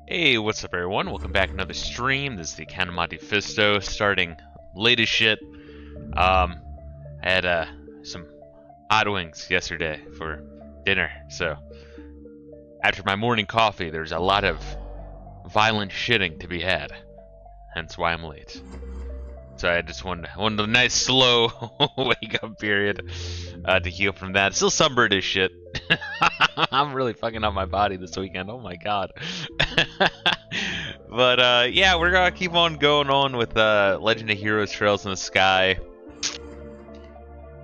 Hey, what's up everyone? Welcome back to another stream. This is the account of Monte Fisto, starting late as shit. I had some hot wings yesterday for dinner, so after my morning coffee, there's a lot of violent shitting to be had. Hence why I'm late. So I just wanted a nice slow wake up period to heal from that. Still sunburned as shit. I'm really fucking up my body this weekend. Oh my god. But yeah, we're gonna keep on going on with Legend of Heroes Trails in the Sky.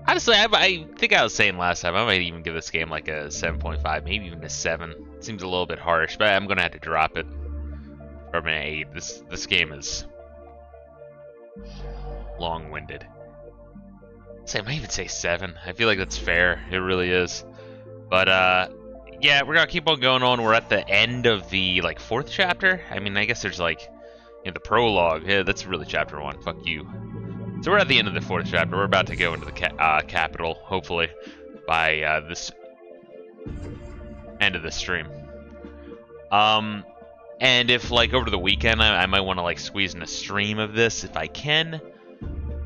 Honestly, I think I was saying last time, I might even give this game like a 7.5, maybe even a 7. Seems a little bit harsh, but I'm gonna have to drop it from an 8. This game is long-winded. So I might even say 7. I feel like that's fair. It really is. But yeah, we're gonna keep on going on. We're at the end of the like 4th chapter. I mean, I guess there's like the prologue. Yeah, that's really chapter 1. Fuck you. So we're at the end of the 4th chapter. We're about to go into the capital, hopefully, by this end of the stream. And if like over the weekend, I might want to like squeeze in a stream of this if I can.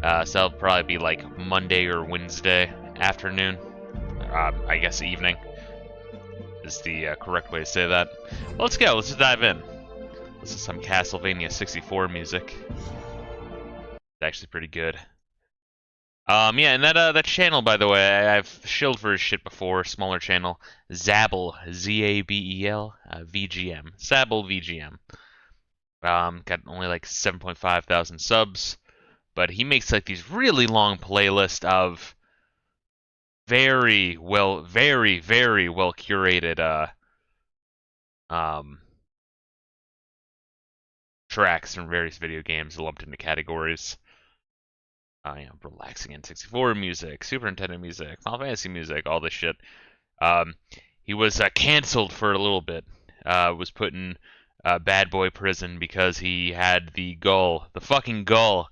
So that'll probably be like Monday or Wednesday afternoon. I guess evening is the correct way to say that. Well, let's go. Let's just dive in. This is some Castlevania 64 music. It's actually pretty good. Yeah, and that channel, by the way, I've shilled for his shit before. Smaller channel, Zabel, Z-A-B-E-L, VGM, Zabel VGM. Got only like 7.5 thousand subs, but he makes like these really long playlists of very well curated tracks from various video games lumped into categories. Relaxing N64 music, Super Nintendo music, Final Fantasy music, all this shit. He was canceled for a little bit. Was put in bad boy prison because he had the fucking gall,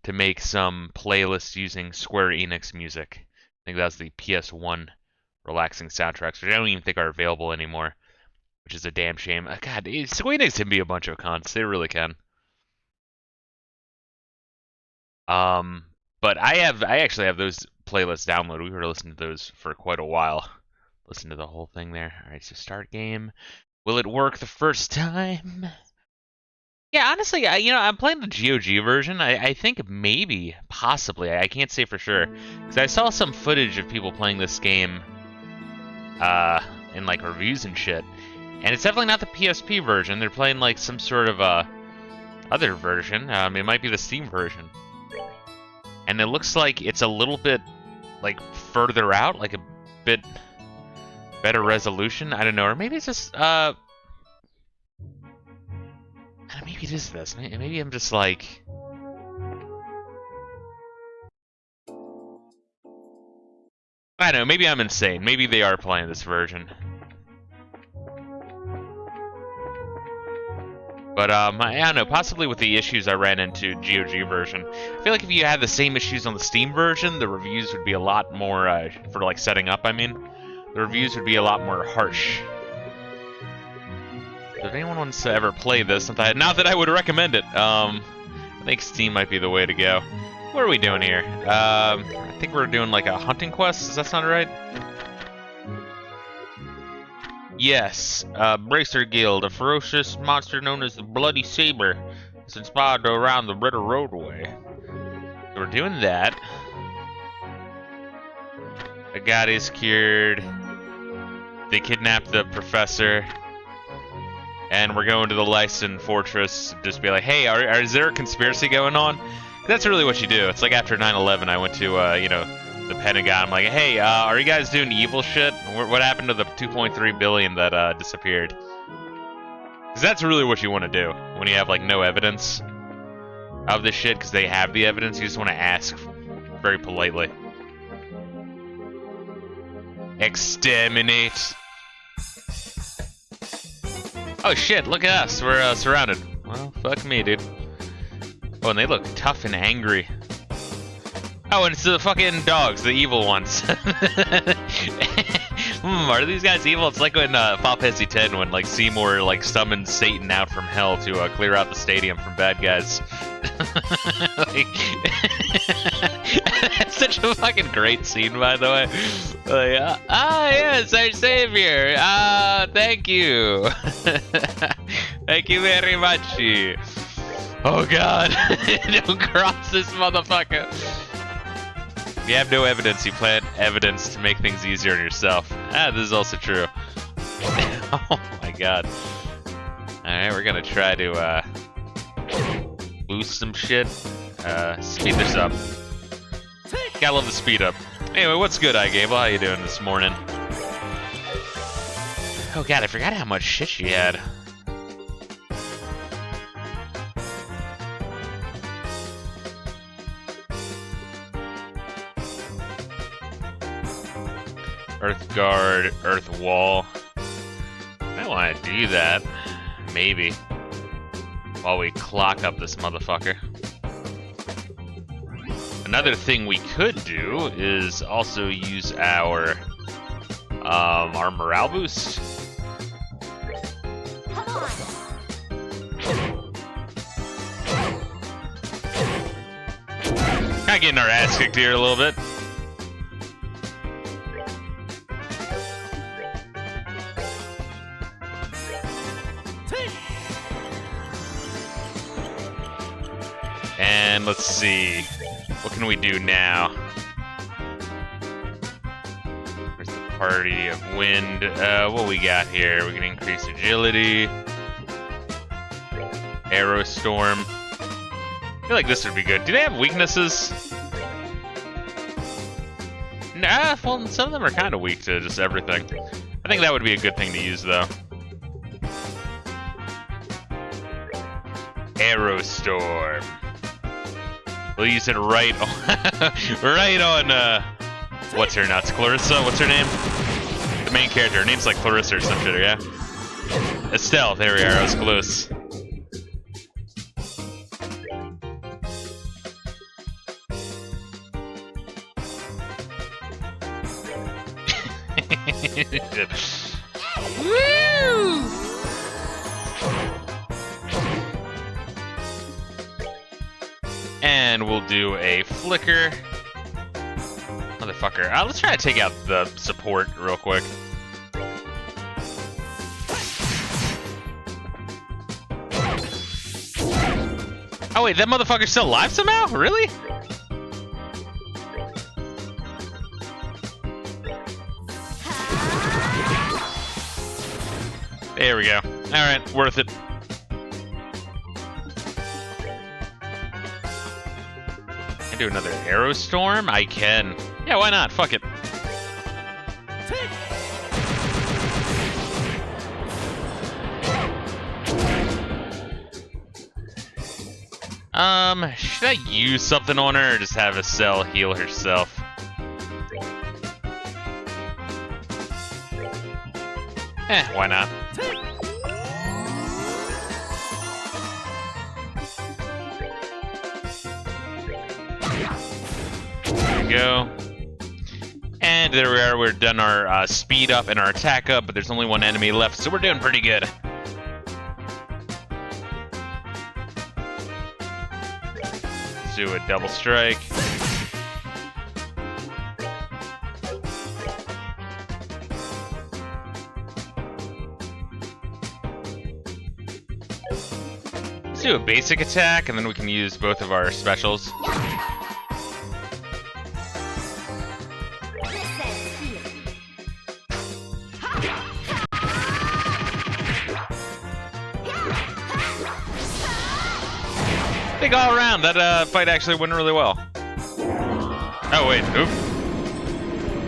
to make some playlists using Square Enix music. I think that's the PS1 relaxing soundtracks, which I don't even think are available anymore, which is a damn shame. God, Square Enix can be a bunch of cons. They really can. But I actually have those playlists downloaded. We were listening to those for quite a while. Listen to the whole thing there. All right, so start game. Will it work the first time? Yeah, honestly, I'm playing the GOG version. I think maybe, possibly, I can't say for sure, because I saw some footage of people playing this game, in like reviews and shit, and it's definitely not the PSP version. They're playing like some sort of other version. It might be the Steam version, and it looks like it's a little bit like further out, like a bit better resolution. I don't know, or maybe it's just maybe it is this. Maybe I'm just like... I don't know, maybe I'm insane. Maybe they are playing this version. But, I don't know, possibly with the issues I ran into GOG version. I feel like if you had the same issues on the Steam version, the reviews would be a lot more, for like setting up, I mean. The reviews would be a lot more harsh. If anyone wants to ever play this, not that I would recommend it, I think Steam might be the way to go. What are we doing here? I think we're doing like a hunting quest, does that sound right? Yes, Bracer Guild, a ferocious monster known as the Bloody Saber, is inspired to around the Ritter Roadway. So we're doing that. Agati's cured. They kidnapped the professor. And we're going to the Lyson Fortress, just be like, hey, is there a conspiracy going on? That's really what you do. It's like after 9/11, I went to, the Pentagon. I'm like, hey, are you guys doing evil shit? What happened to the 2.3 billion that disappeared? Because that's really what you want to do when you have, like, no evidence of this shit, because they have the evidence. You just want to ask very politely. Exterminate. Oh shit, look at us, we're surrounded. Well, fuck me, dude. Oh, and they look tough and angry. Oh, and it's the fucking dogs, the evil ones. Are these guys evil? It's like when Final Fantasy X, when like Seymour like summons Satan out from hell to clear out the stadium from bad guys. Like, that's such a fucking great scene, by the way. Like, yes, our savior. Thank you. Thank you very much. Oh god, don't cross this motherfucker. If you have no evidence, you plant evidence to make things easier on yourself. This is also true. Oh my god. Alright, we're gonna try to boost some shit. Speed this up. Gotta love the speed up. Anyway, what's good, iGable? How you doing this morning? Oh god, I forgot how much shit she had. Earth guard, earth wall. I want to do that. Maybe. While we clock up this motherfucker. Another thing we could do is also use our morale boost. Come on. Kinda getting our ass kicked here a little bit. And let's see, what can we do now? Where's the party of wind? What we got here? We can increase agility. Arrow storm. I feel like this would be good. Do they have weaknesses? Nah, well, some of them are kind of weak to just everything. I think that would be a good thing to use, though. Arrow storm. We'll use it right on, right on, what's her nuts? Clarissa? What's her name? The main character. Her name's like Clarissa or some shit, yeah? Estelle, there we are, I was close. Woo! And we'll do a flicker. Motherfucker. Let's try to take out the support real quick. Oh wait, that motherfucker's still alive somehow? Really? There we go. Alright, worth it. Can I do another arrow storm? I can. Yeah, why not? Fuck it. Should I use something on her or just have Estelle heal herself? Why not? There we go. And there we are, we're done our speed up and our attack up, but there's only one enemy left, so we're doing pretty good. Let's do a double strike. Let's do a basic attack, and then we can use both of our specials. I think all around, that fight actually went really well. Oh wait, oop.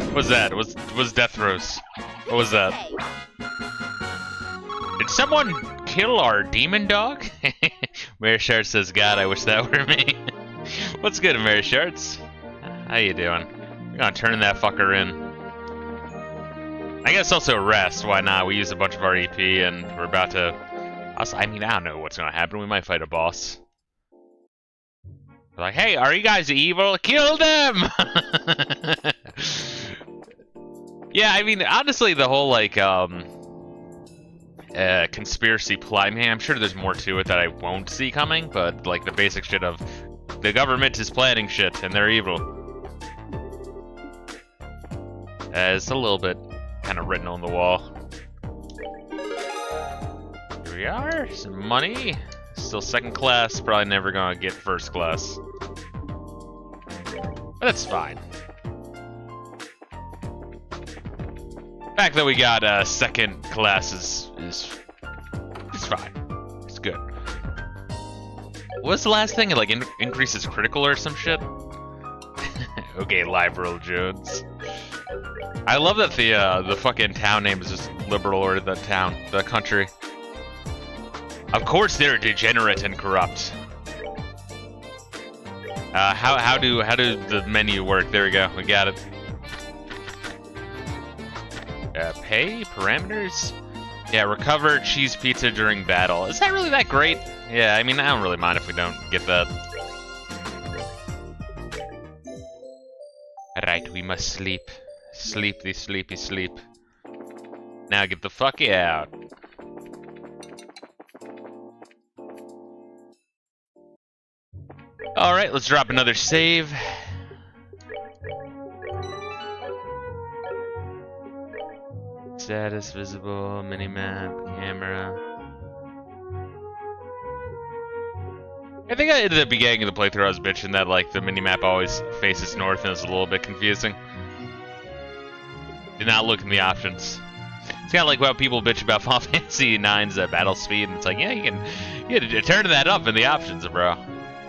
What was that? Was death throws? What was that? Did someone kill our demon dog? Mary Sharts says, God, I wish that were me. What's good, Mary Sharts? How you doing? We're gonna turn that fucker in. I guess also rest, why not? We use a bunch of our EP and we're about to... Also, I mean, I don't know what's gonna happen. We might fight a boss. Like, hey, are you guys evil? Kill them! Yeah, I mean, honestly, the whole, like, conspiracy plot, I mean, I'm sure there's more to it that I won't see coming, but, like, the basic shit of the government is planning shit, and they're evil. It's a little bit kind of written on the wall. Here we are, some money. Still second class, probably never gonna get first class. But that's fine. The fact that we got second class is fine. It's good. What's the last thing? It like increases critical or some shit? Okay, Liberl Jones. I love that the fucking town name is just Liberl, or the town, the country. Of course they're degenerate and corrupt. How do the menu work? There we go. We got it. Pay parameters. Yeah, recover cheese pizza during battle. Is that really that great? Yeah, I mean, I don't really mind if we don't get that. Alright, we must sleep. Sleep the sleepy sleep. Now get the fuck out. Alright, let's drop another save. Status visible, minimap, camera. I think at the beginning of the playthrough I was bitching that like the minimap always faces north and it's a little bit confusing. Did not look in the options. It's kind of like how people bitch about Final Fantasy IX's battle speed, and it's like, yeah, you can turn that up in the options, bro.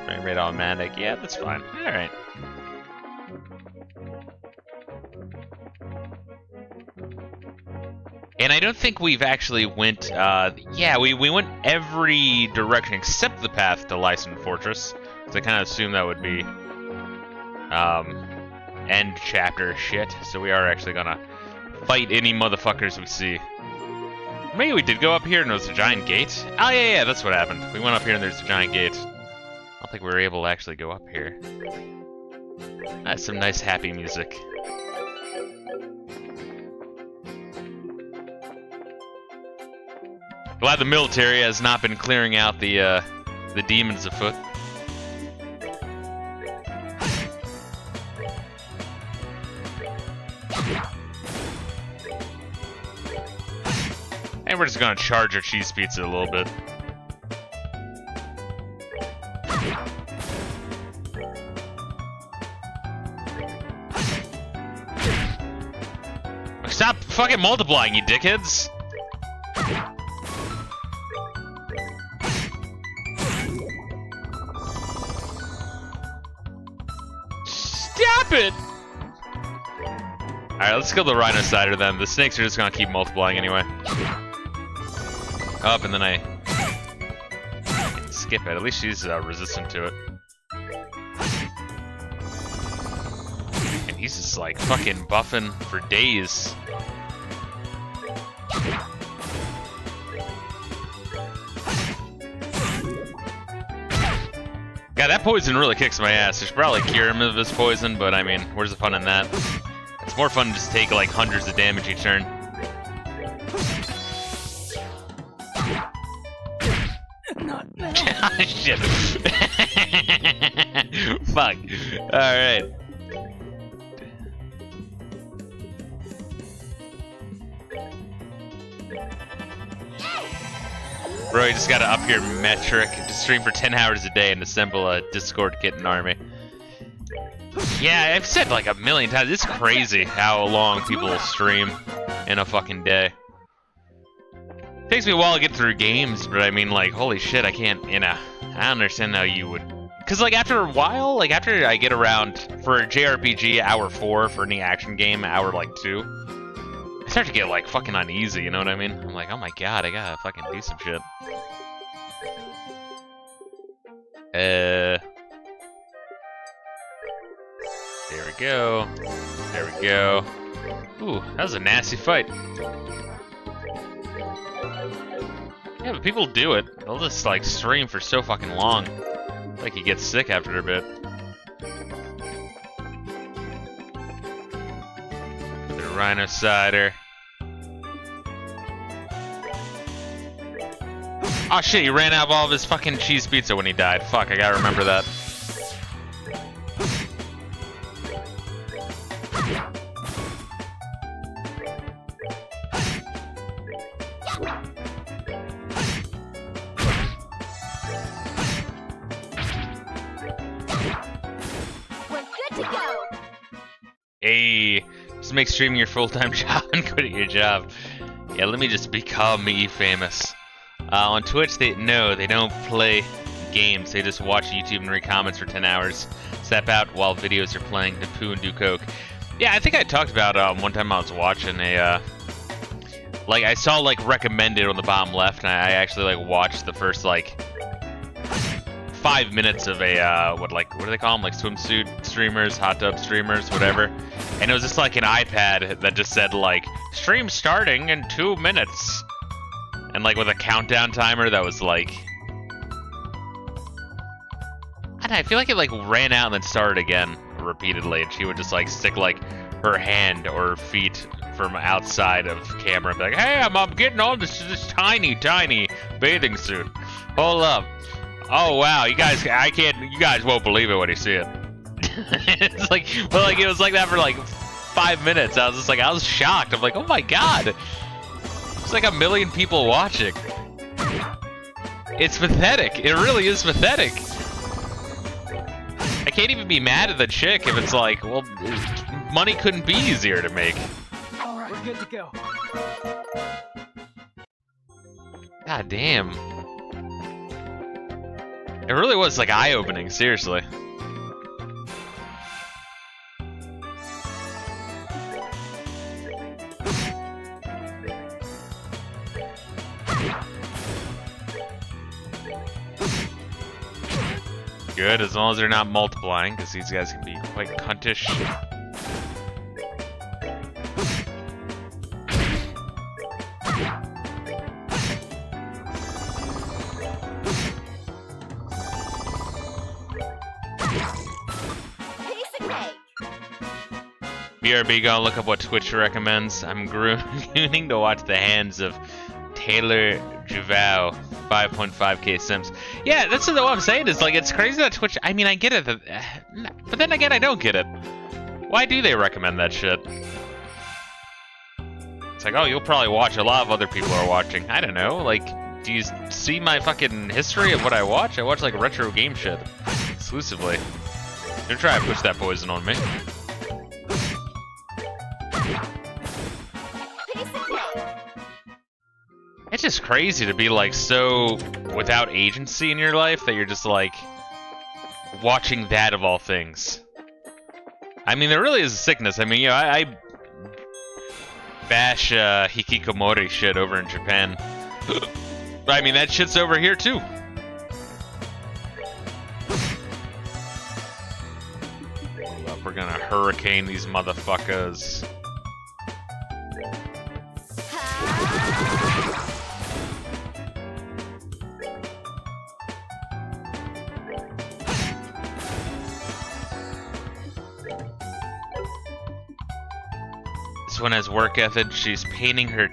Frame rate automatic, yeah, that's fine. All right. And I don't think we've actually went, yeah, we went every direction except the path to Lyson Fortress. So I kind of assumed that would be, end chapter shit. So we are actually gonna fight any motherfuckers we see. Maybe we did go up here and there's a giant gate. Oh, yeah, that's what happened. We went up here and there's a giant gate. I don't think we were able to actually go up here. That's some nice happy music. Glad the military has not been clearing out the demons afoot. And we're just gonna charge our cheese pizza a little bit. Stop fucking multiplying, you dickheads! Stop it! Alright, let's kill the Rhino Cider then. The snakes are just gonna keep multiplying anyway. Up, and then I skip it. At least she's resistant to it. And he's just like fucking buffing for days. God, that poison really kicks my ass. I should probably cure him of his poison, but I mean, where's the fun in that? It's more fun to just take like hundreds of damage each turn. Shit. Fuck. Alright. Bro, you just gotta up your metric to stream for 10 hours a day and assemble a Discord kitten army. Yeah, I've said like a million times, it's crazy how long people stream in a fucking day. Takes me a while to get through games, but I mean, like, holy shit, I can't, you know, I don't understand how you would. Because, like, after a while, like, after I get around, for JRPG, hour 4, for any action game, hour, like, 2, I start to get, like, fucking uneasy, you know what I mean? I'm like, oh my god, I gotta fucking do some shit. There we go. There we go. Ooh, that was a nasty fight. Yeah, but people do it. They'll just, like, stream for so fucking long. Like, you get sick after a bit. Rhino cider. Oh shit, he ran out of all of his fucking cheese pizza when he died. Fuck, I gotta remember that. Hey, just make streaming your full-time job and quit your job. Yeah, let me just become famous. On Twitch, they don't play games. They just watch YouTube and read comments for 10 hours. Step out while videos are playing to poo and do coke. Yeah, I think I talked about one time I was watching a like I saw like recommended on the bottom left, and I actually like watched the first like 5 minutes of a what do they call them, like swimsuit streamers, hot tub streamers, whatever. And it was just like an iPad that just said like stream starting in 2 minutes, and like with a countdown timer that was like, I don't know, I feel like it like ran out and then started again repeatedly, and she would just like stick like her hand or her feet from outside of camera and be like, hey, I'm getting on this tiny bathing suit. Hold up. Oh wow, you guys won't believe it when you see it. It's like, but like it was like that for like 5 minutes. I was shocked. I'm like, oh my god, it's like 1 million people watching. It's pathetic. It really is pathetic. I can't even be mad at the chick if it's like, well, money couldn't be easier to make. All right, we're good to go. God damn. It really was like eye-opening, seriously. Good, as long as they're not multiplying, because these guys can be quite cuntish. BRB, gonna look up what Twitch recommends. I'm gooning to watch the hands of Taylor Javau, 5.5k Sims. Yeah, that's what I'm saying, is like, it's crazy that Twitch, I mean, I get it, but then again, I don't get it. Why do they recommend that shit? It's like, oh, you'll probably watch, a lot of other people are watching. I don't know, like, do you see my fucking history of what I watch? I watch like retro game shit, exclusively. Don't try to push that poison on me. It's just crazy to be like so without agency in your life that you're just like watching that of all things. I mean, there really is a sickness. I mean, you know, I bash hikikomori shit over in Japan. I mean, that shit's over here too. Hold up, we're gonna hurricane these motherfuckers. This one has work ethic. She's painting her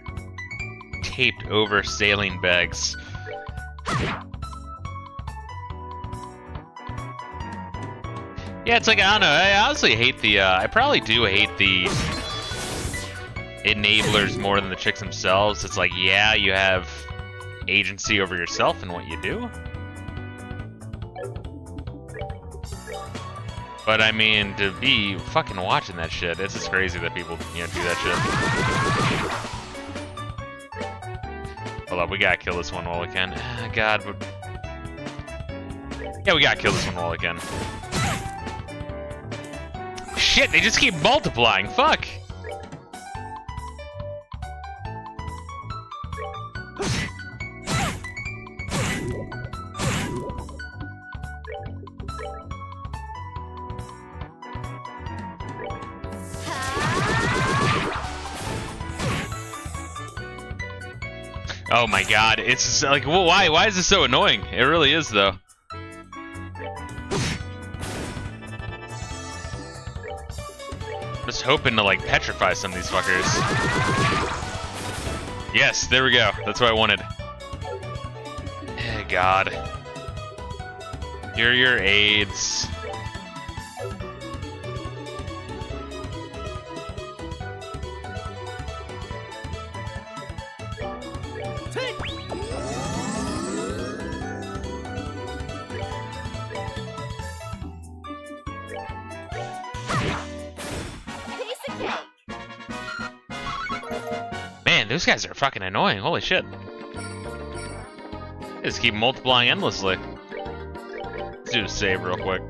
taped over sailing bags. Yeah, it's like, I don't know, I honestly hate the, I probably do hate the enablers more than the chicks themselves. It's like, yeah, you have agency over yourself and what you do. But I mean, to be fucking watching that shit, it's just crazy that people, you know, do that shit. Hold up, we gotta kill this one while we can. God, but... yeah, we gotta kill this one while we can. Shit, they just keep multiplying, fuck! Oh my god, it's just like, well, why is this so annoying? It really is, though. For was hoping to like petrify some of these fuckers. Yes, there we go. That's what I wanted. Eh, God. You're your aids. Man, those guys are fucking annoying. Holy shit. They just keep multiplying endlessly. Let's do a save real quick.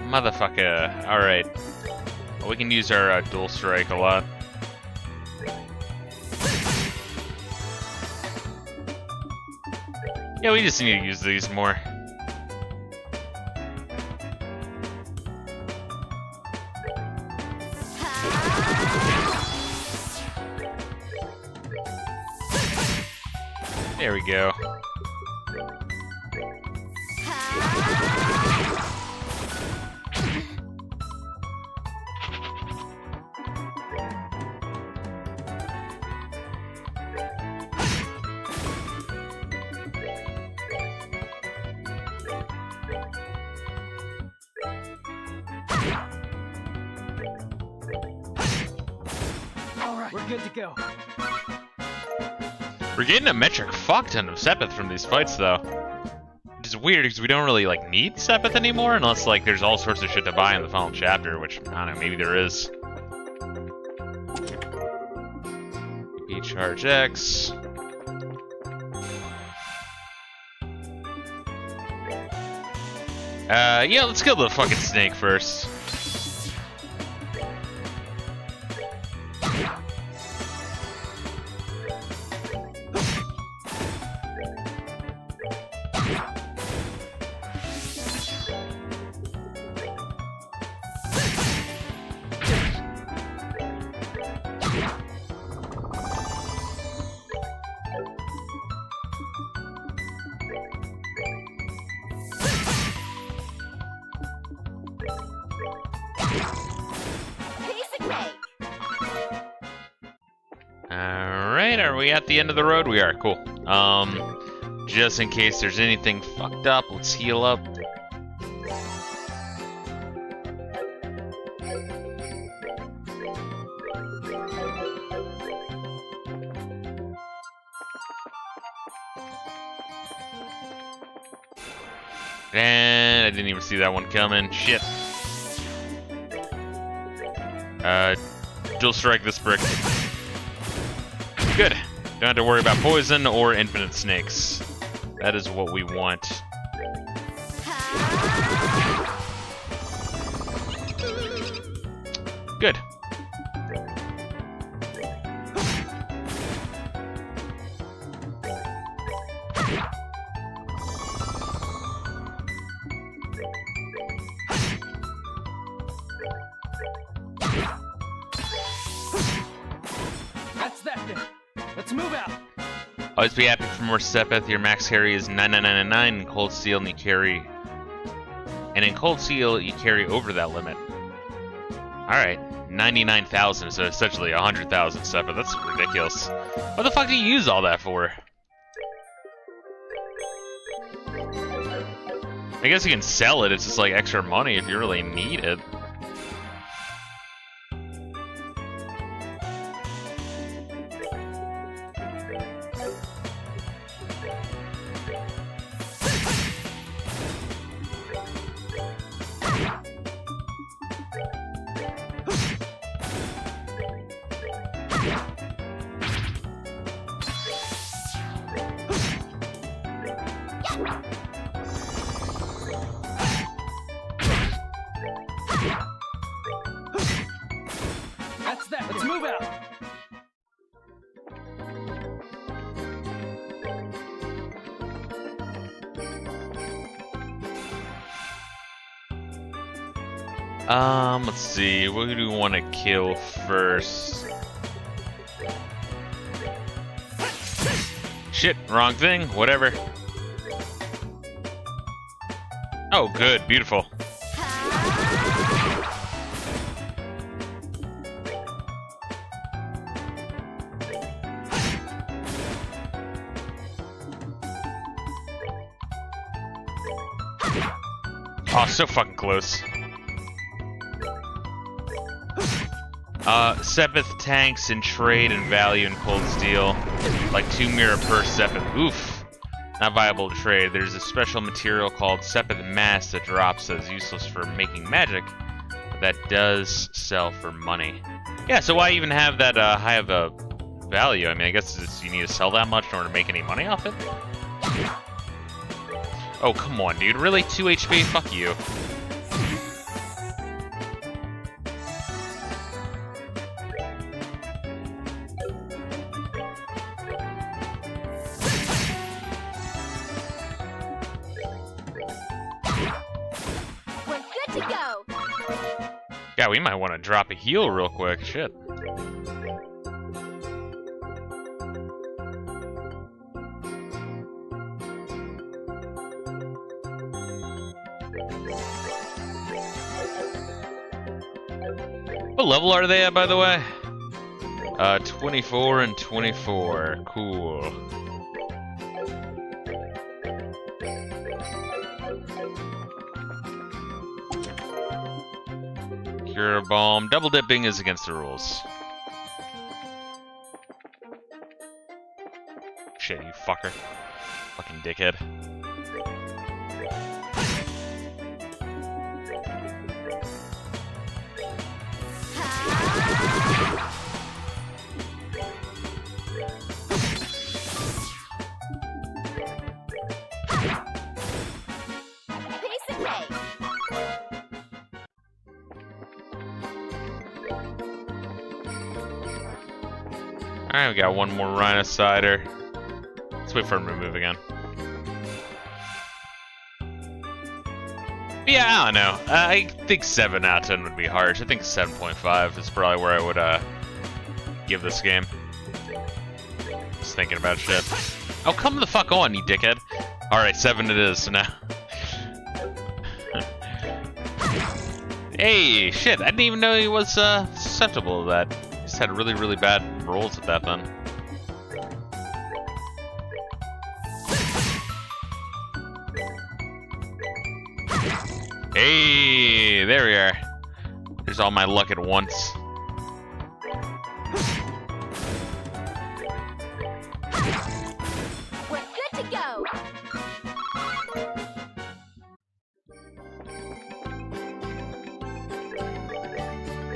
Motherfucker. Alright. Well, we can use our dual strike a lot. Yeah, we just need to use these more. There we go. Alright, we're good to go. We're getting a metric fuck ton of Sepith from these fights, though. Which is weird, because we don't really, like, need Sepith anymore, unless, like, there's all sorts of shit to buy in the final chapter, which, I don't know, maybe there is. EP Charge X. Yeah, let's kill the fucking snake first. Alright, are we at the end of the road? We are, cool. Just in case there's anything fucked up, let's heal up. And I didn't even see that one coming. Shit. Dual strike this brick. Good. Don't have to worry about poison or infinite snakes. That is what we want. Good. That's that then. Let's move out. Always be happy for more Sepith. Your max carry is 9999 in Cold Steel, and you carry. And in Cold Steel, you carry over that limit. Alright, 99,000, so essentially 100,000 Sepith. That's ridiculous. What the fuck do you use all that for? I guess you can sell it, it's just like extra money if you really need it. That's that. Let's move out. Let's see. What do we want to kill first? shit, wrong thing, whatever. Oh, good, beautiful. Oh, so fucking close. Sepith tanks in trade and value in cold steel. Like 2 mirror per Sepith. Oof. Not viable to trade. There's a special material called Sepith Mass that drops as useless for making magic. But that does sell for money. Yeah, so why even have that high of a value? I mean, I guess it's, you need to sell that much in order to make any money off it? Oh, come on, dude. Really? 2 HP? Fuck you. We're good to go. Yeah, we might want to drop a heal real quick. Shit. What level are they at, by the way? 24 and 24. Cool. Cure Bomb. Double dipping is against the rules. Shit, you fucker. Fucking dickhead. Alright, we got one more Rhinocider. Let's wait for him to move again. Yeah, I don't know. I think 7 out of 10 would be harsh. I think 7.5 is probably where I would give this game. Just thinking about shit. Oh, come the fuck on, you dickhead. Alright, 7 it is, so now. Hey, shit, I didn't even know he was susceptible to that. He just had really, really bad rolls with that then. Hey, there we are. There's all my luck at once. We're good to go.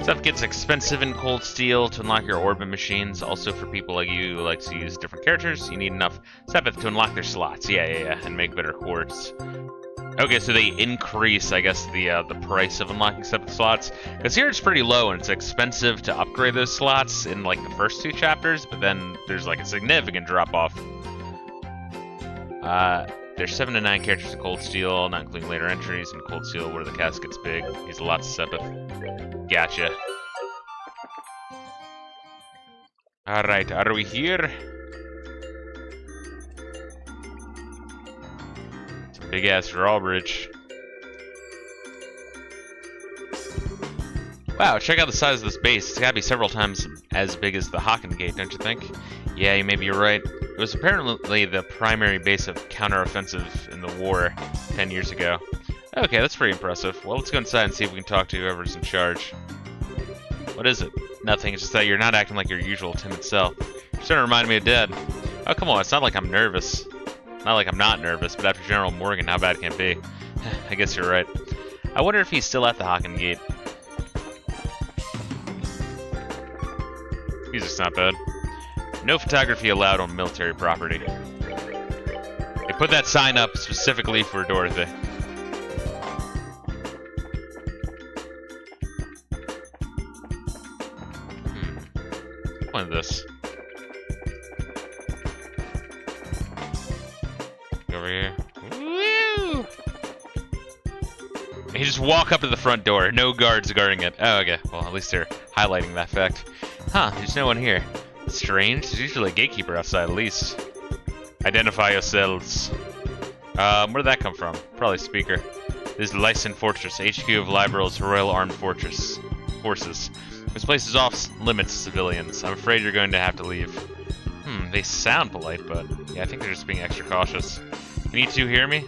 Stuff gets expensive in cold steel to unlock your orbit machines. Also for people like you who like to use different characters, you need enough Sepith to unlock their slots. Yeah, and make better quartz. Okay, so they increase, I guess, the price of unlocking Sepith slots. Because here it's pretty low and it's expensive to upgrade those slots in like the first 2 chapters, but then there's like a significant drop off. There's 7 to 9 characters in Cold Steel, not including later entries in Cold Steel where the cast gets big. He's lots of Sepith. Gotcha. Alright, are we here? Big ass drawbridge. Wow, check out the size of this base. It's gotta be several times as big as the Haken Gate, don't you think? Yeah, maybe you're right. It was apparently the primary base of counteroffensive in the war 10 years ago. Okay, that's pretty impressive. Well, let's go inside and see if we can talk to whoever's in charge. What is it? Nothing, it's just that you're not acting like your usual timid self. You're starting to remind me of Dad. Oh, come on, it's not like I'm nervous. Not like I'm not nervous, but after General Morgan, how bad can it be? I guess you're right. I wonder if he's still at the Haken Gate. Music's not bad. No photography allowed on military property. They put that sign up specifically for Dorothy. What is this? Over here. Woo! You just walk up to the front door. No guards guarding it. Oh, okay. Well, at least they're highlighting that fact. Huh, there's no one here. Strange. There's usually a gatekeeper outside at least. Identify yourselves. Where did that come from? Probably speaker. This is Lyson Fortress, HQ of Liberl's Royal Armed Forces. This place is off limits to civilians. I'm afraid you're going to have to leave. They sound polite, but yeah, I think they're just being extra cautious. Can you two hear me?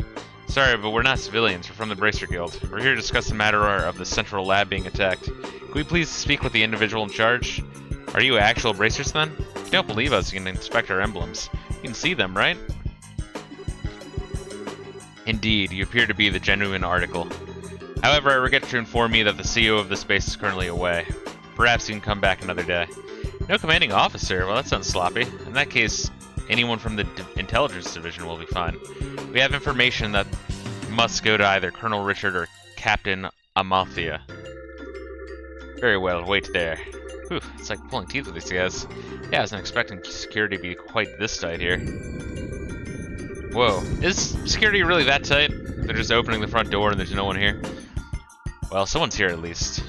Sorry, but we're not civilians. We're from the Bracer Guild. We're here to discuss the matter of the central lab being attacked. Can we please speak with the individual in charge? Are you actual bracers then? If you don't believe us, you can inspect our emblems. You can see them, right? Indeed, you appear to be the genuine article. However, I regret to inform you that the CEO of this base is currently away. Perhaps you can come back another day. No commanding officer? Well, that sounds sloppy. In that case, anyone from the intelligence division will be fine. We have information that must go to either Colonel Richard or Captain Amalthea. Very well, wait there. Whew, it's like pulling teeth with these guys. Yeah, I wasn't expecting security to be quite this tight here. Whoa, is security really that tight? They're just opening the front door and there's no one here? Well, someone's here at least.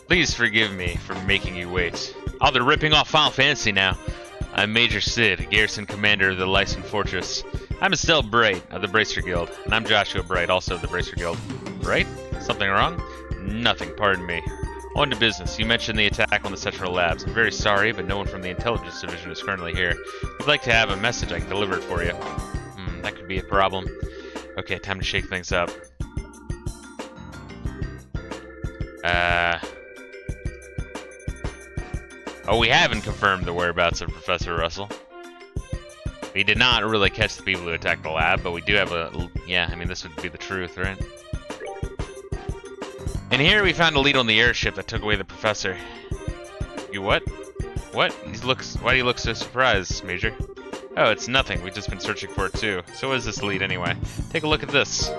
Please forgive me for making you wait. Oh, they're ripping off Final Fantasy now. I'm Major Sid, Garrison Commander of the Lyson Fortress. I'm Estelle Bright of the Bracer Guild, and I'm Joshua Bright, also of the Bracer Guild. Bright? Something wrong? Nothing, pardon me. On to business. You mentioned the attack on the Central Labs. I'm very sorry, but no one from the Intelligence Division is currently here. If you'd like to have a message, I can deliver it for you. That could be a problem. Okay, time to shake things up. Oh, we haven't confirmed the whereabouts of Professor Russell. We did not really catch the people who attacked the lab, but we do have a... Yeah, I mean, this would be the truth, right? And here we found a lead on the airship that took away the professor. You what? What? Why do you look so surprised, Major? Oh, it's nothing. We've just been searching for it too. So what is this lead anyway? Take a look at this.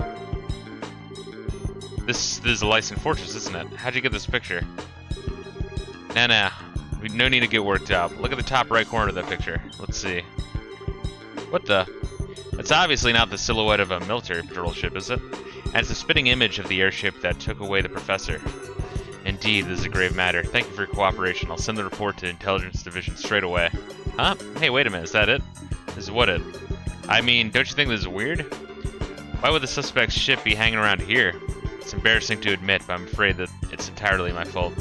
This is a Lyson Fortress, isn't it? How'd you get this picture? Nah. No need to get worked up. Look at the top right corner of that picture. Let's see. What the? That's obviously not the silhouette of a military patrol ship, is it? And it's a spitting image of the airship that took away the professor. Indeed, this is a grave matter. Thank you for your cooperation. I'll send the report to the Intelligence Division straight away. Huh? Hey, wait a minute. Is that it? This is what it? I mean, don't you think this is weird? Why would the suspect's ship be hanging around here? It's embarrassing to admit, but I'm afraid that it's entirely my fault.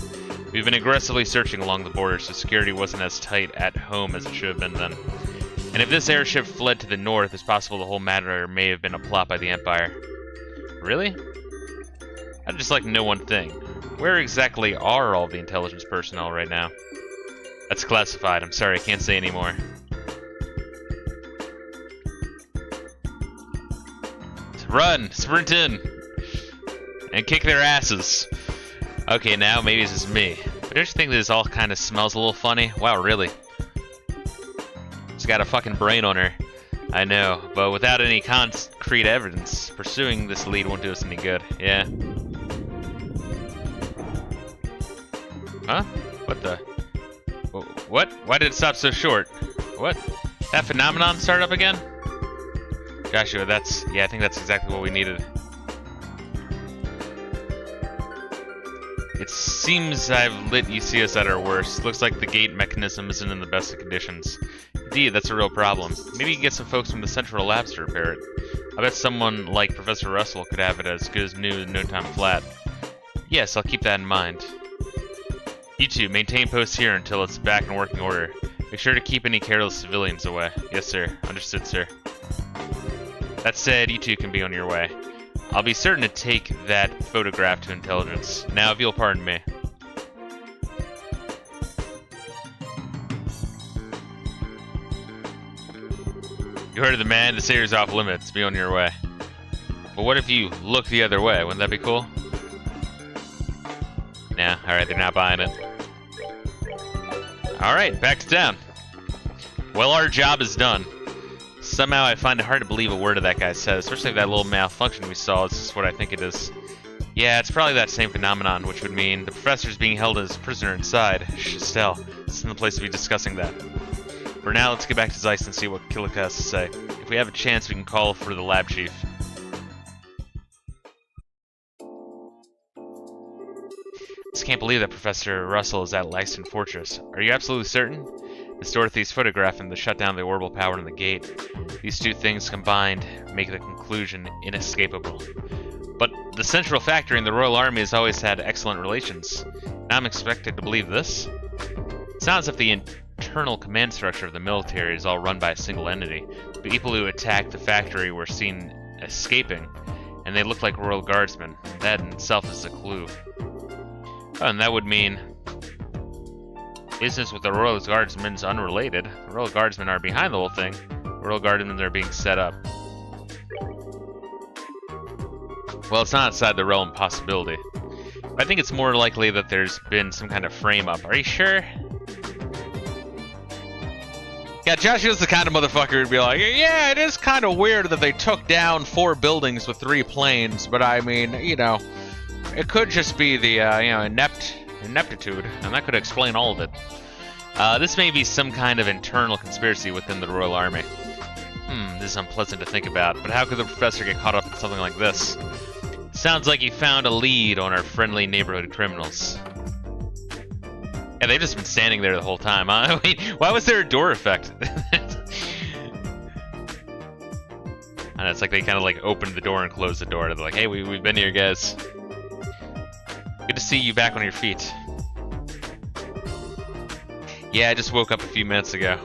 We've been aggressively searching along the border, so security wasn't as tight at home as it should have been then. And if this airship fled to the north, it's possible the whole matter may have been a plot by the Empire. Really? I'd just like to know one thing. Where exactly are all the intelligence personnel right now? That's classified. I'm sorry, I can't say any more. Run! Sprint in! And kick their asses! Okay, now maybe it's just me. But don't you think this all kind of smells a little funny? Wow, really? She's got a fucking brain on her. I know, but without any concrete evidence, pursuing this lead won't do us any good. Yeah. Huh? What the? What? Why did it stop so short? What? That phenomenon start up again? Joshua, yeah, I think that's exactly what we needed. It seems I've lit ECS at our worst. Looks like the gate mechanism isn't in the best of conditions. Indeed, that's a real problem. Maybe you can get some folks from the Central Labs to repair it. I bet someone like Professor Russell could have it as good as new in no time flat. Yes, I'll keep that in mind. You two, maintain posts here until it's back in working order. Make sure to keep any careless civilians away. Yes, sir. Understood, sir. That said, you two can be on your way. I'll be certain to take that photograph to intelligence. Now, if you'll pardon me. You heard of the man, this area's off limits. Be on your way. But what if you look the other way? Wouldn't that be cool? Nah, alright, they're not buying it. Alright, back to town. Well, our job is done. Somehow I find it hard to believe a word of that guy says, especially if that little malfunction we saw is just what I think it is. Yeah, it's probably that same phenomenon, which would mean the professor's being held as a prisoner inside. Estelle, this isn't the place to be discussing that. For now, let's get back to Zeiss and see what Killick has to say. If we have a chance, we can call for the lab chief. Just can't believe that Professor Russell is at Lyston Fortress. Are you absolutely certain? It's Dorothy's photograph and the shutdown of the orbital power in the gate. These two things combined make the conclusion inescapable. But the central factory in the Royal Army has always had excellent relations. Now I'm expected to believe this? It sounds as if the internal command structure of the military is all run by a single entity. The people who attacked the factory were seen escaping, and they looked like Royal Guardsmen. That in itself is a clue. Oh, and that would mean business with the Royal Guardsmen is unrelated. The Royal Guardsmen are behind the whole thing. The Royal Guardsmen are being set up. Well, it's not outside the realm of possibility. I think it's more likely that there's been some kind of frame-up. Are you sure? Yeah, Josh is the kind of motherfucker who'd be like, yeah, it is kind of weird that they took down 4 buildings with 3 planes, but I mean, you know, it could just be the, ineptitude, and that could explain all of it. This may be some kind of internal conspiracy within the Royal Army. This is unpleasant to think about, but how could the professor get caught up in something like this? Sounds like you found a lead on our friendly neighborhood criminals. Yeah, they've just been standing there the whole time, huh? Wait, why was there a door effect? And it's like they kind of like opened the door and closed the door. They're like, hey, we've been here, guys. Good to see you back on your feet. Yeah, I just woke up a few minutes ago.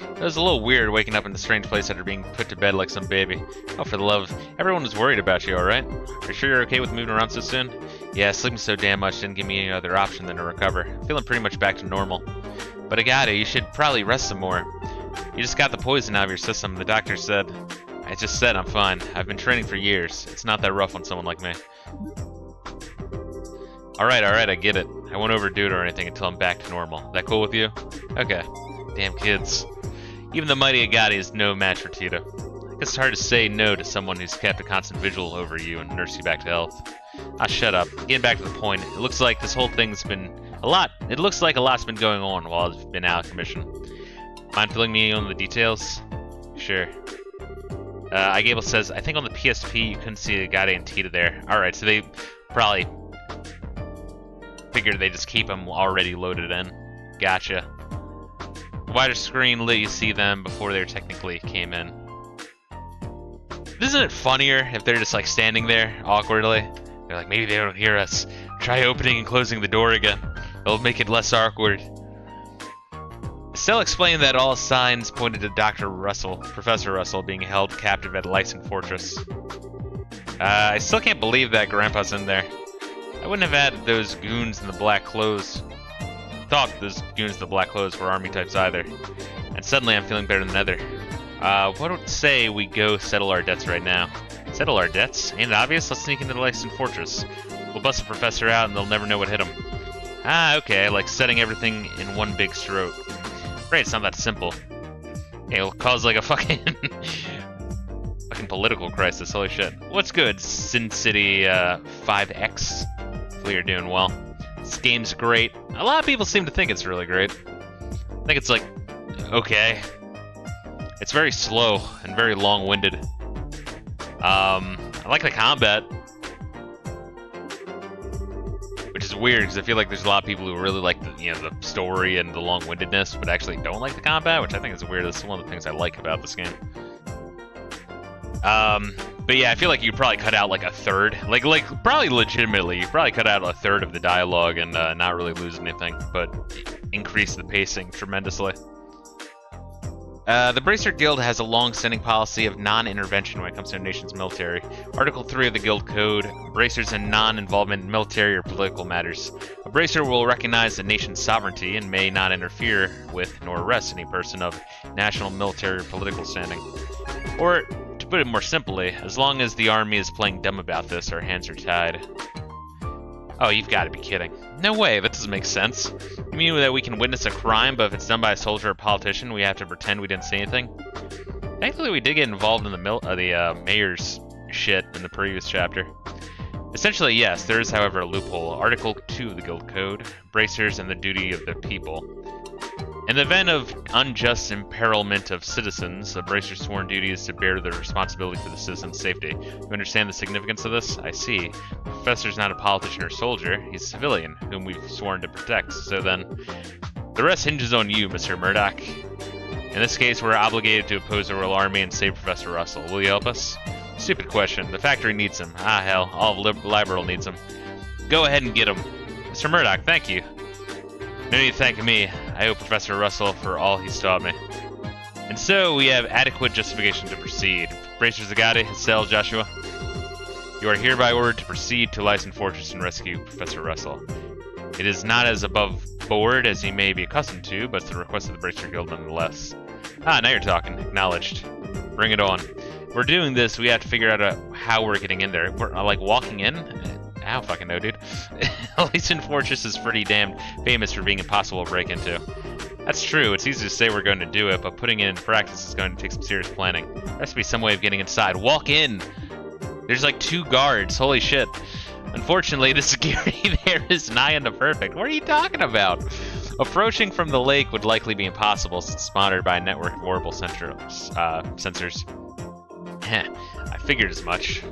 It was a little weird waking up in a strange place after being put to bed like some baby. Oh, for the love, everyone was worried about you, alright? Are you sure you're okay with moving around so soon? Yeah, sleeping so damn much didn't give me any other option than to recover. Feeling pretty much back to normal. But Agata, you should probably rest some more. You just got the poison out of your system. The doctor said... I just said I'm fine. I've been training for years. It's not that rough on someone like me. Alright, I get it. I won't overdo it or anything until I'm back to normal. That cool with you? Okay. Damn kids. Even the mighty Agati is no match for Tito. I guess it's hard to say no to someone who's kept a constant vigil over you and nursed you back to health. Ah, shut up. Getting back to the point, it looks like this whole thing's been a lot. It looks like a lot's been going on while I've been out of commission. Mind filling me in on the details? Sure. Igable says, I think on the PSP you couldn't see Agati and Tito there. Alright, so they probably figured they just keep them already loaded in. Gotcha. The wider screen let you see them before they technically came in. Isn't it funnier if they're just like standing there awkwardly? They're like, maybe they don't hear us. Try opening and closing the door again. It'll make it less awkward. Estelle explained that all signs pointed to Professor Russell, being held captive at Lyston Fortress. I still can't believe that Grandpa's in there. I wouldn't have had those goons in the black clothes. Thought those goons in the black clothes were army types either. And suddenly I'm feeling better than ever. What would say we go settle our debts right now? Settle our debts? Ain't it obvious? Let's sneak into the Lyston Fortress. We'll bust the professor out and they'll never know what hit him. Ah, okay, like setting everything in one big stroke. Great, it's not that simple. It'll cause like a fucking political crisis, holy shit. What's good, Sin City 5X? Hopefully you're doing well. This game's great. A lot of people seem to think it's really great. I think it's like, okay. It's very slow and very long-winded. I like the combat. Which is weird, because I feel like there's a lot of people who really like the, the story and the long-windedness, but actually don't like the combat, which I think is weird. That's one of the things I like about this game. But yeah, I feel like you probably cut out like a third. Like probably legitimately, you probably cut out a third of the dialogue and not really lose anything, but increase the pacing tremendously. The Bracer Guild has a long-standing policy of non-intervention when it comes to a nation's military. Article 3 of the Guild Code, bracers and non-involvement in military or political matters. A bracer will recognize the nation's sovereignty and may not interfere with nor arrest any person of national, military, or political standing. Or, to put it more simply, as long as the army is playing dumb about this, our hands are tied. Oh, you've got to be kidding. No way, that doesn't make sense. You mean that we can witness a crime, but if it's done by a soldier or politician, we have to pretend we didn't see anything? Thankfully, we did get involved in the mayor's shit in the previous chapter. Essentially, yes, there is, however, a loophole. Article 2 of the Guild Code, bracers and the duty of the people. In the event of unjust imperilment of citizens, a bracer's sworn duty is to bear the responsibility for the citizens' safety. You understand the significance of this? I see. The professor's not a politician or soldier. He's a civilian, whom we've sworn to protect. So then, the rest hinges on you, Mr. Murdoch. In this case, we're obligated to oppose the Royal Army and save Professor Russell. Will you help us? Stupid question. The factory needs him. Ah, hell. All of Liberl needs him. Go ahead and get him. Mr. Murdoch, thank you. No need to thank me. I owe Professor Russell for all he's taught me. And so, we have adequate justification to proceed. Bracers Zagati, Hassel, Joshua. You are hereby ordered to proceed to Lyson Fortress and rescue Professor Russell. It is not as above board as you may be accustomed to, but it's the request of the Bracer Guild nonetheless. Ah, now you're talking. Acknowledged. Bring it on. If we're doing this, we have to figure out how we're getting in there. We're like walking in? I don't fucking know, dude. Lyson Fortress is pretty damn famous for being impossible to break into. That's true, it's easy to say we're going to do it, but putting it into practice is going to take some serious planning. There has to be some way of getting inside. Walk in! There's like 2 guards, holy shit. Unfortunately, the security there is nigh unto perfect. What are you talking about? Approaching from the lake would likely be impossible since it's monitored by a network of orbital sensors. I figured as much.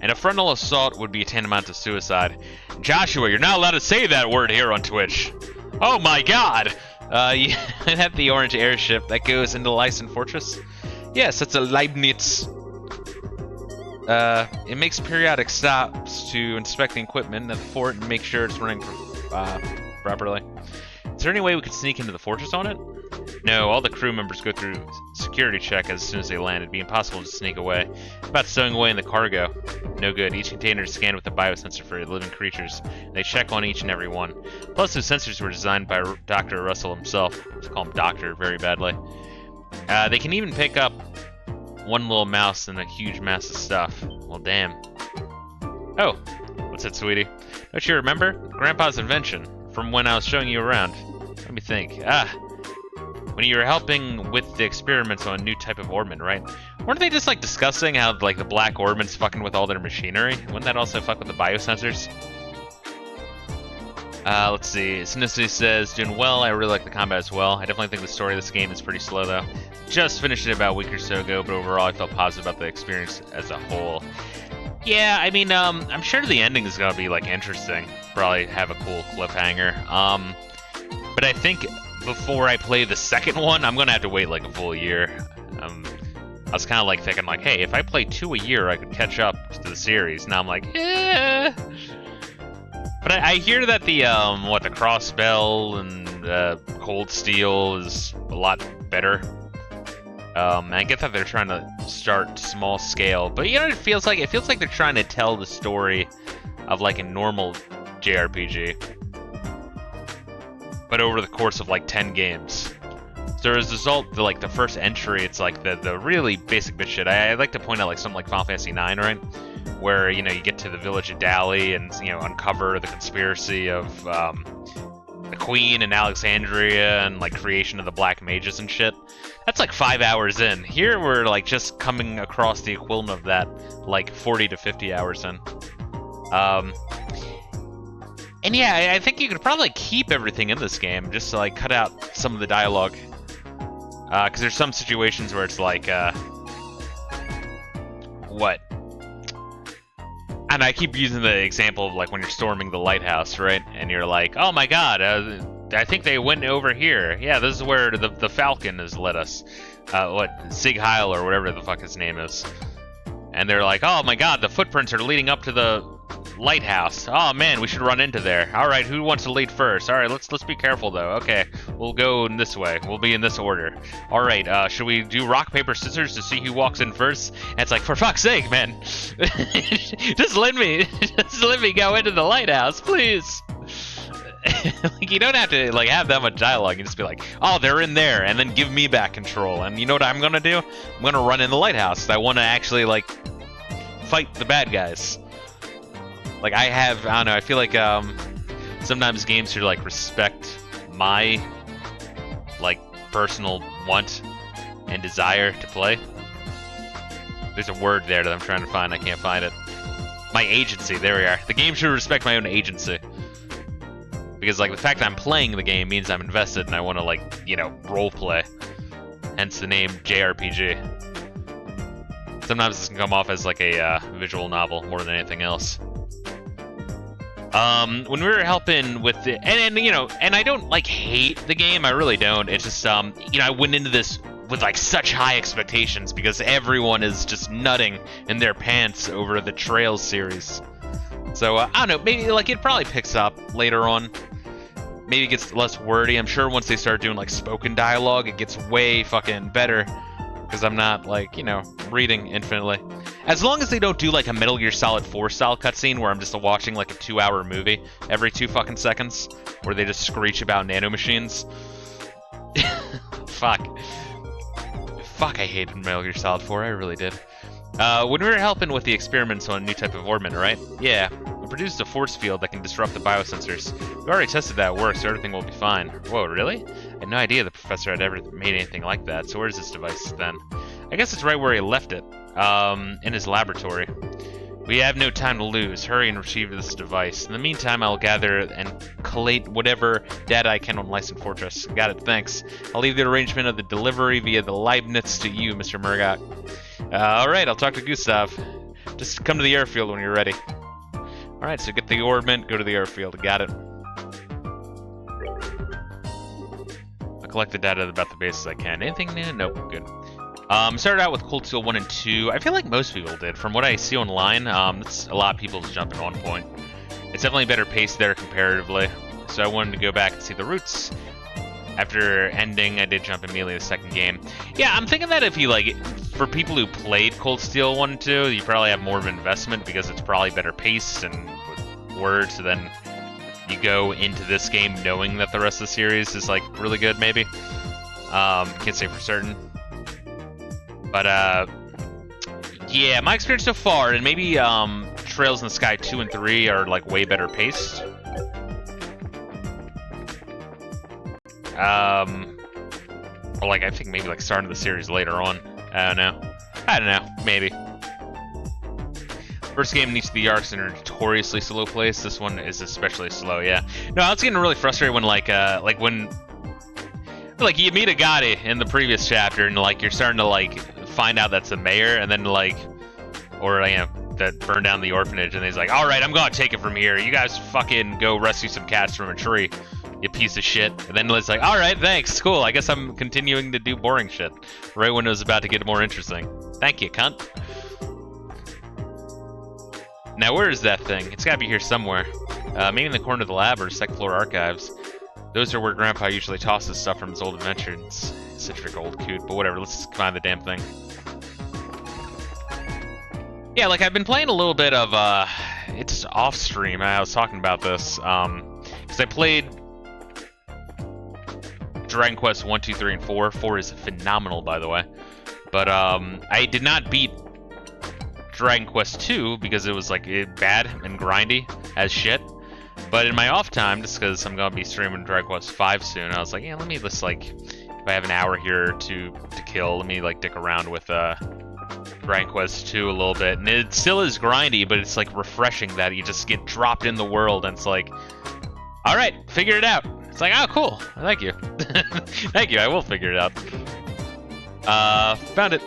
And a frontal assault would be tantamount to suicide. Joshua, you're not allowed to say that word here on Twitch. Oh my god! You have the orange airship that goes into Lyson Fortress? Yes, it's a Leibniz. It makes periodic stops to inspect the equipment at the fort and make sure it's running properly. Is there any way we could sneak into the fortress on it? No, all the crew members go through security check as soon as they land. It'd be impossible to sneak away. It's about stowing away in the cargo. No good. Each container is scanned with a biosensor for living creatures. They check on each and every one. Plus, those sensors were designed by Dr. Russell himself. Let's call him Doctor very badly. They can even pick up one little mouse in a huge mass of stuff. Well, damn. Oh, what's it, sweetie? Don't you remember? Grandpa's invention from when I was showing you around. Let me think. When you were helping with the experiments on a new type of orbman, right? Weren't they just like discussing how like the black orbman's fucking with all their machinery? Wouldn't that also fuck with the biosensors? Let's see. Sinicity says, doing well. I really like the combat as well. I definitely think the story of this game is pretty slow though. Just finished it about a week or so ago, but overall I felt positive about the experience as a whole. Yeah, I mean, I'm sure the ending is gonna be like interesting. Probably have a cool cliffhanger. But I think before I play the second one, I'm gonna have to wait like a full year. I was kind of like thinking like, hey, if I play 2 a year, I could catch up to the series. Now I'm like, eh. But I hear that the the Crossbell and Cold Steel is a lot better. I get that they're trying to start small scale, but you know what it feels like? It feels like they're trying to tell the story of like a normal JRPG, but over the course of like 10 games. So as a result, the first entry, it's like the really basic bit shit. I'd like to point out like something like Final Fantasy IX, right? Where, you know, you get to the village of Dali and, you know, uncover the conspiracy of the Queen in Alexandria and like creation of the Black Mages and shit. That's like 5 hours in. Here we're like just coming across the equivalent of that like 40 to 50 hours in. And yeah, I think you could probably keep everything in this game just to like cut out some of the dialogue. Because there's some situations where it's like, what? And I keep using the example of like when you're storming the lighthouse, right? And you're like, oh my god, I think they went over here. Yeah, this is where the Falcon has led us. Sig Heil or whatever the fuck his name is. And they're like, oh my god, the footprints are leading up to the lighthouse. Oh man, we should run into there. Alright, who wants to lead first? Alright, let's be careful though. Okay, we'll go in this way. We'll be in this order. Alright, should we do rock, paper, scissors to see who walks in first? And it's like, for fuck's sake, man. just let me go into the lighthouse, please. Like, you don't have to like have that much dialogue. You just be like, oh, they're in there, and then give me back control. And you know what I'm gonna do? I'm gonna run in the lighthouse. I want to actually like fight the bad guys. Like I don't know, I feel like sometimes games should like respect my like personal want and desire to play. There's a word there that I'm trying to find, I can't find it. My agency, there we are. The game should respect my own agency. Because, like, the fact that I'm playing the game means I'm invested and I want to, like, you know, roleplay. Hence the name JRPG. Sometimes this can come off as, like, a visual novel more than anything else. When we were helping with the... And, you know, and I don't, like, hate the game. I really don't. It's just, you know, I went into this with, like, such high expectations because everyone is just nutting in their pants over the Trails series. So, I don't know, maybe, like, it probably picks up later on. Maybe it gets less wordy. I'm sure once they start doing, like, spoken dialogue, it gets way fucking better. Because I'm not, like, you know, reading infinitely. As long as they don't do, like, a Metal Gear Solid 4 style cutscene where I'm just watching, like, a 2-hour movie every 2 fucking seconds. Where they just screech about nanomachines. Fuck. Fuck, I hated Metal Gear Solid 4. I really did. When we were helping with the experiments on a new type of orbment, right? Yeah, we produced a force field that can disrupt the biosensors. We already tested that at work, so everything will be fine. Whoa, really? I had no idea the professor had ever made anything like that, so where's this device then? I guess it's right where he left it, in his laboratory. We have no time to lose. Hurry and retrieve this device. In the meantime, I'll gather and collate whatever data I can on Lyson Fortress. Got it, thanks. I'll leave the arrangement of the delivery via the Leibniz to you, Mr. Murdoch. Alright, I'll talk to Gustav. Just come to the airfield when you're ready. Alright, so get the orbment, go to the airfield. Got it. I'll collect the data about the base as I can. Anything new? Nope, good. Started out with Cold Steel 1 and 2. I feel like most people did. From what I see online, that's a lot of people's jumping on point. It's definitely better paced there comparatively. So I wanted to go back and see the roots. After ending, I did jump immediately to the second game. Yeah, I'm thinking that if you, like, for people who played Cold Steel 1 and 2, you probably have more of an investment because it's probably better paced and with words, so then you go into this game knowing that the rest of the series is, like, really good, maybe. Can't say for certain. But, yeah, my experience so far, and maybe, Trails in the Sky 2 and 3 are, like, way better paced. Or, like, I think maybe, like, starting the series later on. I don't know, maybe. First game in each of the arcs in a notoriously slow place. This one is especially slow, yeah. No, I was getting really frustrated when, like, when... Like, you meet a Gotti in the previous chapter, and, like, you're starting to, like, find out that's the mayor, and then, like, or, you know, that burned down the orphanage, and he's like, alright, I'm gonna take it from here. You guys fucking go rescue some cats from a tree, you piece of shit. And then it's like, alright, thanks, cool. I guess I'm continuing to do boring shit. Right when it was about to get more interesting. Thank you, cunt. Now, where is that thing? It's gotta be here somewhere. Maybe in the corner of the lab or second floor archives. Those are where Grandpa usually tosses stuff from his old adventures. Citric old coot, but whatever, let's just find the damn thing. Yeah, like, I've been playing a little bit of, it's off stream. I was talking about this, because I played Dragon Quest 1, 2, 3, and 4. 4 is phenomenal, by the way. But, I did not beat Dragon Quest 2 because it was, like, bad and grindy as shit. But in my off time, just because I'm going to be streaming Dragon Quest 5 soon, I was like, yeah, let me just, like, if I have an hour here to kill, let me, like, dick around with Dragon Quest 2 a little bit. And it still is grindy, but it's, like, refreshing that you just get dropped in the world, and it's like, alright, figure it out. It's like, oh, cool, thank you. Thank you, I will figure it out. Found it.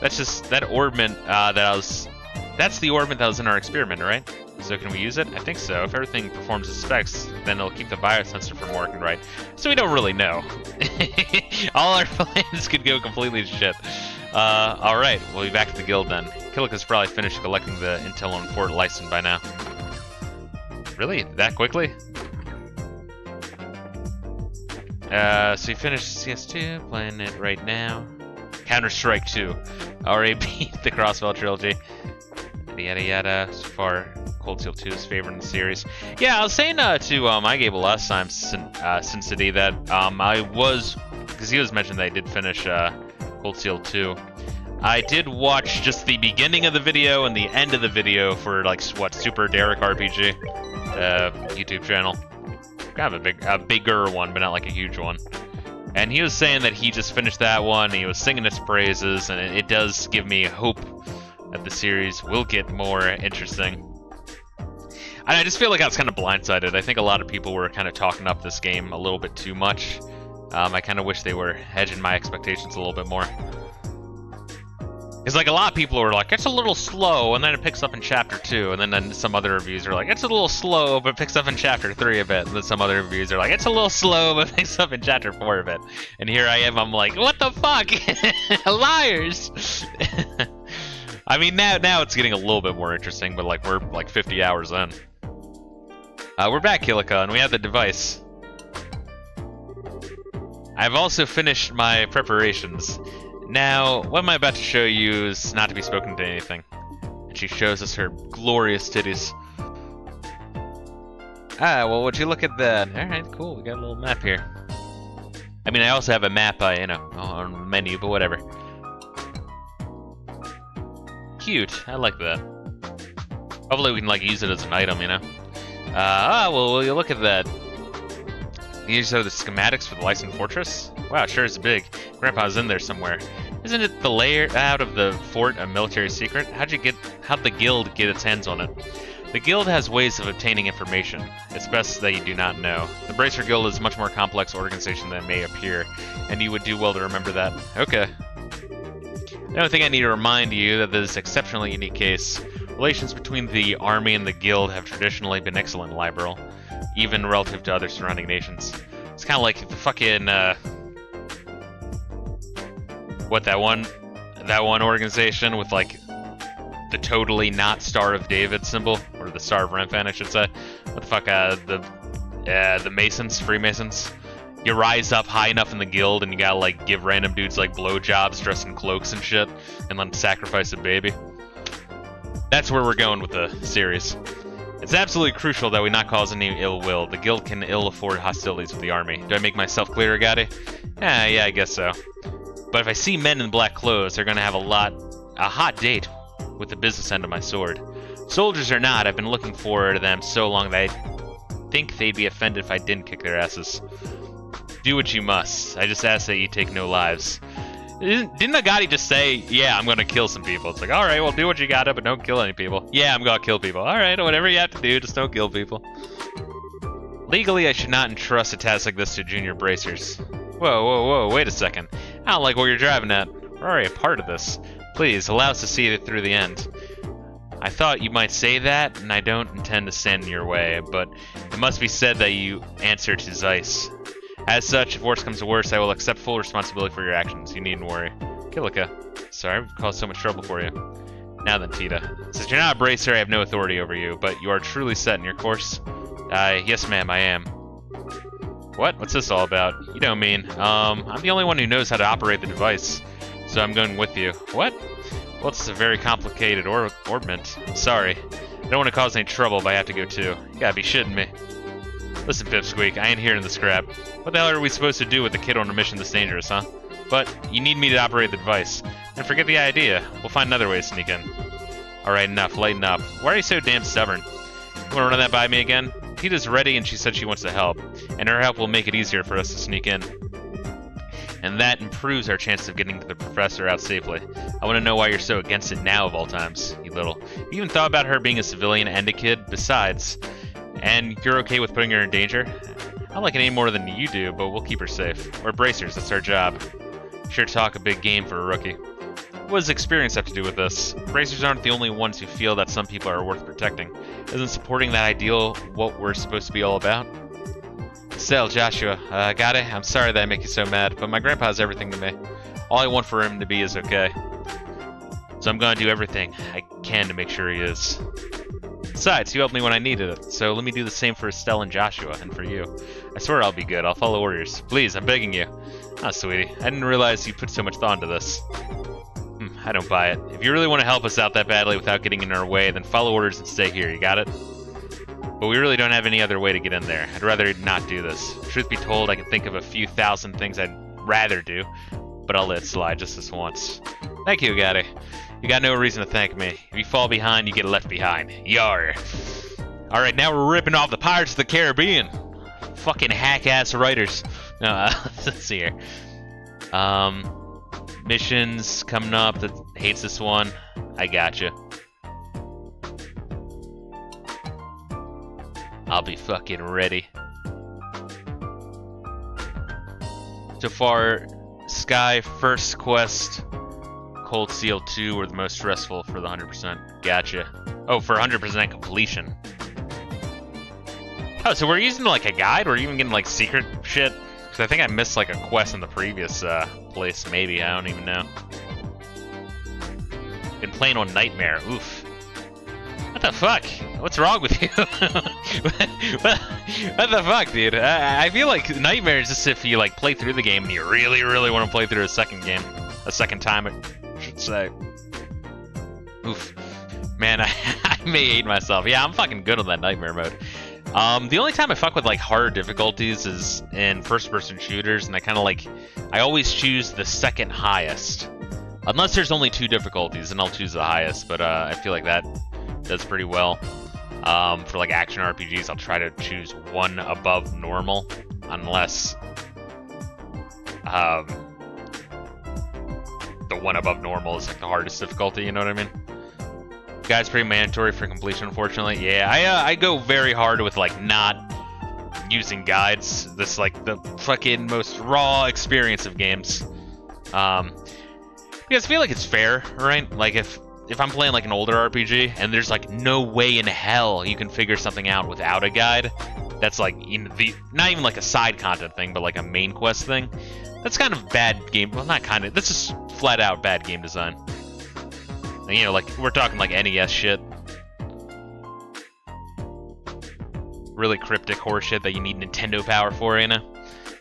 That's just, that orbment that's the orbment that was in our experiment, right? So can we use it? I think so. If everything performs as specs, then it'll keep the biosensor from working right. So we don't really know. All our plans could go completely to shit. Alright, we'll be back at the guild then. Killick has probably finished collecting the intel on Fort Lyson by now. Really? That quickly? So you finished CS2, playing it right now. Counter-Strike 2. Already beat the Crossbell trilogy. Yada yada. So far, Cold Steel 2 is favorite in the series. Yeah, I was saying to my Gable last time, Sin City, that I was, because he was mentioning that I did finish Cold Steel 2. I did watch just the beginning of the video and the end of the video for, like, what, Super Derek RPG YouTube channel. Kind of a bigger one, but not like a huge one. And he was saying that he just finished that one, and he was singing its praises, and it does give me hope that the series will get more interesting. I just feel like I was kind of blindsided. I think a lot of people were kind of talking up this game a little bit too much. I kind of wish they were hedging my expectations a little bit more. Because like a lot of people were like, it's a little slow, and then it picks up in chapter 2, and then some other reviews are like, it's a little slow, but it picks up in chapter 3 a bit, and then some other reviews are like, it's a little slow, but it picks up in chapter 4 a bit. And here I am, I'm like, what the fuck? Liars! I mean, now it's getting a little bit more interesting, but like we're like 50 hours in. We're back, Kilika, and we have the device. I've also finished my preparations. Now, what am I about to show you is not to be spoken to anything. And she shows us her glorious titties. Ah, well, would you look at that? Alright, cool, we got a little map here. I mean, I also have a map, on the menu, but whatever. Cute, I like that. Hopefully we can, like, use it as an item, you know? Well, will you look at that? These are the schematics for the Lyson Fortress? Wow, it sure is big. Grandpa's in there somewhere. Isn't it the layout out of the fort a military secret? How'd the guild get its hands on it? The guild has ways of obtaining information. It's best that you do not know. The Bracer Guild is a much more complex organization than it may appear, and you would do well to remember that. Okay. I don't think I need to remind you that this is an exceptionally unique case. Relations between the army and the guild have traditionally been excellent in Liberl, even relative to other surrounding nations. It's kind of like the fucking, that one organization with, like, the totally not Star of David symbol, or the Star of Remphan, I should say. What the fuck, the Masons, Freemasons? You rise up high enough in the guild and you gotta, like, give random dudes, like, blowjobs dressed in cloaks and shit, and then sacrifice a baby. That's where we're going with the series. It's absolutely crucial that we not cause any ill will. The guild can ill afford hostilities with the army. Do I make myself clear, Agati? Yeah, I guess so. But if I see men in black clothes, they're gonna have a hot date with the business end of my sword. Soldiers or not, I've been looking forward to them so long that I think they'd be offended if I didn't kick their asses. Do what you must. I just ask that you take no lives. Didn't Agati just say, yeah, I'm gonna kill some people? It's like, alright, well, do what you gotta, but don't kill any people. Yeah, I'm gonna kill people. Alright, whatever you have to do, just don't kill people. Legally, I should not entrust a task like this to junior bracers. Whoa, wait a second. I don't like what you're driving at. We're already a part of this. Please, allow us to see it through the end. I thought you might say that, and I don't intend to stand in your way, but it must be said that you answer to Zeiss. As such, if worse comes to worse, I will accept full responsibility for your actions. You needn't worry. Kilika, sorry I've caused so much trouble for you. Now then, Tita. Since you're not a bracer, I have no authority over you, but you are truly set in your course? Yes ma'am, I am. What? What's this all about? You don't mean. I'm the only one who knows how to operate the device, so I'm going with you. What? Well, it's a very complicated orbment. I'm sorry. I don't want to cause any trouble, but I have to go too. You gotta be shitting me. Listen, Pipsqueak, I ain't hearing the scrap. What the hell are we supposed to do with the kid on a mission this dangerous, huh? But you need me to operate the device. And forget the idea. We'll find another way to sneak in. Alright, enough. Lighten up. Why are you so damn stubborn? You wanna run that by me again? Tita's ready and she said she wants to help. And her help will make it easier for us to sneak in. And that improves our chances of getting the professor out safely. I want to know why you're so against it now of all times, you little. You even thought about her being a civilian and a kid, besides. And you're okay with putting her in danger? I don't like it any more than you do, but we'll keep her safe. We're bracers, that's our job. Sure talk a big game for a rookie. What does experience have to do with this? Bracers aren't the only ones who feel that some people are worth protecting. Isn't supporting that ideal what we're supposed to be all about? Still, Joshua, got it? I'm sorry that I make you so mad, but my grandpa's everything to me. All I want for him to be is okay. So I'm gonna do everything I can to make sure he is. Besides, you helped me when I needed it, so let me do the same for Estelle and Joshua, and for you. I swear I'll be good. I'll follow orders. Please, I'm begging you. Oh, sweetie, I didn't realize you put so much thought into this. I don't buy it. If you really want to help us out that badly without getting in our way, then follow orders and stay here, you got it? But we really don't have any other way to get in there. I'd rather not do this. Truth be told, I can think of a few thousand things I'd rather do, but I'll let it slide just this once. Thank you, Agati. You got no reason to thank me. If you fall behind, you get left behind. Yar. Alright, now we're ripping off the Pirates of the Caribbean. Fucking hack-ass writers. No, let's see here. Missions coming up that hates this one. I gotcha. I'll be fucking ready. So far, Sky, First Quest, Cold Seal 2 were the most stressful for the 100%. Gotcha. Oh, for 100% completion. Oh, so we're using like a guide? We're even getting like secret shit? Because I think I missed like a quest in the previous place, maybe. I don't even know. Been playing on Nightmare. Oof. What the fuck? What's wrong with you? what the fuck, dude? I feel like Nightmare is just if you like play through the game and you really, really want to play through a second time, I should say. Oof. Man, I may hate myself. Yeah, I'm fucking good on that Nightmare mode. The only time I fuck with like harder difficulties is in first-person shooters, and I always choose the second highest. Unless there's only 2 difficulties, and I'll choose the highest, but I feel like that does pretty well. For like action RPGs, I'll try to choose 1 above normal, unless the 1 above normal is like the hardest difficulty, you know what I mean? Guide's pretty mandatory for completion, unfortunately. Yeah, I go very hard with like not using guides. This like the fucking most raw experience of games. Because I feel like it's fair, right? Like if I'm playing like an older RPG and there's like no way in hell you can figure something out without a guide, that's like not even like a side content thing, but like a main quest thing. That's kind of bad game. Well, not kind of. That's just flat out bad game design. And, you know, like we're talking like NES shit. Really cryptic horse shit that you need Nintendo power for, you know?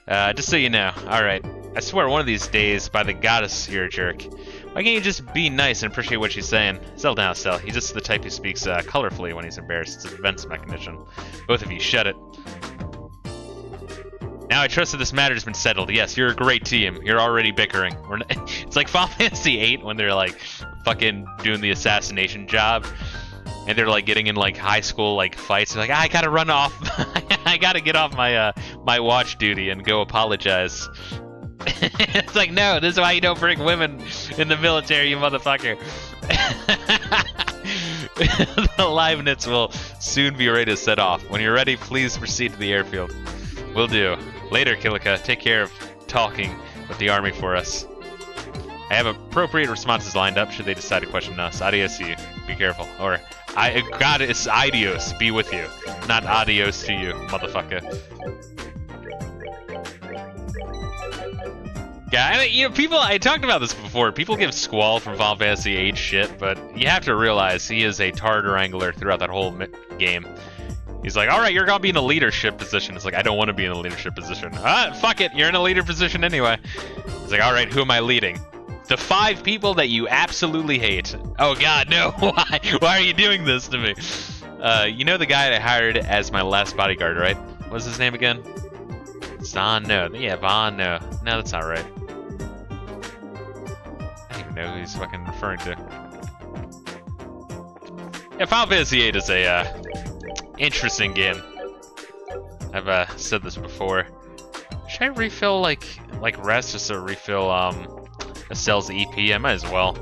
Just so you know. Alright. I swear one of these days, by the goddess, you're a jerk. Why can't you just be nice and appreciate what she's saying? Settle down, Estelle. He's just the type who speaks colorfully when he's embarrassed. It's a defense mechanism. Both of you, shut it. Now I trust that this matter has been settled. Yes, you're a great team. You're already bickering. It's like Final Fantasy VIII when they're like fucking doing the assassination job. And they're like getting in like high school like fights. They're like, I gotta run off. I gotta get off my my watch duty and go apologize. It's like, no, this is why you don't bring women in the military, you motherfucker. The Leibniz will soon be ready to set off. When you're ready, please proceed to the airfield. Will do. Later, Kilika. Take care of talking with the army for us. I have appropriate responses lined up should they decide to question us. Adios to you. Be careful. Or, God, it's adios. Be with you. Not adios to you, motherfucker. Yeah, I mean, you know, people, I talked about this before. People give Squall from Final Fantasy VIII shit, but you have to realize he is a Tartar Wrangler throughout that whole game. He's like, alright, you're gonna be in a leadership position. It's like, I don't want to be in a leadership position. Fuck it, you're in a leader position anyway. He's like, alright, who am I leading? The 5 people that you absolutely hate. Oh god, no, why? Why are you doing this to me? You know the guy I hired as my last bodyguard, right? What's his name again? Zahn, no. Yeah, Vaughn, no. No, that's not right. I don't even know who he's fucking referring to. Yeah, Final Fantasy VIII is a, interesting game. I've said this before. Should I refill like rest just to refill Estelle's EP? I might as well.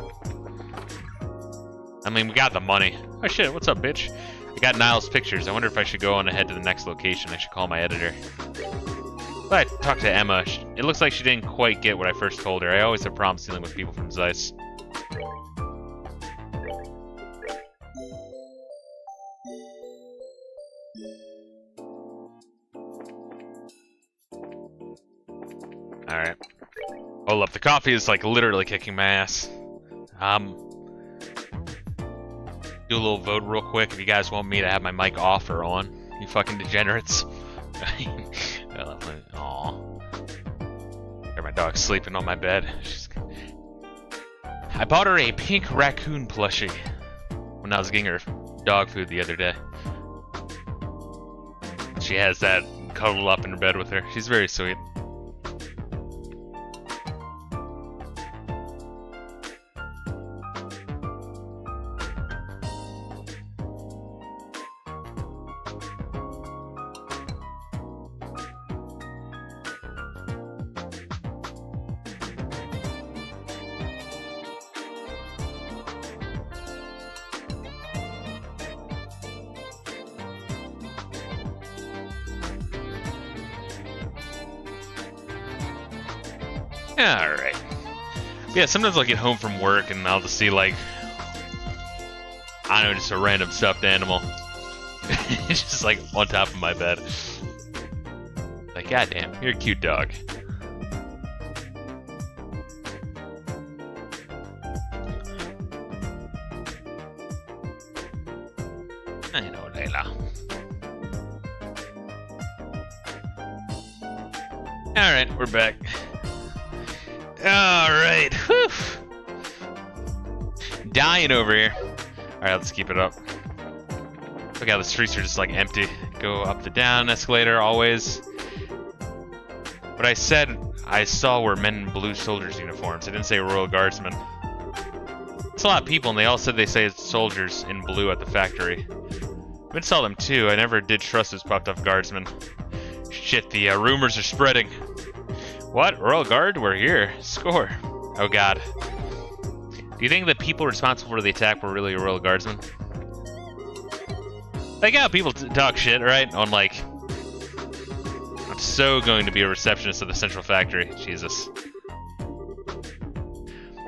I mean, we got the money. Oh shit, what's up, bitch? I got Niall's pictures. I wonder if I should go on ahead to the next location. I should call my editor. But I talked to Emma. It looks like she didn't quite get what I first told her. I always have problems dealing with people from Zeiss. Alright. Hold up, the coffee is like literally kicking my ass. Do a little vote real quick if you guys want me to have my mic off or on. You fucking degenerates. Aw. My dog's sleeping on my bed. I bought her a pink raccoon plushie when I was getting her dog food the other day. She has that cuddled up in her bed with her. She's very sweet. Alright. Yeah, sometimes I'll get home from work and I'll just see, like, I don't know, just a random stuffed animal. It's just, like, on top of my bed. Like, goddamn, you're a cute dog. I know, Layla. Alright, we're back. Alright, whew. Dying over here. Alright, let's keep it up. Look how the streets are just like empty. Go up the down escalator always. What I said I saw were men in blue soldiers' uniforms. I didn't say Royal Guardsmen. It's a lot of people and they all said they say it's soldiers in blue at the factory. I saw them too. I never did trust those popped off guardsmen. Shit, the rumors are spreading. What? Royal Guard? We're here. Score. Oh god. Do you think the people responsible for the attack were really Royal Guardsmen? Like how people talk shit, right? On like, I'm so going to be a receptionist at the Central Factory. Jesus.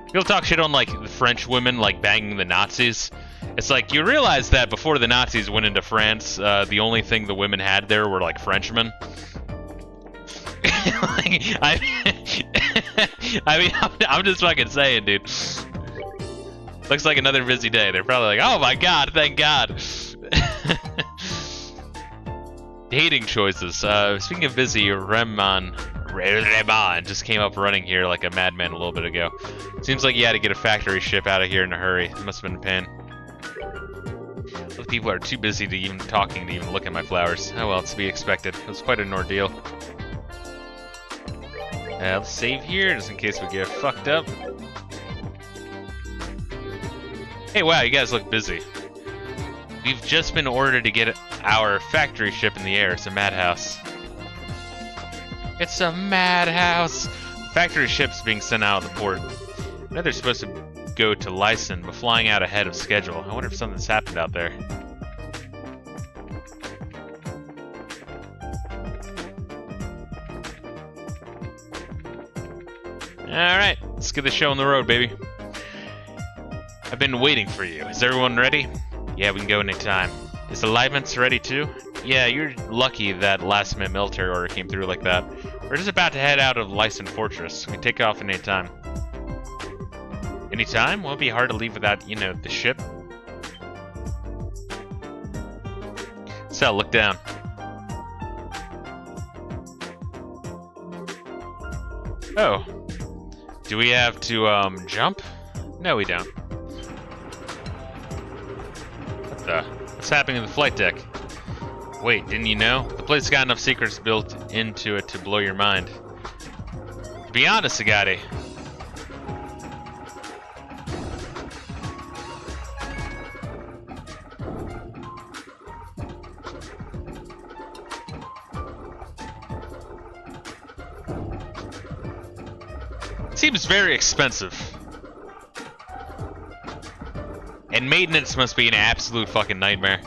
People talk shit on like the French women like banging the Nazis. It's like, you realize that before the Nazis went into France, the only thing the women had there were, like, Frenchmen? I mean, I'm just fucking saying, dude. Looks like another busy day. They're probably like, oh my god, thank god. Dating choices. Speaking of busy, Remon just came up running here like a madman a little bit ago. Seems like he had to get a factory ship out of here in a hurry. It must have been a pain. People are too busy to even talking to even look at my flowers. Oh well, it's to be expected. It was quite an ordeal. Let's save here, just in case we get fucked up. Hey, wow, you guys look busy. We've just been ordered to get our factory ship in the air. It's a madhouse. It's a madhouse! The factory ship's being sent out of the port. I know they're supposed to go to Lyson, but flying out ahead of schedule. I wonder if something's happened out there. Alright, let's get the show on the road, baby. I've been waiting for you. Is everyone ready? Yeah, we can go anytime. Is the livement's ready too? Yeah, you're lucky that last-minute military order came through like that. We're just about to head out of Lyson Fortress. We can take off any time. Anytime? Won't it be hard to leave without, you know, the ship? So, look down. Oh. Do we have to, jump? No, we don't. What the? What's happening in the flight deck? Wait, didn't you know? The place got enough secrets built into it to blow your mind. To be honest, Agati. Seems very expensive. And maintenance must be an absolute fucking nightmare.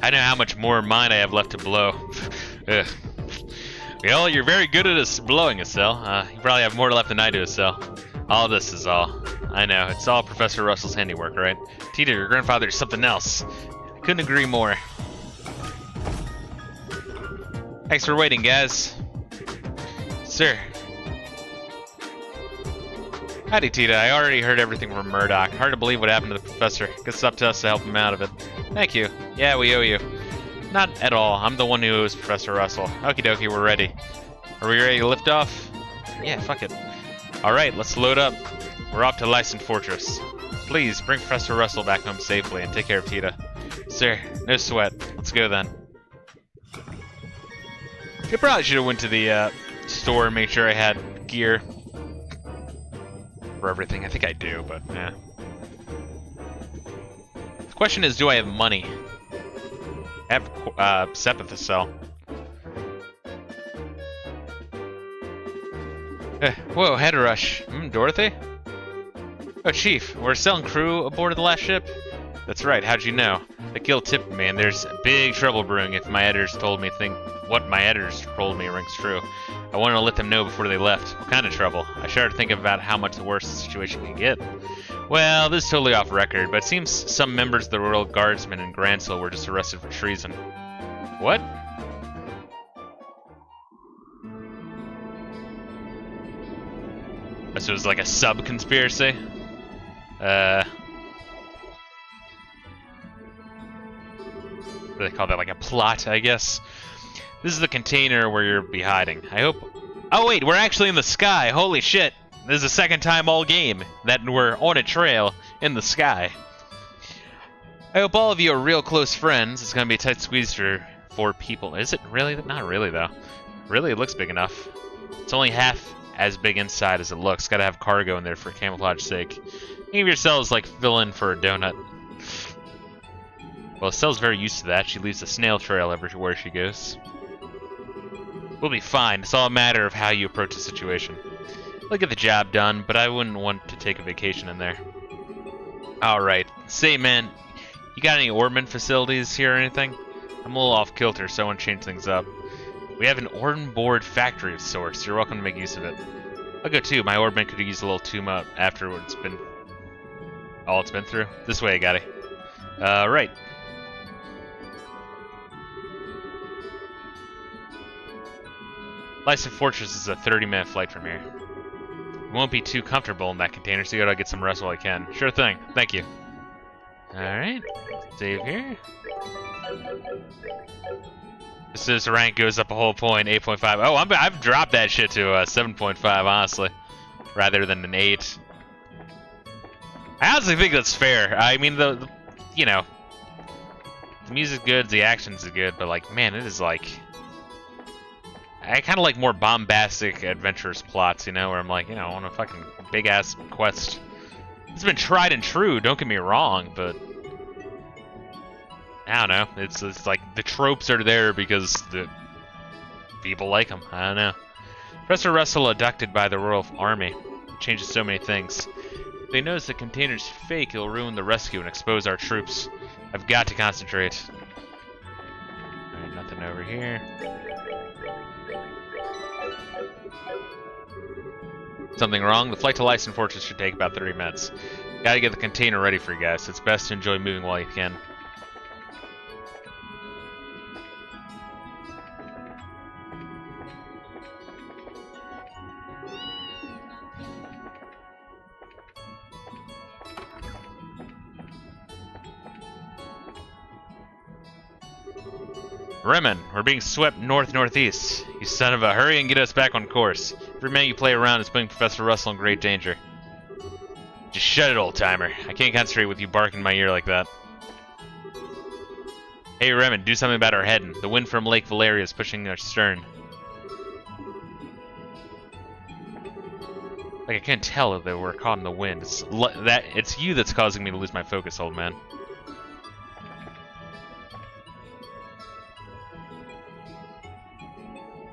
I know how much more mine I have left to blow. Ugh. Well, you're very good at blowing, Estelle. You probably have more left than I do, Estelle. All this is all. I know, it's all Professor Russell's handiwork, right? Tita, your grandfather is something else. I couldn't agree more. Thanks for waiting, guys. Sir. Howdy, Tita. I already heard everything from Murdoch. Hard to believe what happened to the professor. Guess it's up to us to help him out of it. Thank you. Yeah, we owe you. Not at all. I'm the one who owes Professor Russell. Okie dokie, we're ready. Are we ready to lift off? Yeah, fuck it. Alright, let's load up. We're off to Lyson Fortress. Please, bring Professor Russell back home safely and take care of Tita. Sir, no sweat. Let's go then. You probably should have went to the store and made sure I had gear for everything. I think I do, but yeah. The question is, do I have money? I have Sepithacel. Whoa, head rush. Dorothy? Oh, Chief, we're selling crew aboard the last ship? That's right, how'd you know? The guild tipped me, and there's big trouble brewing if my editors told me what my editors told me rings true. I wanted to let them know before they left. What kind of trouble? I started thinking about how much worse the situation could get. Well, this is totally off record, but it seems some members of the Royal Guardsmen in Gransville were just arrested for treason. What? So it was like a sub-conspiracy? What do they call that? Like a plot, I guess? This is the container where you'll be hiding. I hope... Oh wait, we're actually in the sky! Holy shit! This is the second time all game that we're on a trail in the sky. I hope all of you are real close friends. It's gonna be a tight squeeze for 4 people. Is it really? Not really, though. Really, it looks big enough. It's only half as big inside as it looks. Gotta have cargo in there for camouflage's sake. Think of yourselves like fill in for a donut. Well, Estelle's very used to that. She leaves a snail trail everywhere she goes. We'll be fine. It's all a matter of how you approach the situation. We'll get the job done, but I wouldn't want to take a vacation in there. Alright. Say, man, you got any Orman facilities here or anything? I'm a little off kilter, so I want to change things up. We have an Orden board factory of sorts. You're welcome to make use of it. I'll go too. My Orman could use a little tune-up after it's been... all it's been through. This way, Gotti. Right. Lyson Fortress is a 30-minute flight from here. We won't be too comfortable in that container, so you gotta get some rest while I can. Sure thing. Thank you. Alright. Save here. This rank goes up a whole point, 8.5. Oh, I've dropped that shit to 7.5, honestly. Rather than an 8. I honestly think that's fair. I mean, the you know, the music's good, the action's good, but like, man, it is like... I kind of like more bombastic, adventurous plots, you know, where I'm like, you know, I want a fucking big-ass quest. It's been tried and true, don't get me wrong, but... I don't know, it's like the tropes are there because the people like them, I don't know. Professor Russell abducted by the Royal Army. It changes so many things. If they notice the container's fake, it'll ruin the rescue and expose our troops. I've got to concentrate. Alright, nothing over here. Something wrong? The flight to Lyson Fortress should take about 30 minutes. Gotta get the container ready for you guys. It's best to enjoy moving while you can. Remen, we're being swept north-northeast. You son of a hurry and get us back on course. Every minute you play around is putting Professor Russell in great danger. Just shut it, old-timer. I can't concentrate with you barking in my ear like that. Hey, Remen, do something about our heading. The wind from Lake Valeria is pushing our stern. Like, I can't tell that we're caught in the wind. It's you that's causing me to lose my focus, old man.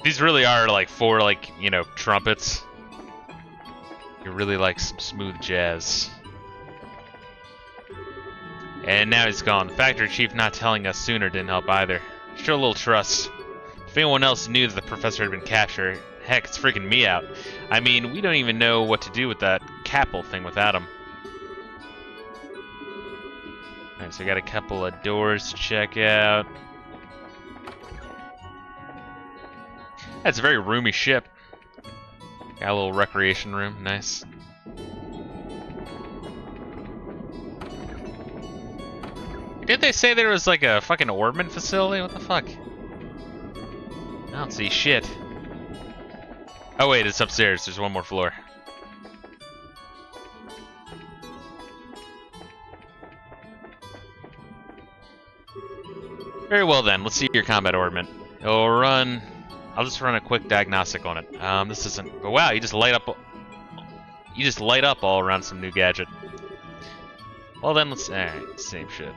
These really are like 4, like, you know, trumpets. You really like some smooth jazz. And now he's gone. The factory chief not telling us sooner didn't help either. Show a little trust. If anyone else knew that the professor had been captured, heck, it's freaking me out. I mean, we don't even know what to do with that capel thing without him. Alright, so we got a couple of doors to check out. That's a very roomy ship. Got a little recreation room, nice. Did they say there was like a fucking Orman facility? What the fuck? I don't see shit. Oh wait, it's upstairs. There's one more floor. Very well then, let's see your combat ornament. It'll run... I'll just run a quick diagnostic on it. This isn't... But wow, you just light up... You just light up all around some new gadget. Well then, let's... Alright, same shit.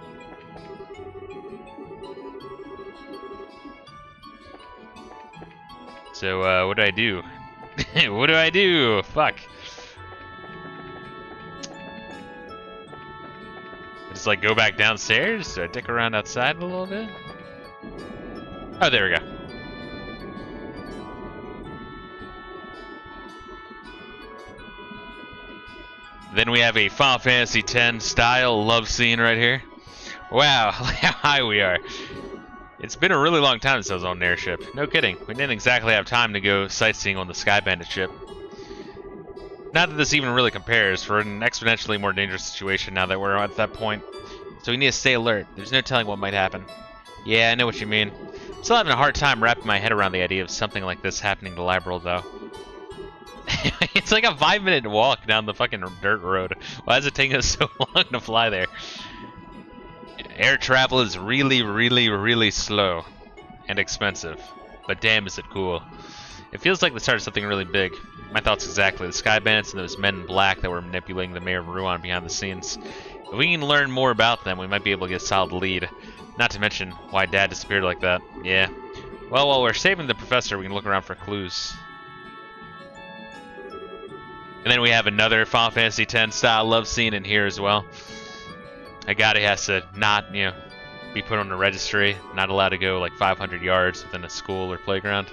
So, what do I do? What do I do? Fuck. I just, like, go back downstairs? Do I dick around outside a little bit? Oh, there we go. Then we have a Final Fantasy X style love scene right here. Wow, look how high we are. It's been a really long time since I was on an airship. No kidding. We didn't exactly have time to go sightseeing on the Sky Bandit ship. Not that this even really compares. We're in an exponentially more dangerous situation now that we're at that point. So we need to stay alert. There's no telling what might happen. Yeah, I know what you mean. I'm still having a hard time wrapping my head around the idea of something like this happening to Liberl, though. It's like a 5-minute walk down the fucking dirt road. Why is it taking us so long to fly there? Air travel is really, really, really slow and expensive, but damn is it cool. It feels like the start of something really big. My thoughts exactly. The Sky Bandits and those men in black that were manipulating the Mayor of Ruan behind the scenes. If we can learn more about them, we might be able to get a solid lead. Not to mention why Dad disappeared like that. Yeah. Well, while we're saving the professor, we can look around for clues. And then we have another Final Fantasy X style love scene in here as well. Agate has to not, be put on the registry, not allowed to go like 500 yards within a school or playground.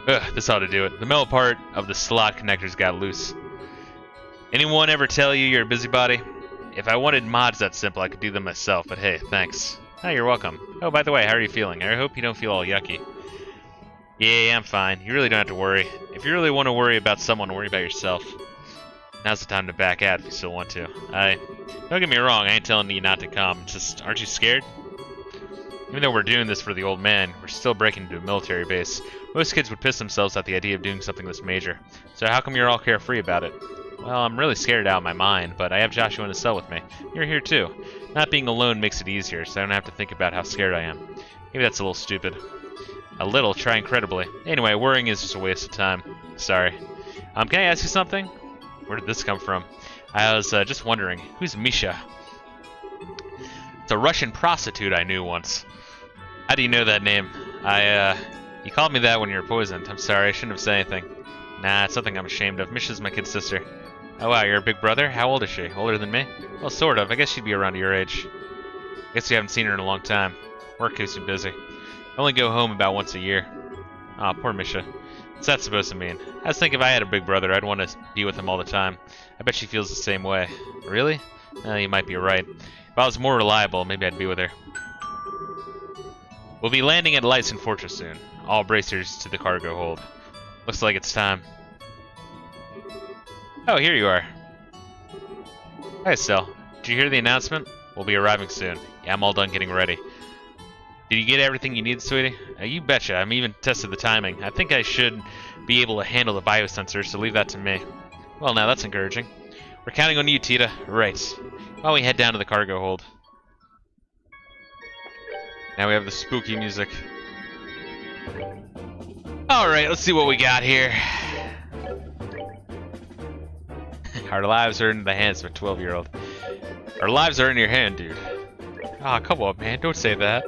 Ugh, this ought to do it. The metal part of the slot connectors got loose. Anyone ever tell you you're a busybody? If I wanted mods that simple, I could do them myself, but hey, thanks. Oh, you're welcome. Oh, by the way, how are you feeling? I hope you don't feel all yucky. Yeah, I'm fine. You really don't have to worry. If you really want to worry about someone, worry about yourself. Now's the time to back out if you still want to. Don't get me wrong, I ain't telling you not to come. Just, aren't you scared? Even though we're doing this for the old man, we're still breaking into a military base. Most kids would piss themselves at the idea of doing something this major. So how come you're all carefree about it? Well, I'm really scared out of my mind, but I have Joshua in the cell with me. You're here too. Not being alone makes it easier, so I don't have to think about how scared I am. Maybe that's a little stupid. A little, try incredibly. Anyway, worrying is just a waste of time. Sorry. Can I ask you something? Where did this come from? I was just wondering, who's Misha? It's a Russian prostitute I knew once. How do you know that name? You called me that when you were poisoned. I'm sorry, I shouldn't have said anything. Nah, it's something I'm ashamed of. Misha's my kid sister. Oh wow, you're a big brother? How old is she? Older than me? Well, sort of. I guess she'd be around your age. Guess you haven't seen her in a long time. Work keeps me busy. I only go home about once a year. Aw, poor Misha. What's that supposed to mean? I was thinking if I had a big brother, I'd want to be with him all the time. I bet she feels the same way. Really? You might be right. If I was more reliable, maybe I'd be with her. We'll be landing at Lyson Fortress soon. All bracers to the cargo hold. Looks like it's time. Oh, here you are. Hi, Estelle. Did you hear the announcement? We'll be arriving soon. Yeah, I'm all done getting ready. Did you get everything you need, sweetie? You betcha. I'm even tested the timing. I think I should be able to handle the biosensors, so leave that to me. Well, now that's encouraging. We're counting on you, Tita. Right. While we head down to the cargo hold. Now we have the spooky music. Alright, let's see what we got here. Our lives are in the hands of a 12-year-old. Our lives are in your hand, dude. Ah, come on, man. Don't say that.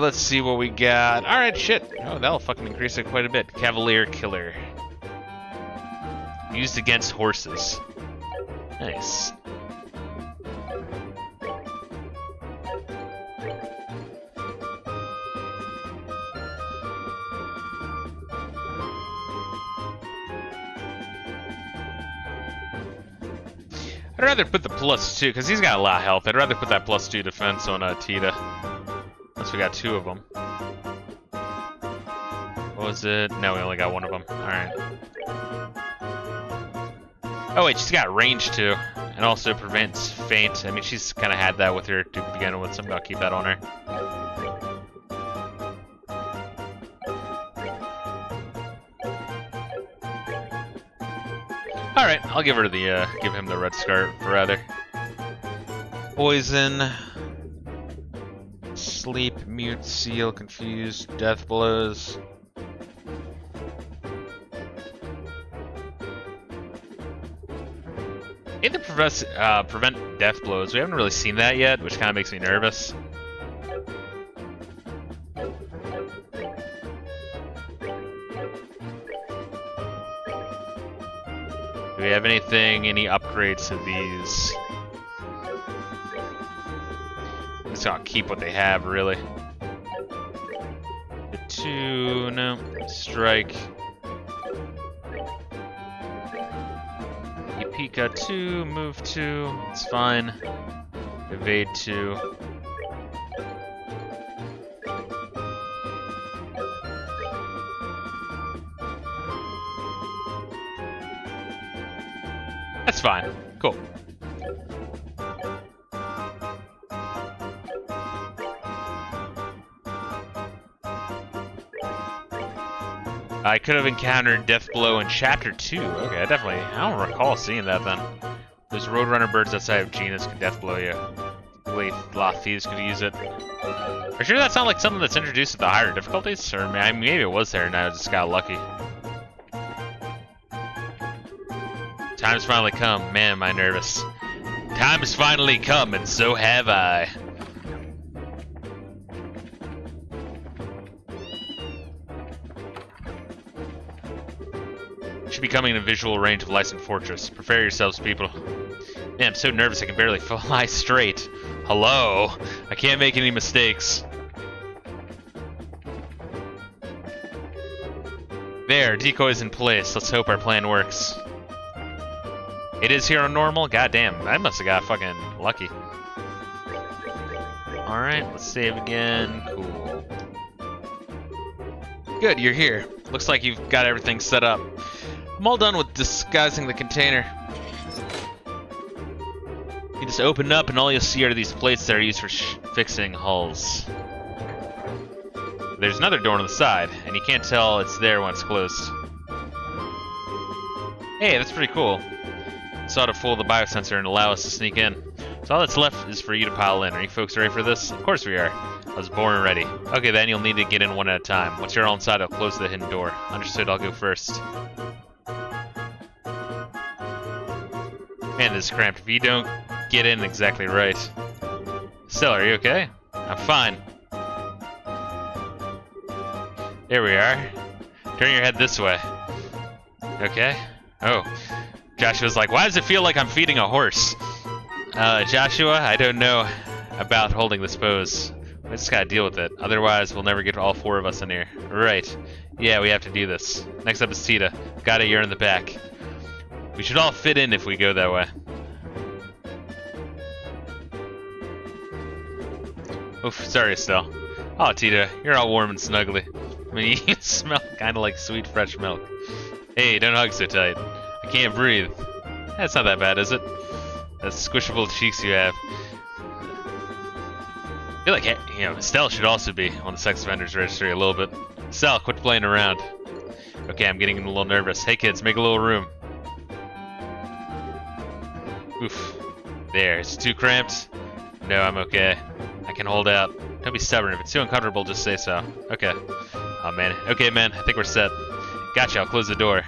Let's see what we got. Alright, shit. Oh, that'll fucking increase it quite a bit. Cavalier Killer. Used against horses. Nice. I'd rather put the +2, because he's got a lot of health. I'd rather put that +2 defense on Tita. Unless we got 2 of them. What was it? No, we only got 1 of them. Alright. Oh wait, she's got range too. And also prevents faint. I mean, she's kind of had that with her to begin with, so I'm going to keep that on her. Alright, I'll give her the, give him the red scarf, rather. Poison. Sleep, mute, seal, confused, death blows. I think the prevent death blows. We haven't really seen that yet, which kind of makes me nervous. Do we have anything, any upgrades to these? I'm just gonna keep what they have, really. The 2, no. Strike. Pika 2, move 2, it's fine. Evade 2. That's fine. Cool. I could have encountered Death Blow in Chapter 2. Okay, I don't recall seeing that then. Those Roadrunner birds outside of Gena's could Death Blow you. I believe a lot of thieves could use it. Are you sure that sounds like something that's introduced at the higher difficulties? Or maybe it was there and I just got lucky. Time's finally come. Man, am I nervous. Time has finally come, and so have I. Should be coming in visual range of Lyson Fortress. Prepare yourselves, people. Man, I'm so nervous I can barely fly straight. Hello? I can't make any mistakes. There, decoy's in place. Let's hope our plan works. It is here on normal? Goddamn, I must have got fucking lucky. Alright, let's save again. Cool. Good, you're here. Looks like you've got everything set up. I'm all done with disguising the container. You just open it up and all you'll see are these plates that are used for fixing hulls. There's another door on the side, and you can't tell it's there when it's closed. Hey, that's pretty cool. Saw to fool the biosensor and allow us to sneak in. So all that's left is for you to pile in. Are you folks ready for this? Of course we are. I was born and ready. Okay, then you'll need to get in one at a time. Once you're all inside, I'll close the hidden door. Understood, I'll go first. Man, this is cramped. If you don't get in exactly right. Still, are you okay? I'm fine. There we are. Turn your head this way. Okay. Oh. Joshua's like, why does it feel like I'm feeding a horse? Joshua, I don't know about holding this pose. We just gotta deal with it. Otherwise, we'll never get all 4 of us in here. Right. Yeah, we have to do this. Next up is Tita. Got it, you're in the back. We should all fit in if we go that way. Oof, sorry, Estelle. Oh, Tita, you're all warm and snuggly. I mean, you smell kinda like sweet, fresh milk. Hey, don't hug so tight. I can't breathe. That's not that bad, is it? Those squishable cheeks you have. I feel like, you know, Estelle should also be on the sex offenders registry a little bit. Estelle, quit playing around. Okay, I'm getting a little nervous. Hey kids, make a little room. Oof. There, it's too cramped? No, I'm okay. I can hold out. Don't be stubborn. If it's too uncomfortable, just say so. Okay. Oh man. Okay, man, I think we're set. Gotcha, I'll close the door.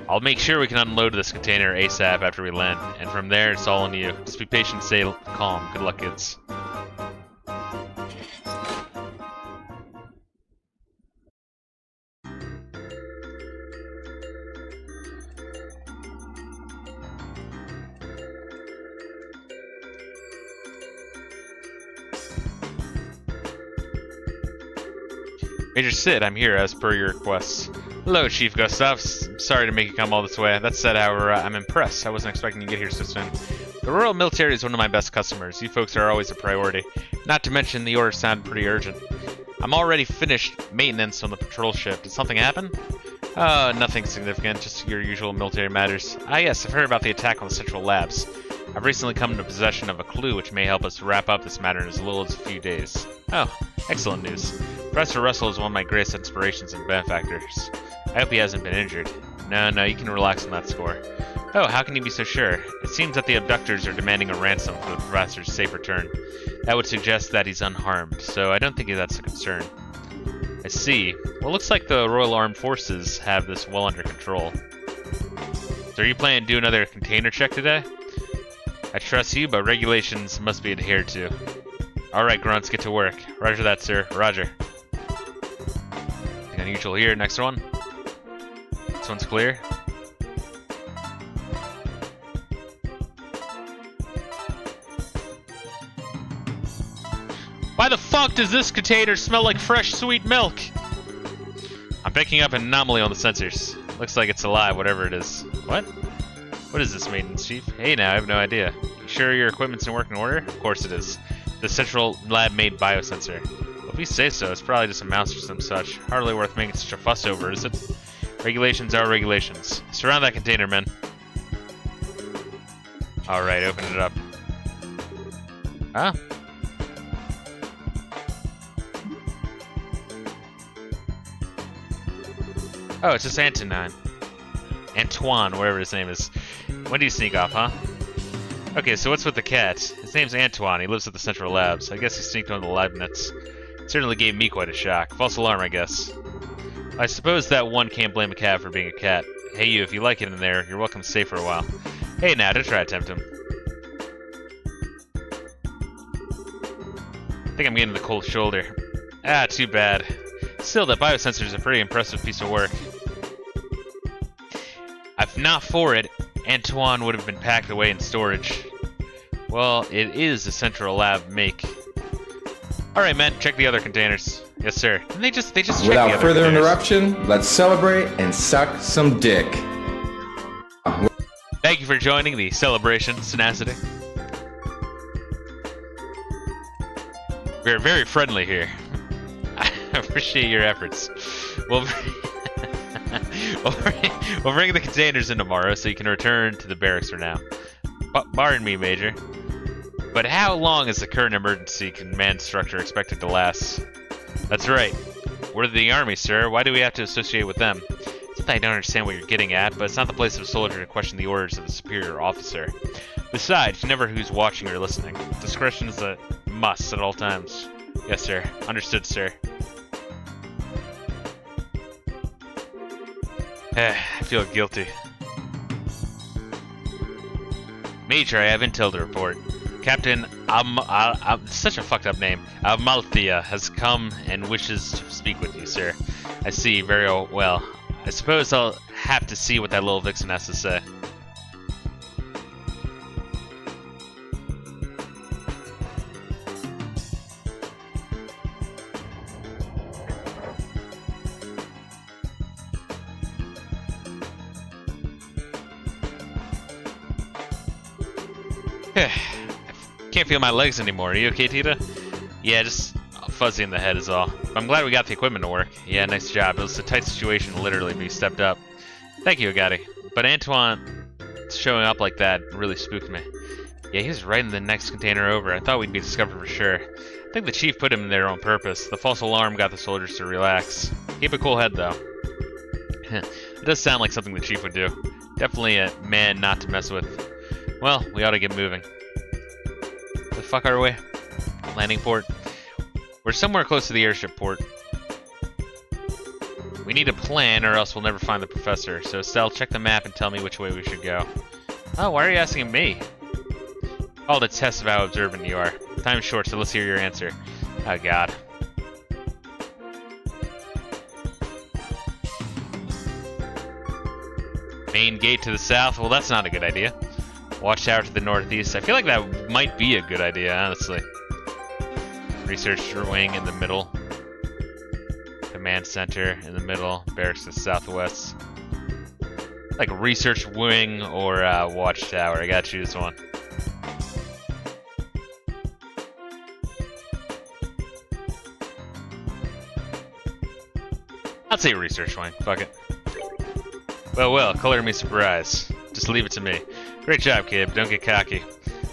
I'll make sure we can unload this container ASAP after we land, and from there, it's all on you. Just be patient, stay calm. Good luck, kids. Major Sid, I'm here as per your request. Hello, Chief Gustav. Sorry to make you come all this way. That said, however, I'm impressed. I wasn't expecting you to get here so soon. The Royal Military is one of my best customers. You folks are always a priority. Not to mention, the order sounded pretty urgent. I'm already finished maintenance on the patrol ship. Did something happen? Nothing significant. Just your usual military matters. Ah, yes, I've heard about the attack on the Central Labs. I've recently come into possession of a clue which may help us wrap up this matter in as little as a few days. Oh, excellent news. Professor Russell is one of my greatest inspirations and benefactors. I hope he hasn't been injured. No, you can relax on that score. Oh, how can you be so sure? It seems that the abductors are demanding a ransom for the professor's safe return. That would suggest that he's unharmed, so I don't think that's a concern. I see. Well, it looks like the Royal Armed Forces have this well under control. So are you planning to do another container check today? I trust you, but regulations must be adhered to. Alright, grunts, get to work. Roger that, sir. Roger. I think unusual here. Next one. This one's clear. Why the fuck does this container smell like fresh sweet milk? I'm picking up an anomaly on the sensors. Looks like it's alive, whatever it is. What? What is this, maintenance chief? Hey now, I have no idea. You sure your equipment's in working order? Of course it is. The central lab-made biosensor. Well, if you say so, it's probably just a mouse or some such. Hardly worth making such a fuss over, is it? Regulations are regulations. Surround that container, men. Alright, open it up. Huh? Oh, it's just Antoine, whatever his name is. When do you sneak off, huh? Okay, so what's with the cat? His name's Antoine. He lives at the Central Labs. I guess he sneaked on the Leibniz. It certainly gave me quite a shock. False alarm, I guess. I suppose that one can't blame a cat for being a cat. Hey, you, if you like it in there, you're welcome to stay for a while. Hey, now, don't try to tempt him. I think I'm getting the cold shoulder. Ah, too bad. Still, that biosensor is a pretty impressive piece of work. If not for it, Antoine would have been packed away in storage. Well, it is a Central Lab make. Alright, men, check the other containers. Yes, sir. And they just check the other Without further containers. interruption, let's celebrate and suck some dick. Thank you for joining the celebration, Tenacity. We're very friendly here. I appreciate your efforts. We'll bring the containers in tomorrow so you can return to the barracks for now. Pardon me, Major. But how long is the current emergency command structure expected to last? That's right. We're the Army, sir. Why do we have to associate with them? It's not that I don't understand what you're getting at, but it's not the place of a soldier to question the orders of a superior officer. Besides, you never know who's watching or listening. Discretion is a must at all times. Yes, sir. Understood, sir. I feel guilty. Major, I have intel to report. Captain such a fucked up name. Amalthea has come and wishes to speak with you, sir. I see, very well. I suppose I'll have to see what that little vixen has to say. Can't feel my legs anymore. Are you okay, Tita? Yeah, just fuzzy in the head is all. I'm glad we got the equipment to work. Yeah, nice job. It was a tight situation, literally, but you stepped up. Thank you, Agati. But Antoine showing up like that really spooked me. Yeah, he was right in the next container over. I thought we'd be discovered for sure. I think the chief put him there on purpose. The false alarm got the soldiers to relax. Keep a cool head, though. It does sound like something the chief would do. Definitely a man not to mess with. Well, we ought to get moving. The fuck are we? Landing port. We're somewhere close to the airship port. We need a plan or else we'll never find the professor. So Estelle, check the map and tell me which way we should go. Oh, why are you asking me? Oh, the test of how observant you are. Time's short, so let's hear your answer. Oh god. Main gate to the south? Well, that's not a good idea. Watchtower to the northeast. I feel like that might be a good idea, honestly. Research wing in the middle. Command center in the middle. Barracks to the southwest. Like research wing or watchtower. I gotta choose one. I'd say research wing. Fuck it. Well, color me surprise. Just leave it to me. Great job, kid. Don't get cocky.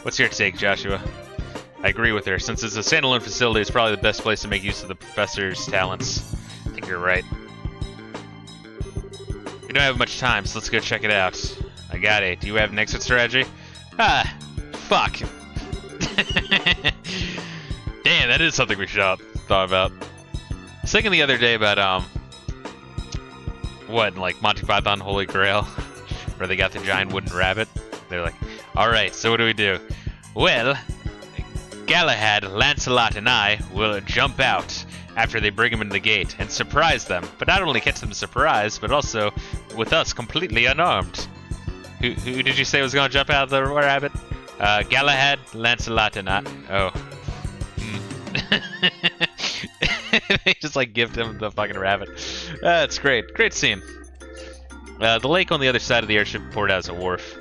What's your take, Joshua? I agree with her. Since it's a standalone facility, it's probably the best place to make use of the professor's talents. I think you're right. We don't have much time, so let's go check it out. I got it. Do you have an exit strategy? Ah, fuck. Damn, that is something we should have thought about. I was thinking the other day about, what, like Monty Python Holy Grail? Where they got the giant wooden rabbit. They're like, alright, so what do we do? Well, Galahad, Lancelot, and I will jump out after they bring him into the gate and surprise them. But not only catch them surprised, but also with us completely unarmed. Who did you say was going to jump out of the rabbit? Galahad, Lancelot, and I. Oh. They just like gift him the fucking rabbit. It's great. Great scene. The lake on the other side of the airship port has a wharf.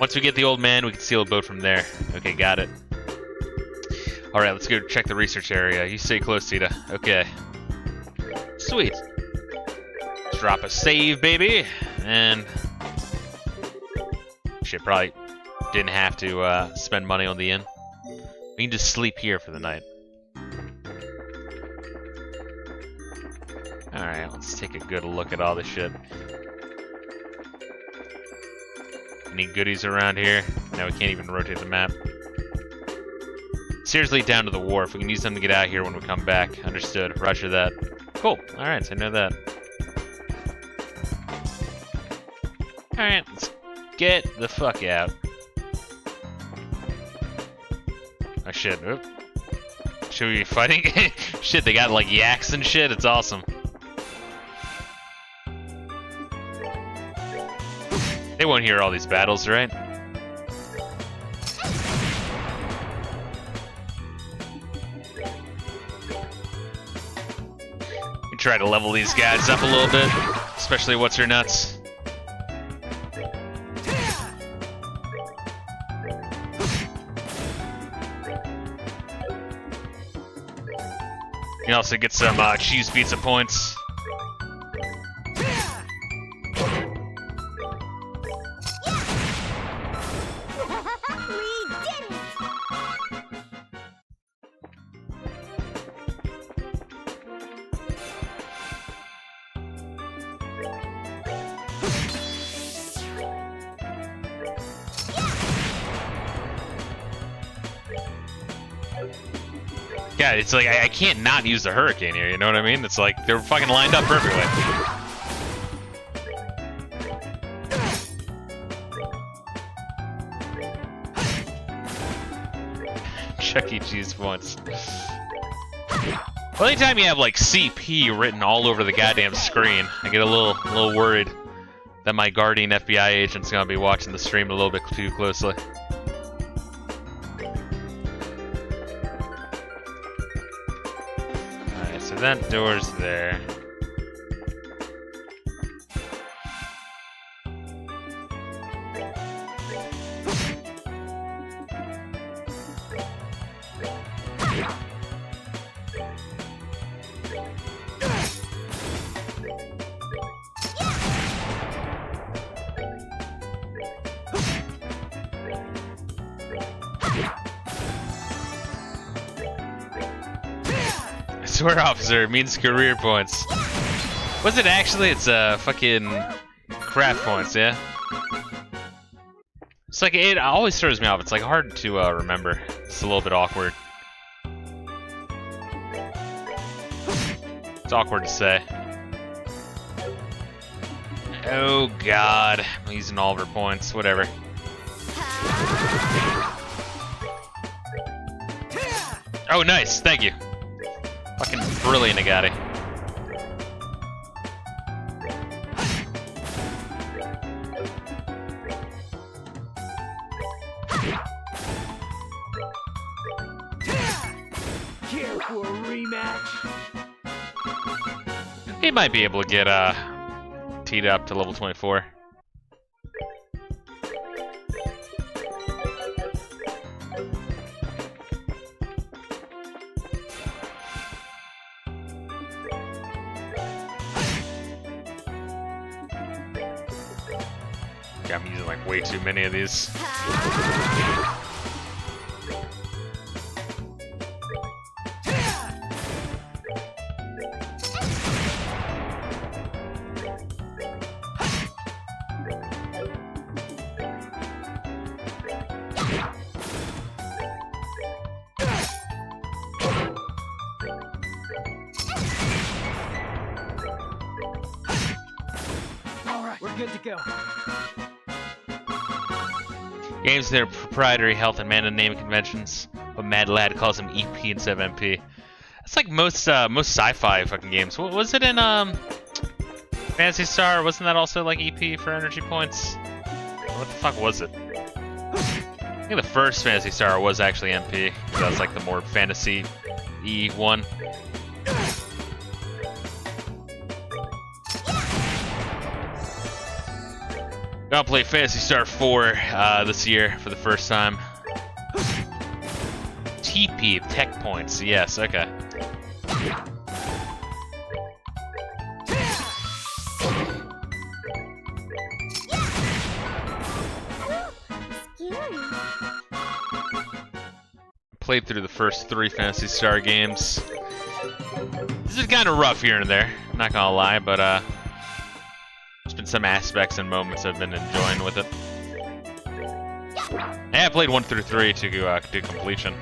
Once we get the old man, we can steal a boat from there. Okay, got it. Alright, let's go check the research area. You stay close, Tita. Okay. Sweet. Let's drop a save, baby. And... shit, probably didn't have to spend money on the inn. We can just sleep here for the night. Alright, let's take a good look at all this shit. Any goodies around here? No, we can't even rotate the map. Seriously, down to the wharf. We can use them to get out here when we come back. Understood. Roger that. Cool. Alright, so I know that. Alright, let's get the fuck out. Oh shit. Oop. Should we be fighting? Shit, they got like yaks and shit. It's awesome. They won't hear all these battles, right? We try to level these guys up a little bit, especially what's her nuts. You can also get some cheese pizza points. Yeah, it's like I can't not use the hurricane here, you know what I mean? It's like they're fucking lined up perfectly. Chuck E. Cheese points. Well, anytime you have like CP written all over the goddamn screen, I get a little worried that my guardian FBI agent's gonna be watching the stream a little bit too closely. So that door's there. Swear officer means career points. Was it actually? It's fucking craft points, yeah? It's like, it always throws me off. It's like hard to remember. It's a little bit awkward. It's awkward to say. Oh god. I'm using all of her points. Whatever. Oh, nice. Thank you. Fucking brilliant, Agati. Care for a rematch? He might be able to get teed up to level 24. I'm using like way too many of these. Alright, we're good to go. Games their proprietary health and mana name conventions, but Mad Lad calls him EP instead of MP. It's like most sci-fi fucking games. What was it in Phantasy Star? Wasn't that also like EP for energy points? What the fuck was it? I think the first Phantasy Star was actually MP. That was like the more fantasy-y one. Gonna play Phantasy Star 4 this year for the first time. TP, tech points, yes, okay. Played through the first 3 Phantasy Star games. This is kind of rough here and there, I'm not gonna lie, but there's been some aspects and moments I've been enjoying with it. And I played 1 through 3 to do completion.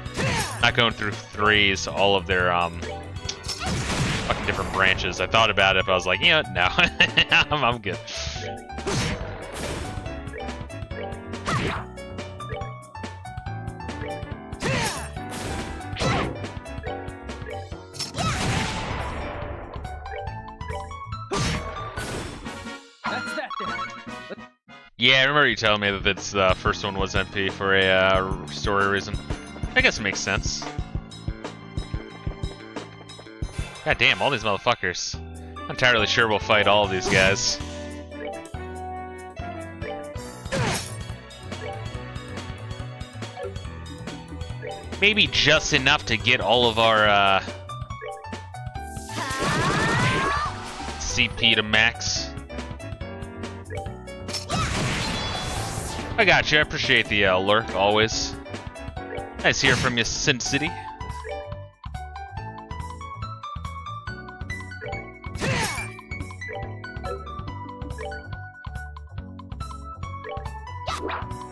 Not going through 3's, all of their fucking different branches. I thought about it, but I was like, you know, no, I'm good. Yeah, I remember you telling me that this first one was MP for a story reason. I guess it makes sense. God damn, all these motherfuckers. I'm not entirely sure we'll fight all of these guys. Maybe just enough to get all of our CP to max. I got you. I appreciate the lurk always. Nice to hear from you, Sin City.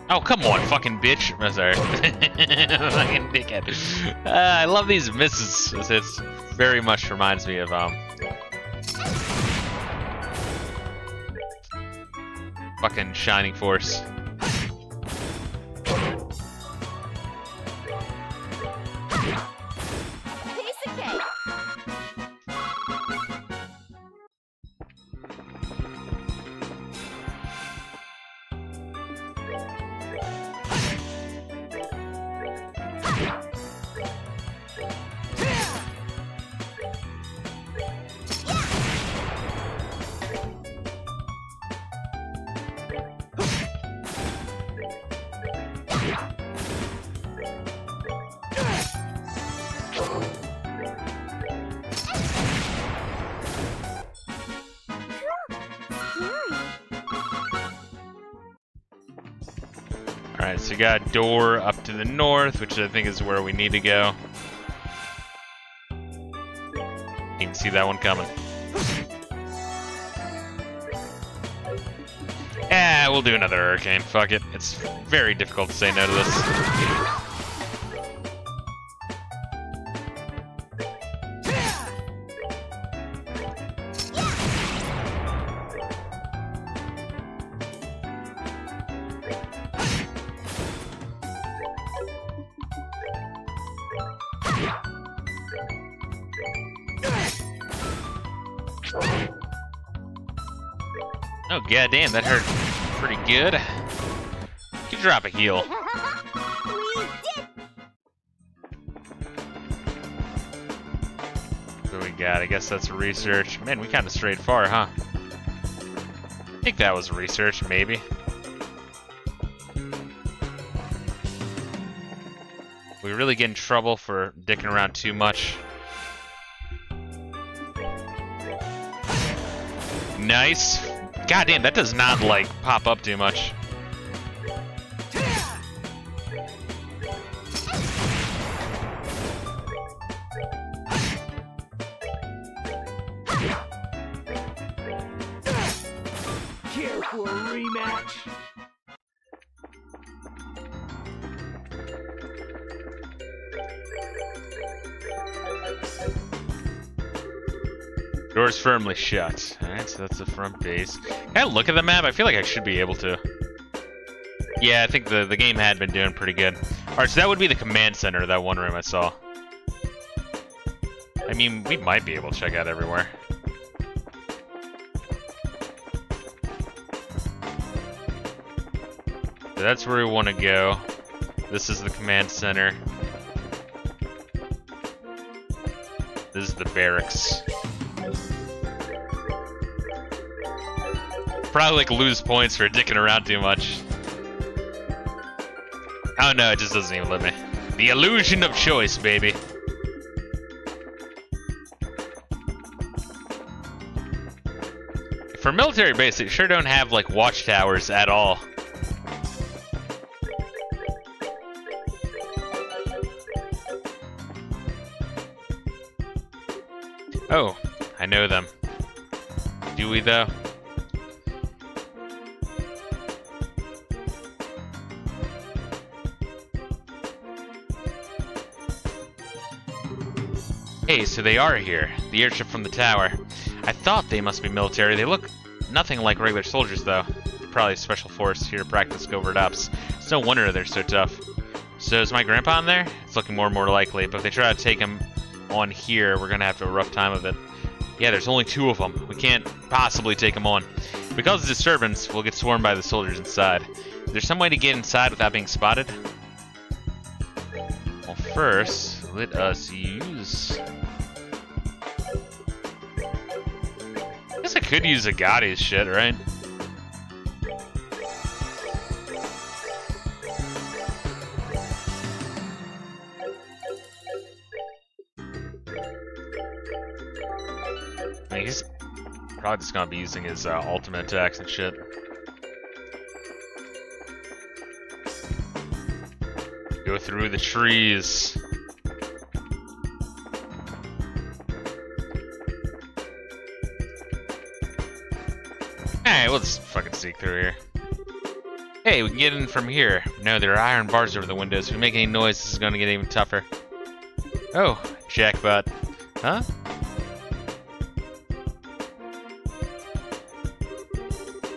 Oh, come on, fucking bitch. Oh, sorry. Fucking dickhead. I love these misses. It very much reminds me of fucking Shining Force. Alright, so you got a door up to the north, which I think is where we need to go. You can see that one coming. Ah, we'll do another hurricane. Fuck it. It's very difficult to say no to this. Oh, goddamn, that hurt pretty good. You can drop a heal. What do we got? I guess that's research. Man, we kind of strayed far, huh? I think that was research, maybe. We really get in trouble for dicking around too much. Nice. God damn, that does not, like, pop up too much. Care for a rematch? Door's firmly shut. Alright, so that's the front base. Can I look at the map? I feel like I should be able to. Yeah, I think the game had been doing pretty good. Alright, so that would be the command center, that one room I saw. I mean, we might be able to check out everywhere. So that's where we want to go. This is the command center. This is the barracks. Probably like lose points for dicking around too much. Oh no, it just doesn't even let me. The illusion of choice, baby. For military base, they sure don't have like watchtowers at all. Oh, I know them. Do we though? Hey, so they are here. The airship from the tower. I thought they must be military. They look nothing like regular soldiers, though. Probably a special force here to practice covert ops. It's no wonder they're so tough. So is my grandpa in there? It's looking more and more likely, but if they try to take him on here, we're gonna have a rough time of it. Yeah, there's only 2 of them. We can't possibly take them on. If we cause a disturbance, we'll get swarmed by the soldiers inside. Is there some way to get inside without being spotted? Well, first, let us use... I guess I could use Agati's shit, right? I mean, he's probably just gonna be using his ultimate attacks and shit. Go through the trees. Alright, we'll just fucking sneak through here. Hey, we can get in from here. No, there are iron bars over the windows. If we make any noise, this is gonna get even tougher. Oh, jackpot. Huh?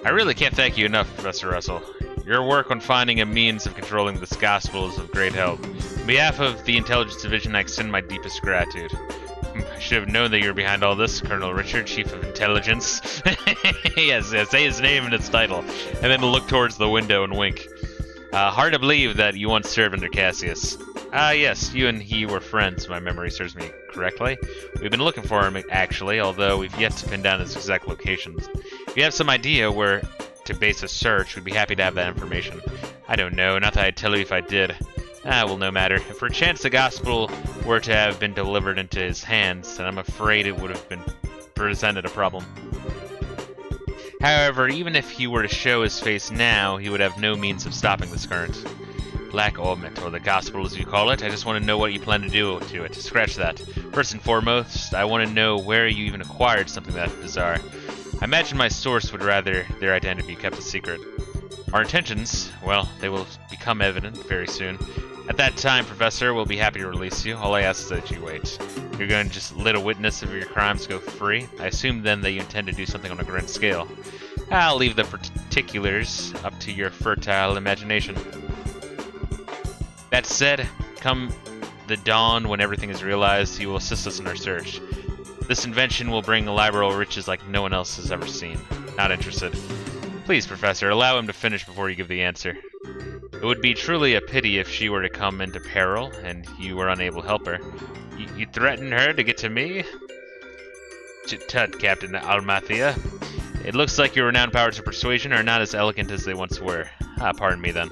I really can't thank you enough, Professor Russell. Your work on finding a means of controlling this gospel is of great help. On behalf of the Intelligence Division, I extend my deepest gratitude. I should have known that you were behind all this, Colonel Richard, Chief of Intelligence. Yes, say his name and its title, and then look towards the window and wink. Hard to believe that you once served under Cassius. Yes, you and he were friends, if my memory serves me correctly. We've been looking for him, actually, although we've yet to pin down his exact locations. If you have some idea where to base a search, we'd be happy to have that information. I don't know, not that I'd tell you if I did. Well, no matter. If for chance the gospel were to have been delivered into his hands, then I'm afraid it would have been presented a problem. However, even if he were to show his face now, he would have no means of stopping this current. Black Orment, or the gospel as you call it, I just want to know what you plan to do to it. Scratch that. First and foremost, I want to know where you even acquired something that bizarre. I imagine my source would rather their identity be kept a secret. Our intentions, well, they will become evident very soon. At that time, Professor, we'll be happy to release you. All I ask is that you wait. You're going to just let a witness of your crimes go free? I assume then that you intend to do something on a grand scale. I'll leave the particulars up to your fertile imagination. That said, come the dawn when everything is realized, he will assist us in our search. This invention will bring Liberl riches like no one else has ever seen. Not interested. Please, Professor, allow him to finish before you give the answer. It would be truly a pity if she were to come into peril, and you were unable to help her. You threaten her to get to me? Tut, Captain Almathia. It looks like your renowned powers of persuasion are not as elegant as they once were. Pardon me then.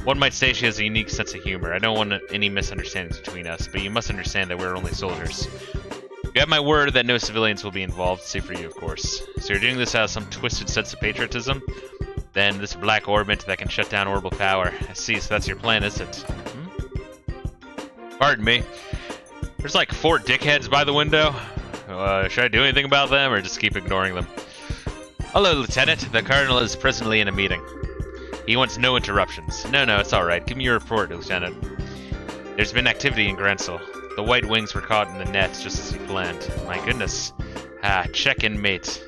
One might say she has a unique sense of humor. I don't want any misunderstandings between us, but you must understand that we're only soldiers. You have my word that no civilians will be involved, save for you, of course. So you're doing this out of some twisted sense of patriotism? Then this black orbit that can shut down orbital power. I see, so that's your plan, is it? Pardon me. There's like 4 dickheads by the window. Should I do anything about them, or just keep ignoring them? Hello, Lieutenant. The Colonel is presently in a meeting. He wants no interruptions. No, it's alright. Give me your report, Lieutenant. There's been activity in Grensel. The White Wings were caught in the net just as he planned. My goodness. Check in, mate.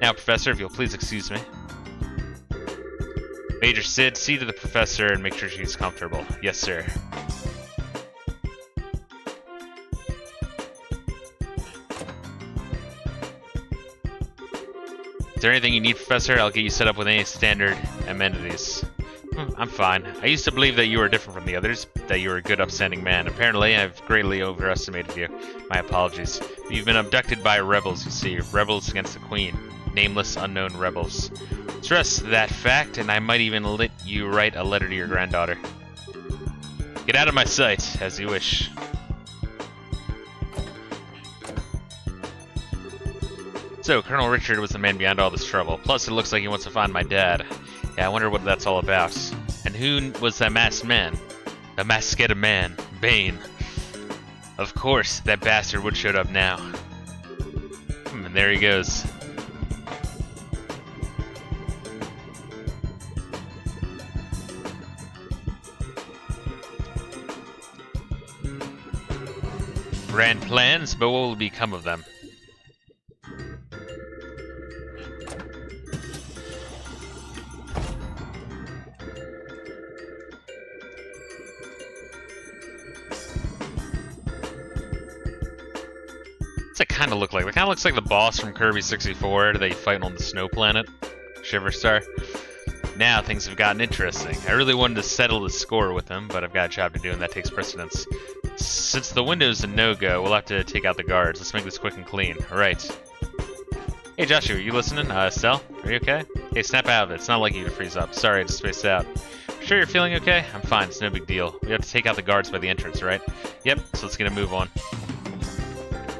Now, Professor, if you'll please excuse me. Major Sid, see to the Professor and make sure she's comfortable. Yes, sir. Is there anything you need, Professor? I'll get you set up with any standard amenities. I'm fine. I used to believe that you were different from the others, that you were a good, upstanding man. Apparently, I've greatly overestimated you. My apologies. You've been abducted by rebels, you see. Rebels against the Queen. Nameless, unknown rebels. Stress that fact, and I might even let you write a letter to your granddaughter. Get out of my sight, as you wish. So, Colonel Richard was the man behind all this trouble. Plus, it looks like he wants to find my dad. Yeah, I wonder what that's all about. And who was that masked man? The masked man, Bane. Of course, that bastard would show up now. And there he goes. Grand plans, but what will become of them? What's it kind of look like? It kind of looks like the boss from Kirby 64 that you fight on the snow planet, Shiverstar. Now things have gotten interesting. I really wanted to settle the score with him, but I've got a job to do and that takes precedence. Since the window's a no-go, we'll have to take out the guards. Let's make this quick and clean. Alright. Hey Joshua, you listening? Estelle? Are you okay? Hey, snap out of it. It's not like you to freeze up. Sorry, I just spaced out. Sure you're feeling okay? I'm fine, it's no big deal. We have to take out the guards by the entrance, right? Yep, so let's get a move on.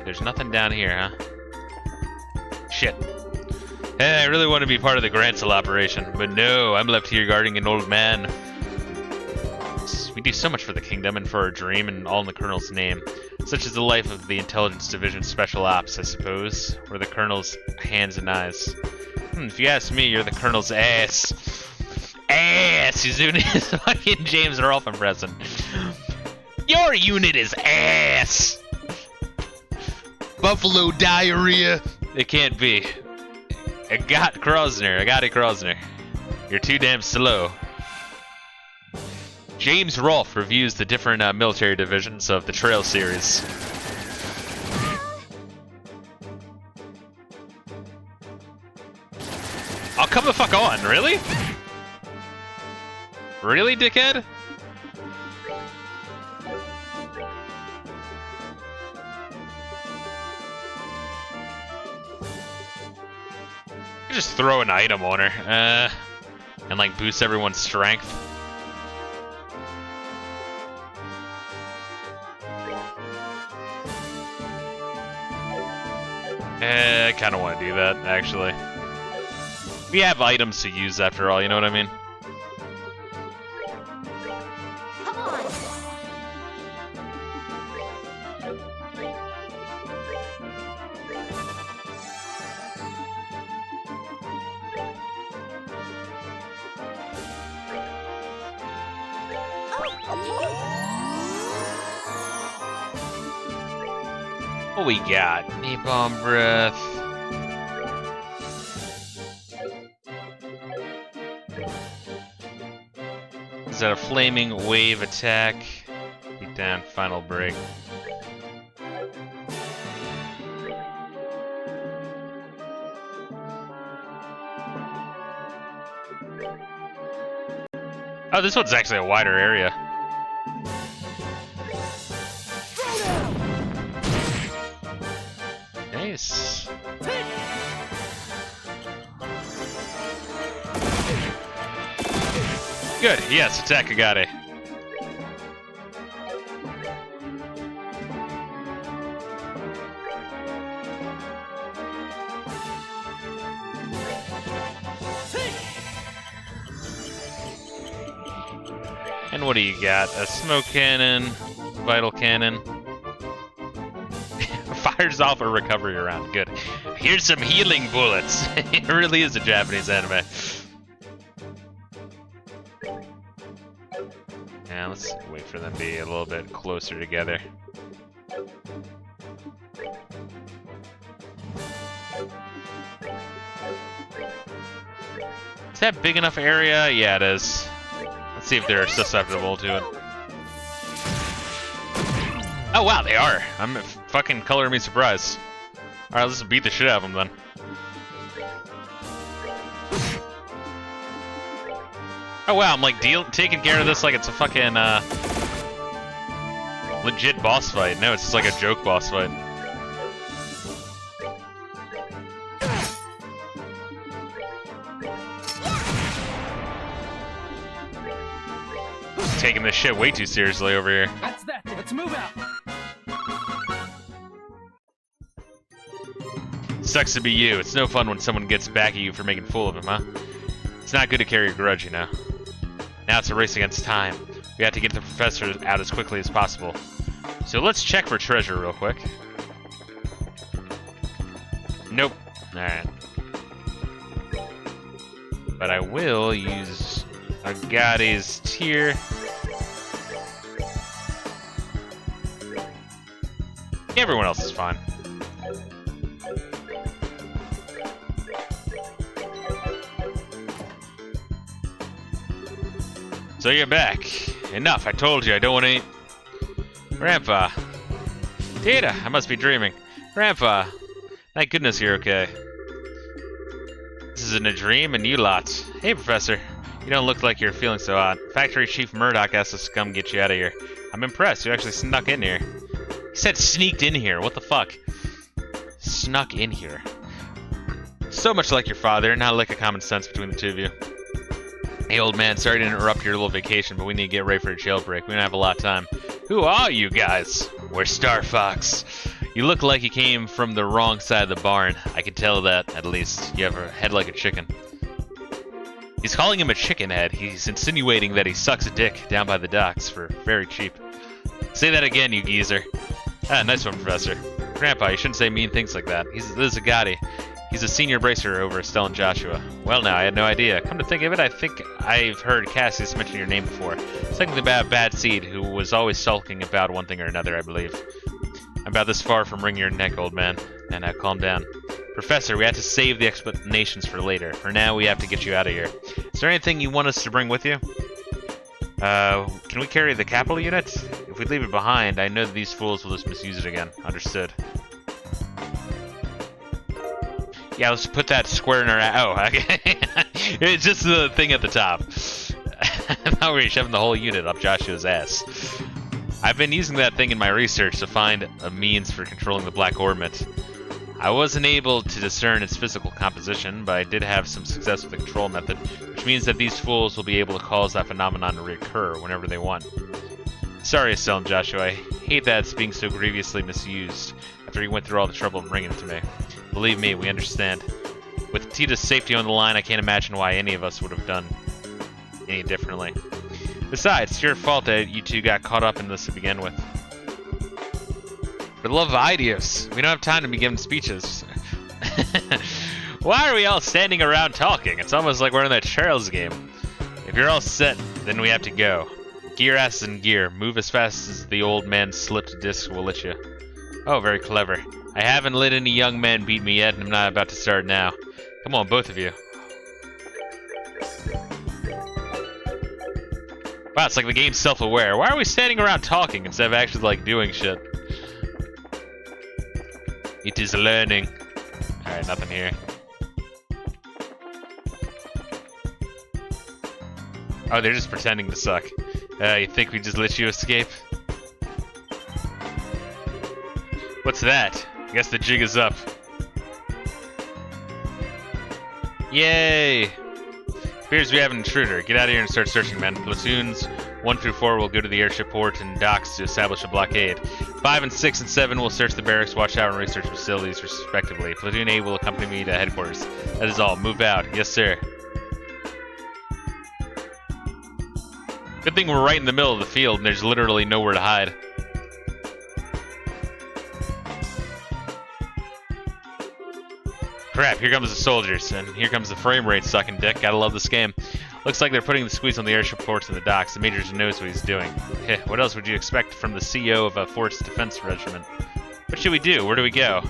There's nothing down here, huh? Shit. Hey, I really want to be part of the Grancel operation, but no, I'm left here guarding an old man. We do so much for the kingdom and for our dream, and all in the Colonel's name. Such is the life of the Intelligence Division Special Ops, I suppose. We're the Colonel's hands and eyes. If you ask me, you're the Colonel's ass. Ass! He's doing his fucking James Rolfe impression. Your unit is ass! Buffalo diarrhea. It can't be. Agate Krosner. You're too damn slow. James Rolfe reviews the different military divisions of the Trail series. Oh, come the fuck on, really? Really, dickhead? Just throw an item on her, and like boost everyone's strength. I kind of want to do that, actually. We have items to use after all, you know what I mean? Come on. What we got? Napalm breath. Is that a flaming wave attack? Beat down, final break. Oh, this one's actually a wider area. Nice. Good, yes, attack Agate. And what do you got? A smoke cannon, vital cannon. Fires off a recovery round. Good. Here's some healing bullets. It really is a Japanese anime. Now let's wait for them to be a little bit closer together. Is that big enough area? Yeah, it is. Let's see if they're susceptible to it. Oh wow, they are. I'm fucking color me surprised. Alright, let's beat the shit out of them then. Oh wow, I'm like taking care of this like it's a fucking legit boss fight. No, it's just like a joke boss fight. Taking this shit way too seriously over here. That's that. Let's move out. Sucks to be you. It's no fun when someone gets back at you for making a fool of him, huh? It's not good to carry a grudge, you know. Now it's a race against time. We have to get the professor out as quickly as possible. So let's check for treasure real quick. Nope. Alright. But I will use Agate's tear. Everyone else is fine. So you're back. Enough, I told you I don't want to eat. Grandpa. Tita, I must be dreaming. Grandpa. Thank goodness you're okay. This isn't a dream, and you lot. Hey, Professor. You don't look like you're feeling so hot. Factory Chief Murdoch asked us to come get you out of here. I'm impressed. You actually snuck in here. He said sneaked in here. What the fuck? Snuck in here. So much like your father, not a lick of common sense between the two of you. Hey, old man, sorry to interrupt your little vacation, but we need to get ready for a jailbreak. We don't have a lot of time. Who are you guys? We're Star Fox. You look like you came from the wrong side of the barn. I can tell that, at least. You have a head like a chicken. He's calling him a chicken head. He's insinuating that he sucks a dick down by the docks for very cheap. Say that again, you geezer. Ah, nice one, Professor. Grandpa, you shouldn't say mean things like that. This is Agate. He's a senior bracer over Estelle and Joshua. Well now, I had no idea. Come to think of it, I think I've heard Cassius mention your name before. Something about Bad Seed, who was always sulking about one thing or another, I believe. I'm about this far from wringing your neck, old man. And now calm down. Professor, we have to save the explanations for later. For now, we have to get you out of here. Is there anything you want us to bring with you? Can we carry the capital unit? If we leave it behind, I know that these fools will just misuse it again. Understood. Yeah, let's put that square in our... Oh, okay. It's just the thing at the top. I thought we were shoving the whole unit up Joshua's ass. I've been using that thing in my research to find a means for controlling the Black Ornament. I wasn't able to discern its physical composition, but I did have some success with the control method, which means that these fools will be able to cause that phenomenon to reoccur whenever they want. Sorry, Estelle and Joshua. I hate that it's being so grievously misused after you went through all the trouble of bringing it to me. Believe me, we understand. With Tita's safety on the line, I can't imagine why any of us would have done any differently. Besides, it's your fault that you two got caught up in this to begin with. For the love of ideas, we don't have time to be giving speeches. Why are we all standing around talking? It's almost like we're in that Charles game. If you're all set, then we have to go. Gear asses in gear. Move as fast as the old man's slipped disc will let you. Oh, very clever. I haven't let any young man beat me yet, and I'm not about to start now. Come on, both of you. Wow, it's like the game's self-aware. Why are we standing around talking instead of actually, like, doing shit? It is learning. Alright, nothing here. Oh, they're just pretending to suck. You think we just let you escape? What's that? I guess the jig is up. Yay! Appears we have an intruder. Get out of here and start searching, men. Platoons 1 through 4 will go to the airship port and docks to establish a blockade. 5 and 6 and 7 will search the barracks, watch tower, and research facilities, respectively. Platoon 8 will accompany me to headquarters. That is all. Move out. Yes, sir. Good thing we're right in the middle of the field and there's literally nowhere to hide. Crap, here comes the soldiers, and here comes the frame rate sucking dick. Gotta love this game. Looks like they're putting the squeeze on the airship ports and the docks. The major knows what he's doing. Heh, what else would you expect from the CEO of a force defense regiment? What should we do? Where do we go?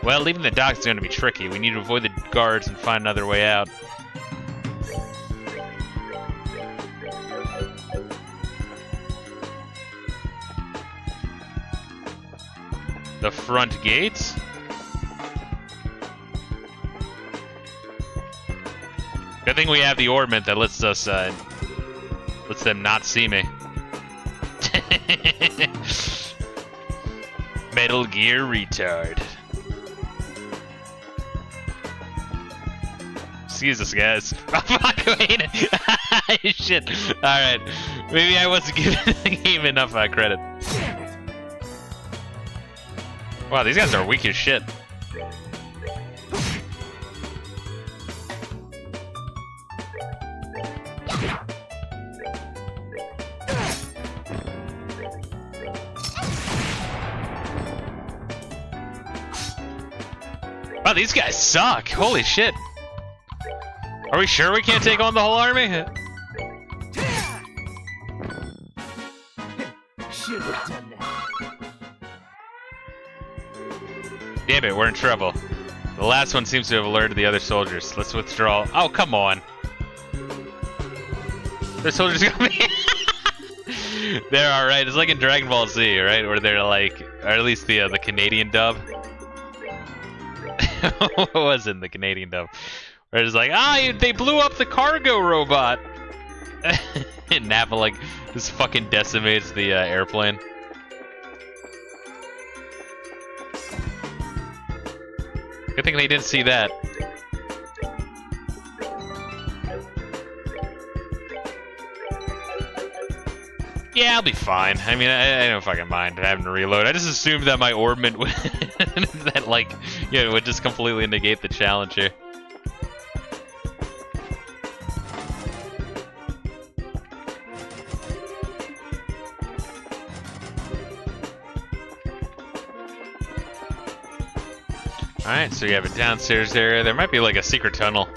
Well, leaving the docks is going to be tricky. We need to avoid the guards and find another way out. The front gates? Good thing we have the ornament that lets us Lets them not see me. Metal Gear retard. Excuse us, guys. Oh, fuck, wait. Shit. Alright. Maybe I wasn't giving the game enough credit. Wow, these guys are weak as shit. Wow, these guys suck. Holy shit. Are we sure we can't take on the whole army? Should have done that. Damn it, we're in trouble. The last one seems to have alerted the other soldiers. Let's withdraw. Oh, come on. The soldiers got me. They're alright. It's like in Dragon Ball Z, right? Where they're like, or at least the Canadian dub. What was in the Canadian dub? Where it's like, they blew up the cargo robot. And Nappa like just fucking decimates the airplane. Good thing they didn't see that. Yeah, I'll be fine. I mean, I don't fucking mind having to reload. I just assumed that my orbment would, that like, you know, would just completely negate the challenge here. Alright, so you have a downstairs area. There might be like a secret tunnel.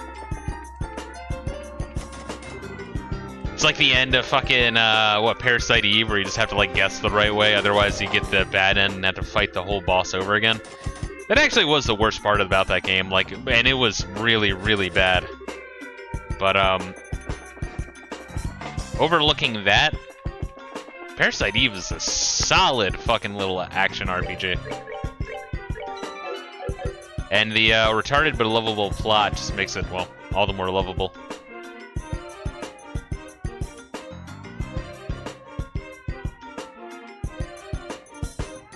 It's like the end of fucking, Parasite Eve, where you just have to like guess the right way, otherwise you get the bad end and have to fight the whole boss over again. That actually was the worst part about that game, like, and it was really, really bad. But, overlooking that, Parasite Eve is a solid fucking little action RPG. And the retarded but lovable plot just makes it, well, all the more lovable.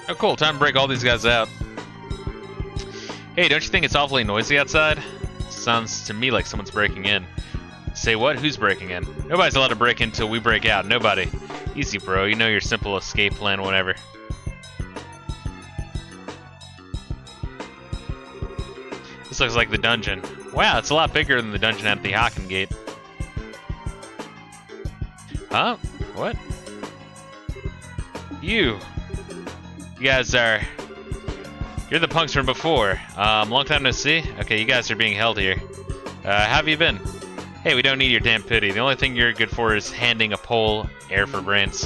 Oh cool, time to break all these guys out. Hey, don't you think it's awfully noisy outside? Sounds to me like someone's breaking in. Say what? Who's breaking in? Nobody's allowed to break in until we break out. Nobody. Easy, bro. You know your simple escape plan, whatever. This looks like the dungeon. Wow, it's a lot bigger than the dungeon at the Haken Gate. Huh? What? You guys are... You're the punks from before. Long time no see? Okay, you guys are being held here. How have you been? Hey, we don't need your damn pity. The only thing you're good for is handing a pole air for brains.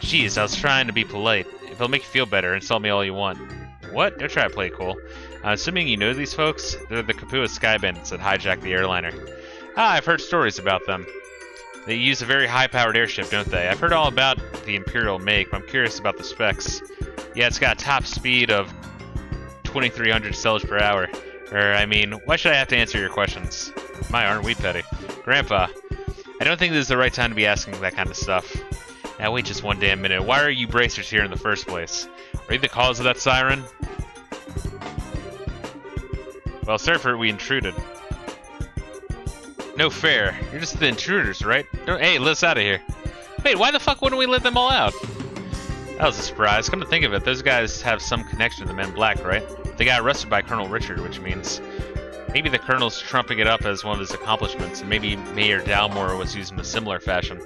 Jeez, I was trying to be polite. If it'll make you feel better, insult me all you want. What? Don't try to play it cool. I'm assuming you know these folks? They're the Kapua Sky Bandits that hijacked the airliner. Ah, I've heard stories about them. They use a very high-powered airship, don't they? I've heard all about the Imperial make, but I'm curious about the specs. Yeah, it's got a top speed of 2,300 cells per hour. I mean, why should I have to answer your questions? My, aren't we petty? Grandpa, I don't think this is the right time to be asking that kind of stuff. Now wait just one damn minute. Why are you bracers here in the first place? Are you the cause of that siren? Well, sorry for it, we intruded. No fair. You're just the intruders, right? Hey, let us out of here. Wait, why the fuck wouldn't we let them all out? That was a surprise. Come to think of it, those guys have some connection to the Men in Black, right? They got arrested by Colonel Richard, which means maybe the Colonel's trumping it up as one of his accomplishments, and maybe Mayor Dalmore was used in a similar fashion.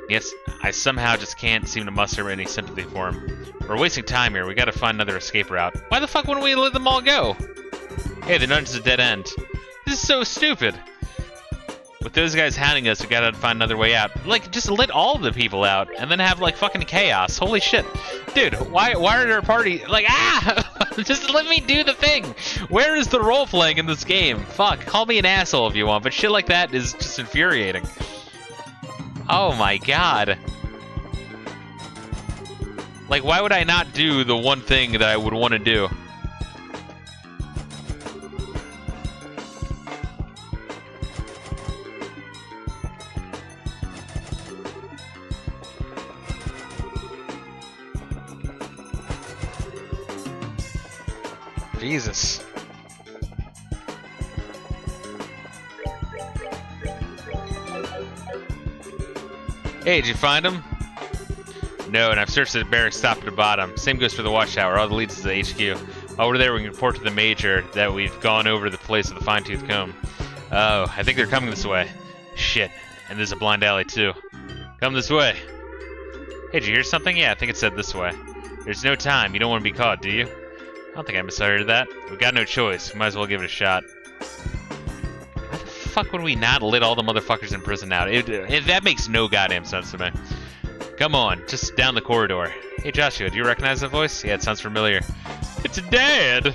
Yes, I somehow just can't seem to muster any sympathy for him. We're wasting time here. We gotta find another escape route. Why the fuck wouldn't we let them all go? Hey, the dungeon's a dead end. This is so stupid. With those guys hounding us, we gotta find another way out. Like, just let all the people out, and then have, like, fucking chaos. Holy shit. Dude, why are there a party? Like, just let me do the thing! Where is the role-playing in this game? Fuck, call me an asshole if you want, but shit like that is just infuriating. Oh my god. Like, why would I not do the one thing that I would want to do? Jesus. Hey, did you find him? No, and I've searched the barracks top to bottom. Same goes for the watchtower. All the leads to the HQ. Over there, we can report to the Major that we've gone over the place of the fine-tooth comb. Oh, I think they're coming this way. Shit. And there's a blind alley, too. Come this way. Hey, did you hear something? Yeah, I think it said this way. There's no time. You don't want to be caught, do you? I don't think I misheard that. We've got no choice. We might as well give it a shot. How the fuck would we not let all the motherfuckers in prison out? That makes no goddamn sense to me. Come on, just down the corridor. Hey, Joshua, do you recognize the voice? Yeah, it sounds familiar. It's Dad!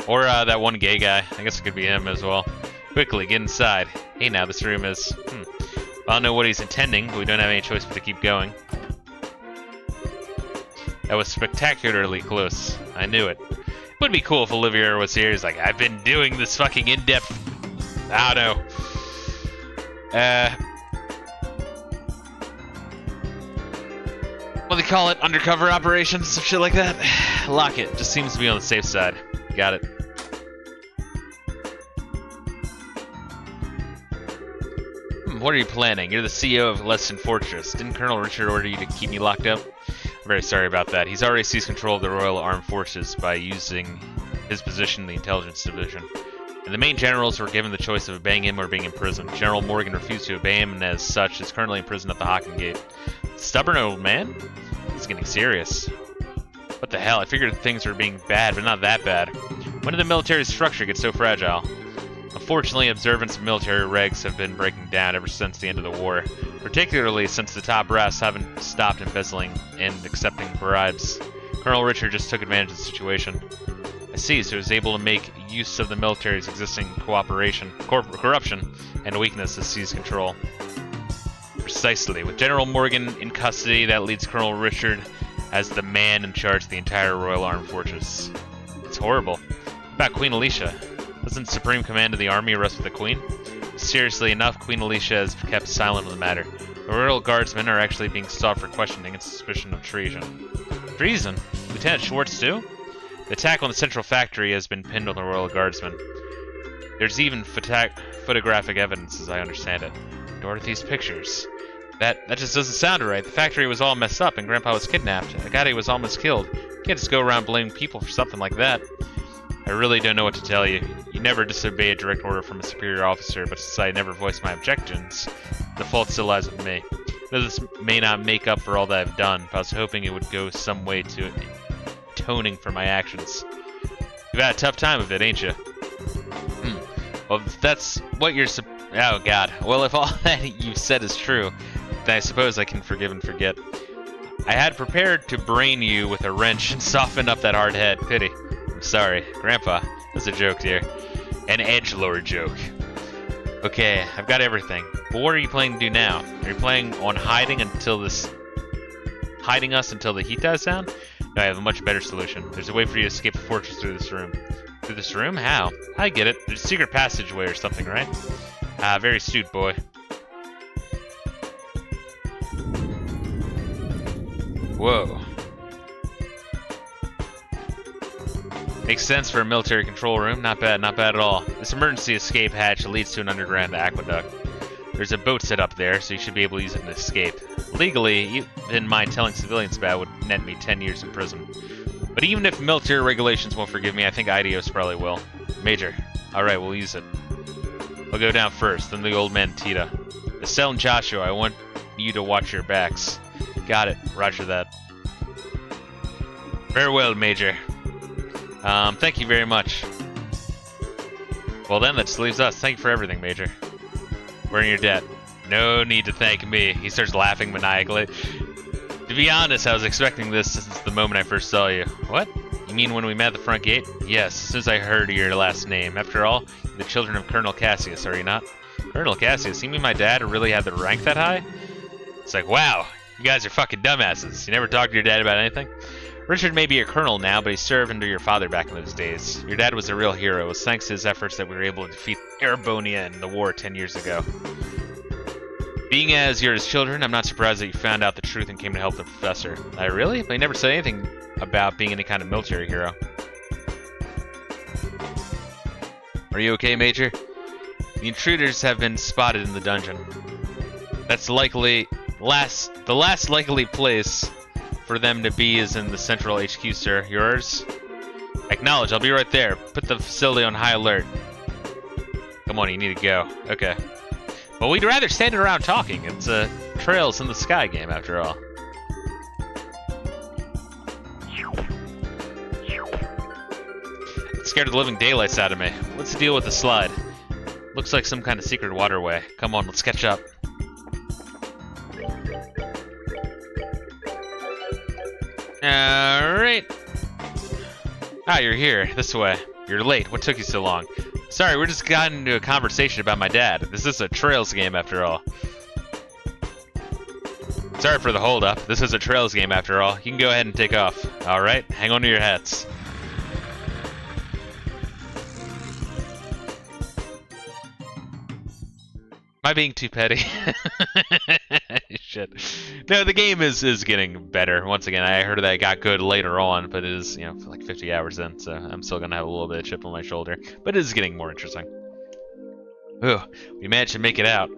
Or that one gay guy. I guess it could be him as well. Quickly, get inside. Hey, now this room is... I don't know what he's intending, but we don't have any choice but to keep going. That was spectacularly close. I knew it. It would be cool if Olivia was here. He's like, I've been doing this fucking in-depth... I don't know. What do they call it? Undercover operations? Some shit like that? Lock it. Just seems to be on the safe side. Got it. What are you planning? You're the CEO of Leston Fortress. Didn't Colonel Richard order you to keep me locked up? I'm very sorry about that. He's already seized control of the Royal Armed Forces by using his position in the Intelligence Division. And the main generals were given the choice of obeying him or being imprisoned. General Morgan refused to obey him and as such is currently imprisoned at the Hocking Gate. Stubborn old man? He's getting serious. What the hell? I figured things were being bad, but not that bad. When did the military structure get so fragile? Unfortunately, observance of military regs have been breaking down ever since the end of the war, particularly since the top brass haven't stopped embezzling and accepting bribes. Colonel Richard just took advantage of the situation. I see, so he was able to make use of the military's existing corruption and weakness to seize control. Precisely. With General Morgan in custody, that leads Colonel Richard as the man in charge of the entire Royal Armed Forces. It's horrible. What about Queen Alicia? Doesn't Supreme Command of the Army rest with the Queen? Seriously enough, Queen Alicia has kept silent on the matter. The Royal Guardsmen are actually being sought for questioning and suspicion of treason. Treason? Lieutenant Schwartz too? The attack on the Central Factory has been pinned on the Royal Guardsmen. There's even photographic evidence, as I understand it. Dorothy's pictures. That just doesn't sound right. The factory was all messed up and Grandpa was kidnapped. Agate was almost killed. You can't just go around blaming people for something like that. I really don't know what to tell you. You never disobey a direct order from a superior officer, but since I never voiced my objections, the fault still lies with me. Though this may not make up for all that I've done, but I was hoping it would go some way to atoning for my actions. You've had a tough time of it, ain't you? Well, if that's what you're oh god. Well, if all that you've said is true, then I suppose I can forgive and forget. I had prepared to brain you with a wrench and soften up that hard head. Pity. I'm sorry. Grandpa, that's a joke, dear. An edgelord joke. Okay, I've got everything. But what are you planning to do now? Are you planning on hiding us until the heat dies down? No, I have a much better solution. There's a way for you to escape the fortress through this room. Through this room? How? I get it. There's a secret passageway or something, right? Ah, very astute, boy. Whoa. Makes sense for a military control room. Not bad, not bad at all. This emergency escape hatch leads to an underground aqueduct. There's a boat set up there, so you should be able to use it to escape. Legally, even mind telling civilians about it would net me 10 years in prison. But even if military regulations won't forgive me, I think IDOS probably will. Major. Alright, we'll use it. I'll go down first, then the old man Tita. Estelle and Joshua, I want you to watch your backs. Got it. Roger that. Farewell, Major. Thank you very much. Well then, that just leaves us. Thank you for everything, Major. We're in your debt. No need to thank me. He starts laughing maniacally. To be honest, I was expecting this since the moment I first saw you. What? You mean when we met at the front gate? Yes, as soon as I heard your last name. After all, you're the children of Colonel Cassius, are you not? Colonel Cassius? You mean my dad really had the rank that high? It's like, wow, you guys are fucking dumbasses. You never talked to your dad about anything? Richard may be a colonel now, but he served under your father back in those days. Your dad was a real hero. It was thanks to his efforts that we were able to defeat Erebonia in the war 10 years ago. Being as you're his children, I'm not surprised that you found out the truth and came to help the professor. I really? But he never said anything about being any kind of military hero. Are you okay, Major? The intruders have been spotted in the dungeon. That's likely the last likely place for them to be is in the central HQ, sir. Yours? Acknowledge, I'll be right there. Put the facility on high alert. Come on, you need to go. Okay. Well, we'd rather stand around talking. It's a Trails in the Sky game, after all. It scared the living daylights out of me. What's the deal with the slide? Looks like some kind of secret waterway. Come on, let's catch up. Alright. Ah, you're here. This way. You're late. What took you so long? Sorry, we just got into a conversation about my dad. This is a Trails game after all. Sorry for the hold-up. This is a Trails game after all. You can go ahead and take off. Alright, hang on to your hats. Am I being too petty? Shit. No, the game is getting better. Once again, I heard that it got good later on, but it is, you know, like 50 hours in, so I'm still gonna have a little bit of chip on my shoulder. But it is getting more interesting. Ooh, we managed to make it out.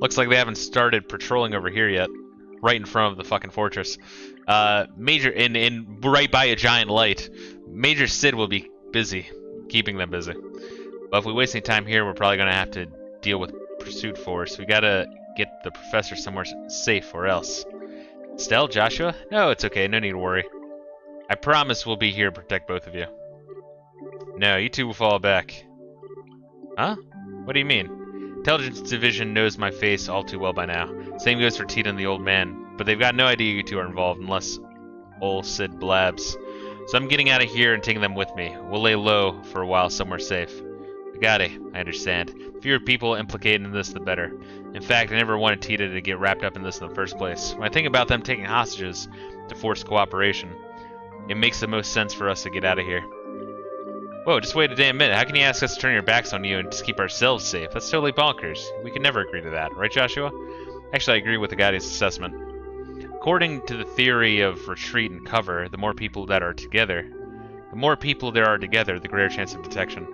Looks like they haven't started patrolling over here yet. Right in front of the fucking fortress. Major, in right by a giant light. Major Sid will be busy, keeping them busy. But if we waste any time here, we're probably gonna have to deal with pursuit force. We gotta get the professor somewhere safe or else. Stell, Joshua? No, it's okay. No need to worry. I promise we'll be here to protect both of you. No, you two will fall back. Huh? What do you mean? Intelligence Division knows my face all too well by now. Same goes for Tita and the old man. But they've got no idea you two are involved unless old Sid blabs. So I'm getting out of here and taking them with me. We'll lay low for a while somewhere safe. Got it. I understand. The fewer people implicated in this, the better. In fact, I never wanted Tita to get wrapped up in this in the first place. When I think about them taking hostages to force cooperation, it makes the most sense for us to get out of here. Whoa, just wait a damn minute. How can you ask us to turn your backs on you and just keep ourselves safe? That's totally bonkers. We could never agree to that, right, Joshua? Actually, I agree with the guidance assessment. According to the theory of retreat and cover, the more people there are together, the greater chance of detection.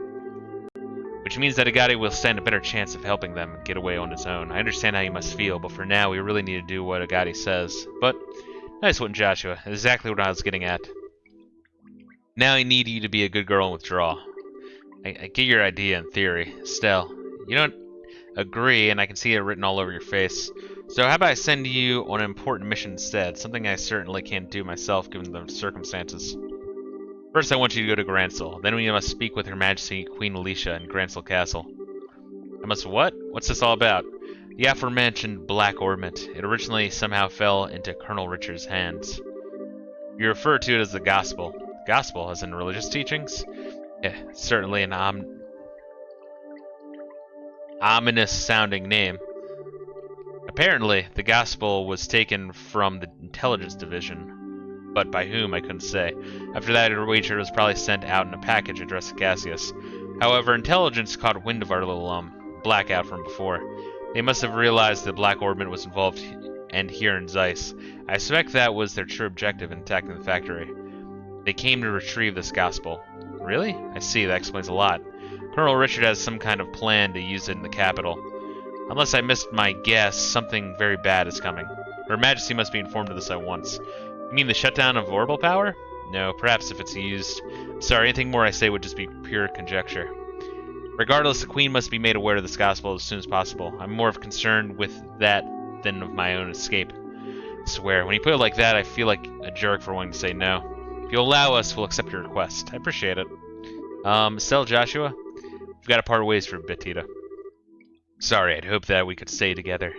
Which means that Agati will stand a better chance of helping them get away on his own. I understand how you must feel, but for now we really need to do what Agati says. But, nice one, Joshua. Exactly what I was getting at. Now I need you to be a good girl and withdraw. I get your idea in theory. Stell, you don't agree, and I can see it written all over your face. So how about I send you on an important mission instead? Something I certainly can't do myself given the circumstances. First, I want you to go to Gransel. Then we must speak with Her Majesty Queen Alicia in Gransel Castle. I must what? What's this all about? The aforementioned Black Ornament. It originally somehow fell into Colonel Richard's hands. You refer to it as the Gospel. Gospel, as in religious teachings? Yeah, certainly an ominous-sounding name. Apparently, the Gospel was taken from the Intelligence Division. But by whom, I couldn't say. After that, a wager was probably sent out in a package addressed to Cassius. However, Intelligence caught wind of our little, blackout from before. They must have realized the Black Ornament was involved and here in Zeiss. I suspect that was their true objective in attacking the factory. They came to retrieve this Gospel. Really? I see, that explains a lot. Colonel Richard has some kind of plan to use it in the capital. Unless I missed my guess, something very bad is coming. Her Majesty must be informed of this at once. You mean the shutdown of orbital power? No, perhaps if it's used. Sorry, anything more I say would just be pure conjecture. Regardless, the Queen must be made aware of this Gospel as soon as possible. I'm more concerned with that than of my own escape. I swear, when you put it like that, I feel like a jerk for wanting to say no. If you'll allow us, we'll accept your request. I appreciate it. Stell, Joshua? We've got to part ways for a bit, Tita. Sorry, I'd hoped that we could stay together.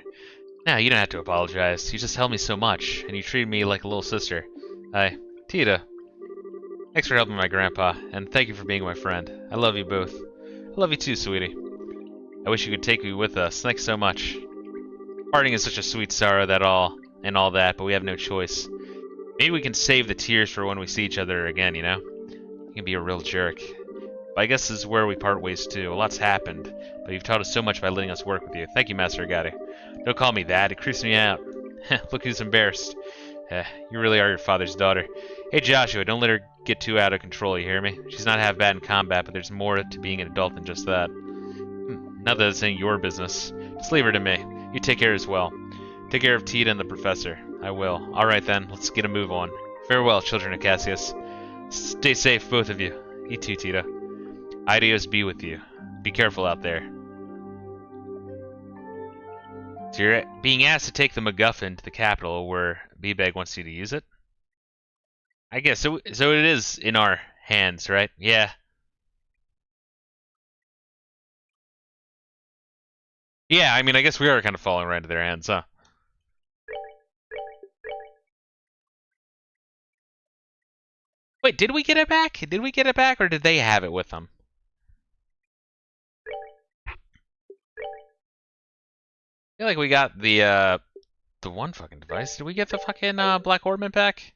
No, you don't have to apologize. You just helped me so much, and you treated me like a little sister. Hi, Tita. Thanks for helping my grandpa, and thank you for being my friend. I love you both. I love you too, sweetie. I wish you could take me with us. Thanks so much. Parting is such a sweet sorrow all that, but we have no choice. Maybe we can save the tears for when we see each other again, you know? You can be a real jerk. But I guess this is where we part ways too. A lot's happened, but you've taught us so much by letting us work with you. Thank you, Master Agati. Don't call me that. It creeps me out. Look who's embarrassed. You really are your father's daughter. Hey, Joshua, don't let her get too out of control, you hear me? She's not half bad in combat, but there's more to being an adult than just that. Not that it's ain't your business. Just leave her to me. You take care as well. Take care of Tita and the professor. I will. Alright then, let's get a move on. Farewell, children of Cassius. Stay safe, both of you. You too, Tita. Ideos be with you. Be careful out there. So you're being asked to take the MacGuffin to the capital where B-Bag wants you to use it? I guess, so it is in our hands, right? Yeah. Yeah, I mean, I guess we are kind of falling right into their hands, huh? Wait, did we get it back? Did we get it back, or did they have it with them? I feel like we got the one fucking device. Did we get the fucking Black Ornament back?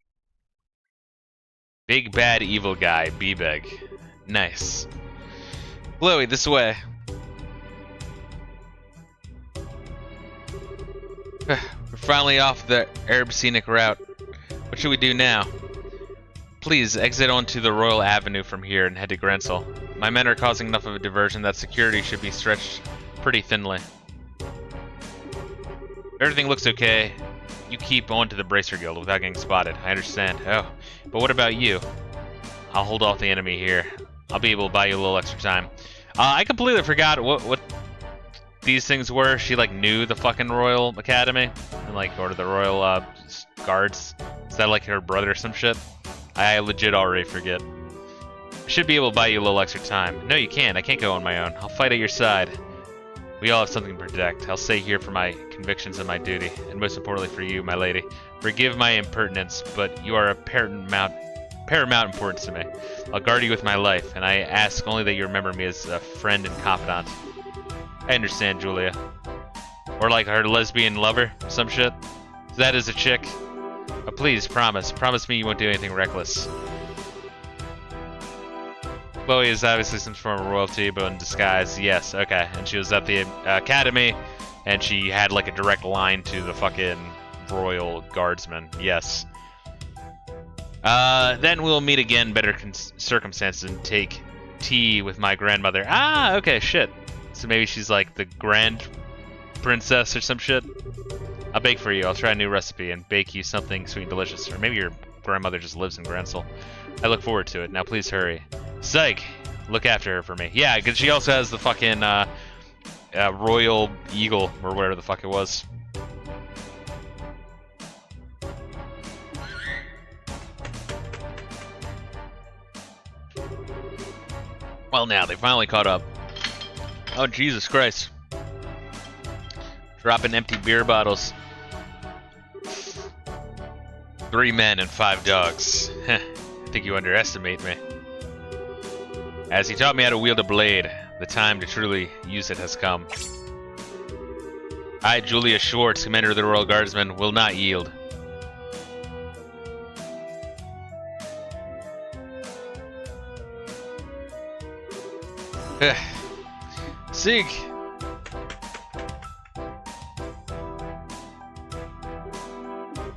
Big bad evil guy, B-Beg. Nice. Chloe, this way. We're finally off the Arab scenic route. What should we do now? Please exit onto the Royal Avenue from here and head to Grensel. My men are causing enough of a diversion that security should be stretched pretty thinly. Everything looks okay. You keep on to the Bracer Guild without getting spotted. I understand. Oh, but what about you? I'll hold off the enemy here. I'll be able to buy you a little extra time. I completely forgot what these things were. She like knew the fucking Royal Academy and like or the Royal Guards. Is that like her brother or some shit? I legit already forget. I should be able to buy you a little extra time. No, you can't. I can't go on my own. I'll fight at your side. We all have something to protect. I'll stay here for my convictions and my duty, and most importantly for you, my lady. Forgive my impertinence, but you are of paramount importance to me. I'll guard you with my life, and I ask only that you remember me as a friend and confidant. I understand, Julia. Or like her lesbian lover, some shit. That is a chick. But please, promise me you won't do anything reckless. Chloe is obviously some form of royalty, but in disguise, yes, okay. And she was at the academy, and she had like a direct line to the fucking royal guardsman, yes. Then we'll meet again, better circumstances, and take tea with my grandmother. Ah, okay, shit. So maybe she's like the grand princess or some shit. I'll bake for you. I'll try a new recipe and bake you something sweet and delicious. Or maybe your grandmother just lives in Grensel. I look forward to it. Now please hurry. Psych! Look after her for me. Yeah, because she also has the fucking royal eagle, or whatever the fuck it was. Well, now, they finally caught up. Oh, Jesus Christ. Dropping empty beer bottles. 3 men and 5 dogs. I think you underestimate me. As he taught me how to wield a blade, the time to truly use it has come. I, Julia Schwartz, commander of the Royal Guardsmen, will not yield. Sig!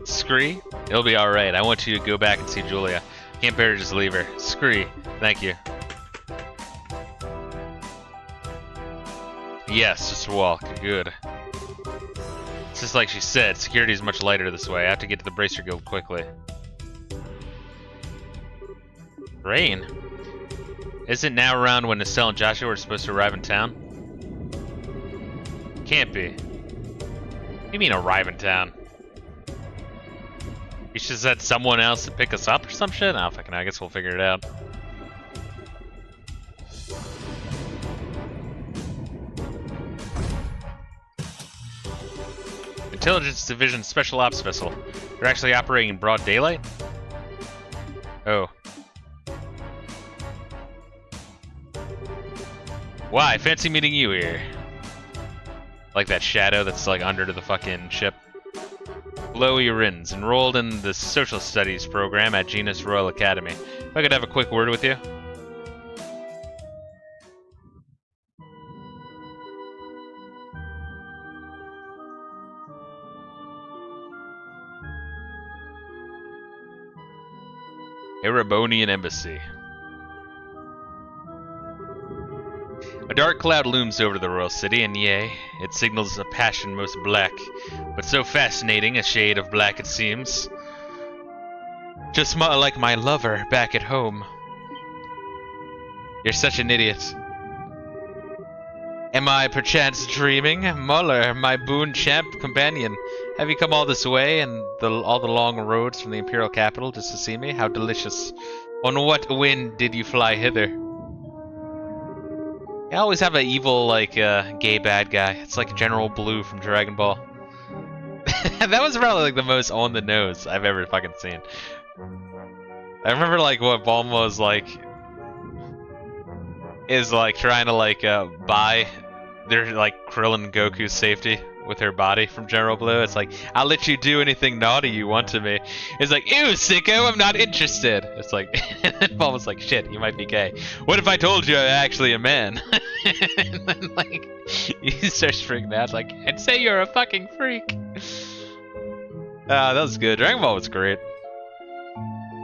Scree? It'll be alright. I want you to go back and see Julia. Can't bear to just leave her. Scree. Thank you. Yes, just walk. Good. It's just like she said, security is much lighter this way. I have to get to the Bracer Guild quickly. Rain? Isn't now around when Estelle and Joshua are supposed to arrive in town? Can't be. What do you mean arrive in town? You should have said someone else to pick us up or some shit? Oh, fucking I guess we'll figure it out. Intelligence Division Special Ops Vessel. They're actually operating in broad daylight? Oh. Why? Fancy meeting you here. Like that shadow that's like under the fucking ship. Chloe Rins, enrolled in the Social Studies program at Genus Royal Academy. If I could have a quick word with you. Erebonian Embassy. A dark cloud looms over the royal city, and yea, it signals a passion most black, but so fascinating a shade of black it seems. Just like my lover back at home. You're such an idiot. Am I perchance dreaming? Muller, my boon champ companion, have you come all this way and all the long roads from the imperial capital just to see me? How delicious. On what wind did you fly hither? I always have an evil, like, gay bad guy. It's like General Blue from Dragon Ball. That was probably, like, the most on the nose I've ever fucking seen. I remember, like, what Bulma was, like, is, like, trying to, like, buy their, like, Krillin Goku's safety with her body from General Blue. It's like, I'll let you do anything naughty you want to me. It's like, ew, sicko, I'm not interested. It's like, and then Bulma's like, shit, you might be gay. What if I told you I'm actually a man? And then, like, he starts freaking out, like, I'd say you're a fucking freak. That was good. Dragon Ball was great.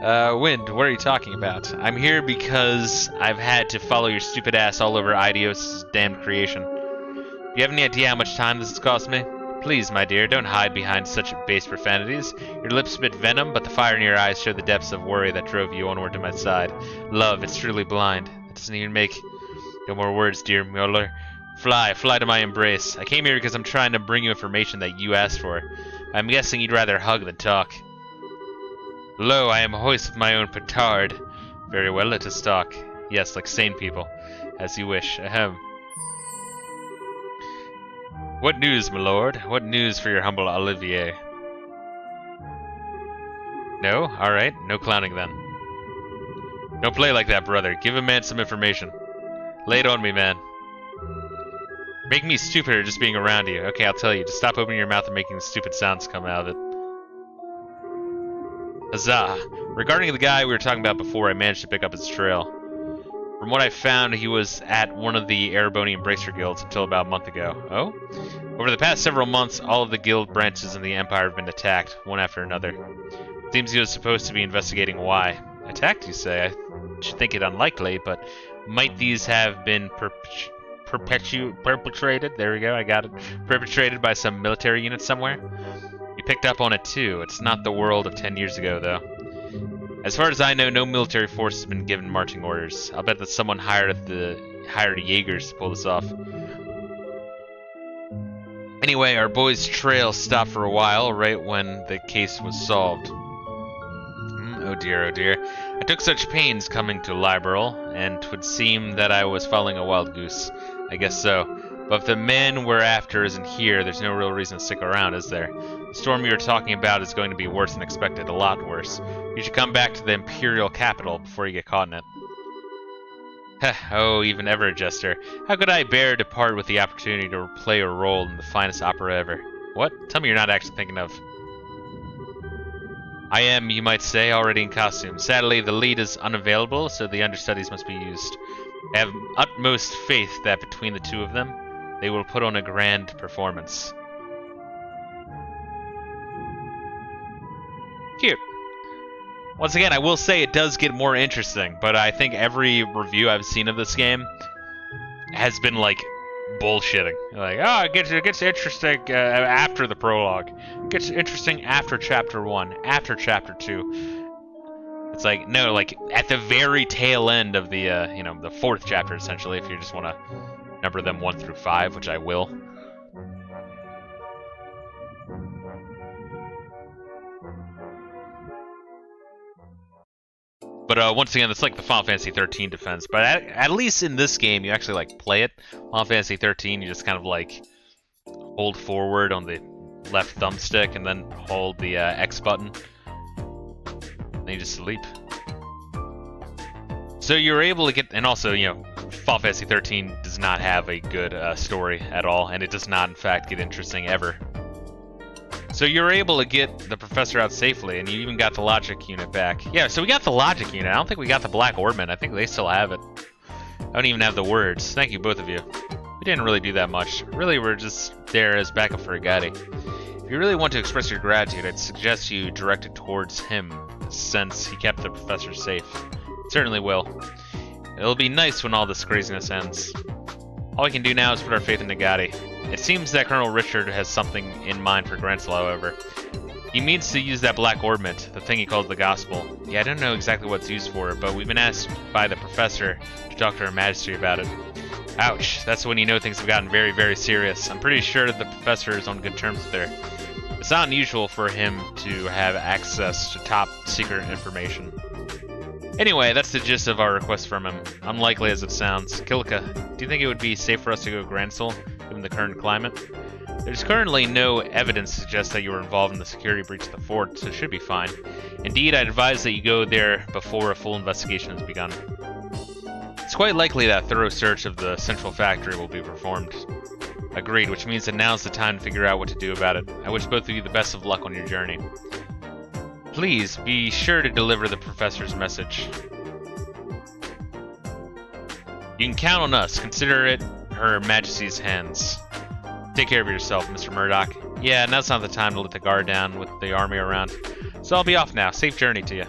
Wind, what are you talking about? I'm here because I've had to follow your stupid ass all over Idios' damned creation. Do you have any idea how much time this has cost me? Please, my dear, don't hide behind such base profanities. Your lips spit venom, but the fire in your eyes show the depths of worry that drove you onward to my side. Love, it's truly blind. That doesn't even make... No more words, dear Muller. Fly to my embrace. I came here because I'm trying to bring you information that you asked for. I'm guessing you'd rather hug than talk. Lo, I am hoist with my own petard. Very well, let us talk. Yes, like sane people. As you wish. Ahem. What news, my lord? What news for your humble Olivier? No? Alright, no clowning then. Don't play like that, brother. Give a man some information. Lay it on me, man. Make me stupider just being around you. Okay, I'll tell you. Just stop opening your mouth and making stupid sounds come out of it. Huzzah! Regarding the guy we were talking about before, I managed to pick up his trail. From what I found, he was at one of the Erebonian Bracer guilds until about a month ago. Oh? Over the past several months, all of the guild branches in the Empire have been attacked, one after another. Seems he was supposed to be investigating why. Attacked, you say? I should think it unlikely, but might these have been perpetrated? There we go, I got it. Perpetrated by some military unit somewhere? You picked up on it too. It's not the world of 10 years ago, though. As far as I know, no military force has been given marching orders. I'll bet that someone hired Jaegers to pull this off. Anyway, our boy's trail stopped for a while, right when the case was solved. Oh dear, oh dear. I took such pains coming to Liberl, and 'twould seem that I was following a wild goose. I guess so. But if the man we're after isn't here, there's no real reason to stick around, is there? The storm you were talking about is going to be worse than expected, a lot worse. You should come back to the Imperial capital before you get caught in it. Heh, oh, even ever a jester. How could I bear to part with the opportunity to play a role in the finest opera ever? What? Tell me you're not actually thinking of... I am, you might say, already in costume. Sadly, the lead is unavailable, so the understudies must be used. I have utmost faith that between the two of them, they will put on a grand performance. Cute. Once again, I will say it does get more interesting, but I think every review I've seen of this game has been, like, bullshitting. Like, oh, it gets interesting after the prologue. It gets interesting after Chapter 1, after Chapter 2. It's like, no, like, at the very tail end of the, you know, the 4th chapter, essentially, if you just want to number them 1 through 5, which I will. But once again, it's like the Final Fantasy 13 defense. But at least in this game, you actually like play it. Final Fantasy 13, you just kind of like hold forward on the left thumbstick and then hold the X button. Then you just sleep. So you're able to get, and also, you know, Final Fantasy 13 does not have a good story at all, and it does not, in fact, get interesting ever. So you're able to get the professor out safely, and you even got the logic unit back. Yeah, so we got the logic unit. I don't think we got the Black Orbmen. I think they still have it. I don't even have the words. Thank you, both of you. We didn't really do that much. Really, we're just there as backup for Agati. If you really want to express your gratitude, I'd suggest you direct it towards him. sense he kept the professor safe. It certainly will. It'll be nice when all this craziness ends. All we can do now is put our faith in Nagati. It seems that Colonel Richard has something in mind for Grancel, however. He means to use that black orbment, the thing he calls the gospel. Yeah, I don't know exactly what it's used for, but we've been asked by the professor to talk to Her Majesty about it. Ouch, that's when you know things have gotten very, very serious. I'm pretty sure the professor is on good terms with her. It's not unusual for him to have access to top secret information. Anyway, that's the gist of our request from him. Unlikely as it sounds. Kilika, do you think it would be safe for us to go to Grancel, given the current climate? There's currently no evidence to suggest that you were involved in the security breach of the fort, so it should be fine. Indeed, I'd advise that you go there before a full investigation has begun. It's quite likely that a thorough search of the central factory will be performed. Agreed, which means that now's the time to figure out what to do about it. I wish both of you the best of luck on your journey. Please, be sure to deliver the professor's message. You can count on us. Consider it Her Majesty's hands. Take care of yourself, Mr. Murdoch. Yeah, now's not the time to let the guard down with the army around. So I'll be off now. Safe journey to you.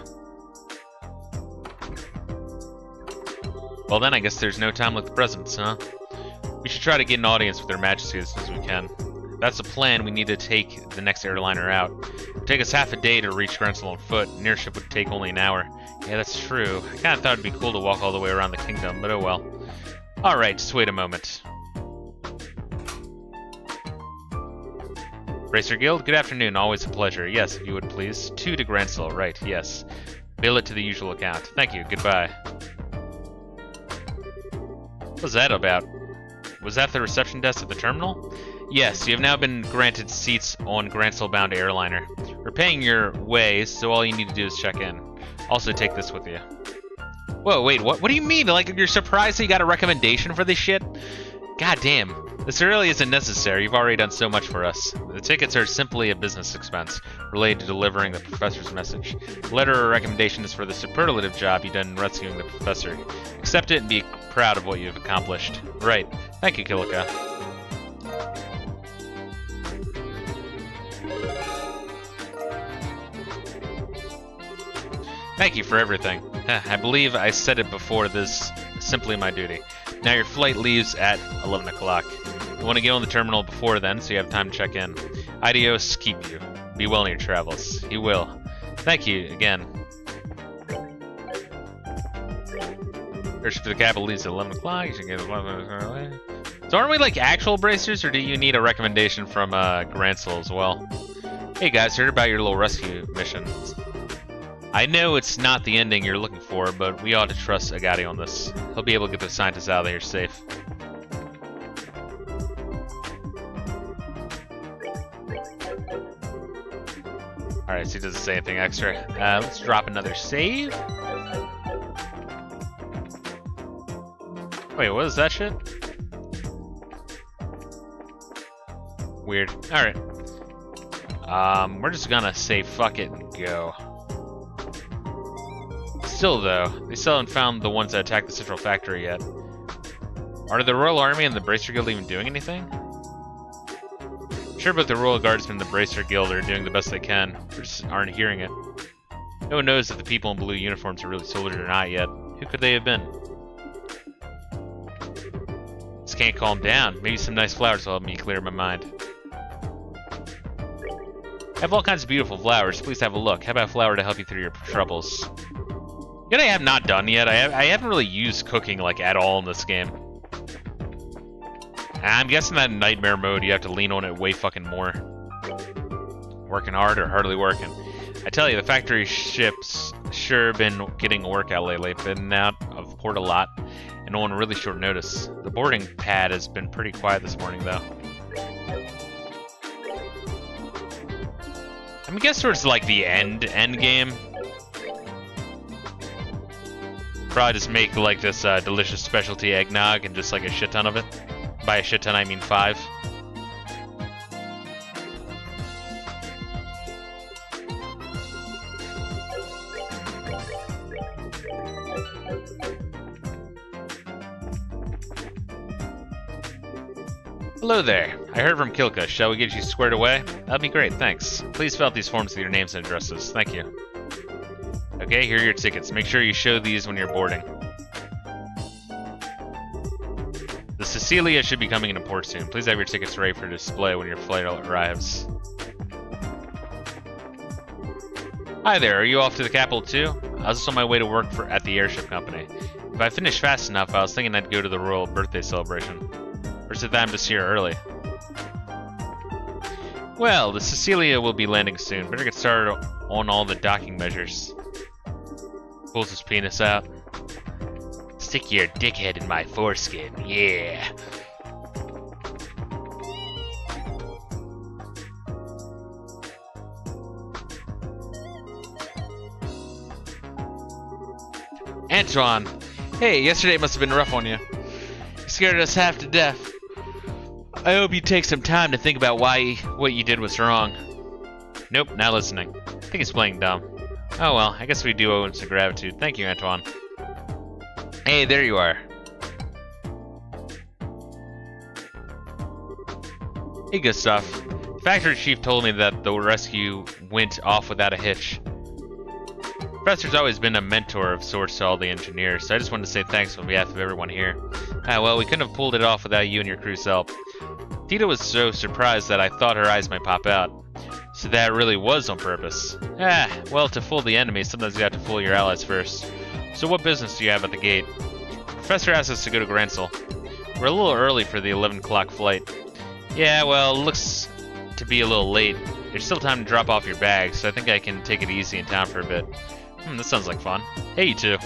Well then, I guess there's no time like the present, huh? We should try to get an audience with Her Majesty as soon as we can. If that's the plan, we need to take the next airliner out. It would take us half a day to reach Grancel on foot, and airship would take only an hour. Yeah, that's true. I kinda thought it'd be cool to walk all the way around the kingdom, but oh well. Alright, just wait a moment. Racer Guild, good afternoon, always a pleasure. Yes, if you would please. 2 to Grancel, right, yes. Bill it to the usual account. Thank you, goodbye. What was that about? Was that the reception desk at the terminal? Yes, you have now been granted seats on Grancel-bound airliner. We're paying your way, so all you need to do is check in. Also, take this with you. Whoa, wait, what do you mean? Like, you're surprised that you got a recommendation for this shit? God damn. This really isn't necessary. You've already done so much for us. The tickets are simply a business expense related to delivering the professor's message. The letter of recommendation is for the superlative job you've done in rescuing the professor. Accept it and be proud of what you've accomplished. Right. Thank you, Kilika. Thank you for everything. I believe I said it before, this is simply my duty. Now your flight leaves at 11 o'clock. You want to get on the terminal before then, so you have time to check in. Adios, keep you. Be well in your travels. You will. Thank you again. Search for the capital leaves at 11 o'clock. You should get 11 early. So aren't we like actual bracers, or do you need a recommendation from Grancel as well? Hey guys, heard about your little rescue mission. I know it's not the ending you're looking for, but we ought to trust Agati on this. He'll be able to get the scientists out of here safe. Alright, so he doesn't say anything extra. Let's drop another save. Wait, what is that shit? Weird. Alright. We're just gonna say fuck it and go. Still, though, they still haven't found the ones that attacked the central factory yet. Are the Royal Army and the Bracer Guild even doing anything? Sure, but the Royal Guardsmen and the Bracer Guild are doing the best they can. We just aren't hearing it. No one knows if the people in blue uniforms are really soldiers or not yet. Who could they have been? Just can't calm down. Maybe some nice flowers will help me clear my mind. I have all kinds of beautiful flowers. Please have a look. How about a flower to help you through your troubles? Yet I have not done yet. I haven't really used cooking like at all in this game. I'm guessing that in nightmare mode you have to lean on it way fucking more. Working hard or hardly working. I tell you, the factory ships sure been getting a workout lately. Been out of port a lot and on really short notice. The boarding pad has been pretty quiet this morning though. I guess towards like the end game. Probably just make like this delicious specialty eggnog and just like a shit ton of it. By a shit ton, I mean 5. Hello there. I heard from Kilka. Shall we get you squared away? That'd be great, thanks. Please fill out these forms with your names and addresses. Thank you. Okay, here are your tickets. Make sure you show these when you're boarding. The Cecilia should be coming into port soon. Please have your tickets ready for display when your flight arrives. Hi there, are you off to the capital too? I was just on my way to work at the airship company. If I finished fast enough, I was thinking I'd go to the royal birthday celebration. Or is it that I'm just here early? Well, the Cecilia will be landing soon. Better get started on all the docking measures. Pulls his penis out. Stick your dickhead in my foreskin, yeah. Antoine! Hey, yesterday must have been rough on you. You scared us half to death. I hope you take some time to think about why what you did was wrong. Nope, not listening. I think he's playing dumb. Oh well, I guess we do owe him some gratitude. Thank you, Antoine. Hey, there you are. Hey, Gustav. Factory chief told me that the rescue went off without a hitch. Professor's always been a mentor of sorts to all the engineers, so I just wanted to say thanks on behalf of everyone here. Well, we couldn't have pulled it off without you and your crew's help. Tita was so surprised that I thought her eyes might pop out. So that really was on purpose. Well, to fool the enemy, sometimes you have to fool your allies first. So what business do you have at the gate? Professor asked us to go to Gransel. We're a little early for the 11 o'clock flight. Yeah, well, looks to be a little late. There's still time to drop off your bags, so I think I can take it easy in town for a bit. This sounds like fun. Hey, you two.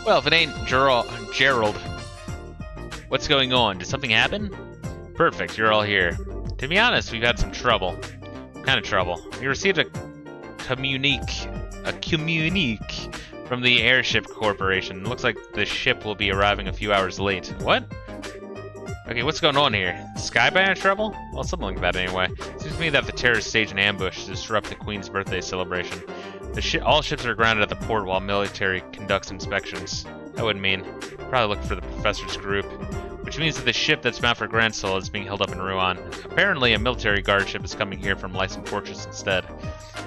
Well, if it ain't Gerald. What's going on? Did something happen? Perfect, you're all here. To be honest, we've had some trouble. What kind of trouble? We received a communique from the Airship Corporation. It looks like the ship will be arriving a few hours late. What? Okay, what's going on here? Skybound in trouble? Well, something like that anyway. Seems to me that the terrorists staged an ambush to disrupt the Queen's birthday celebration. All ships are grounded at the port while military conducts inspections. That would mean probably looking for the professor's group, which means that the ship that's bound for Gransel is being held up in Rouen. Apparently, a military guard ship is coming here from Lyson Fortress instead.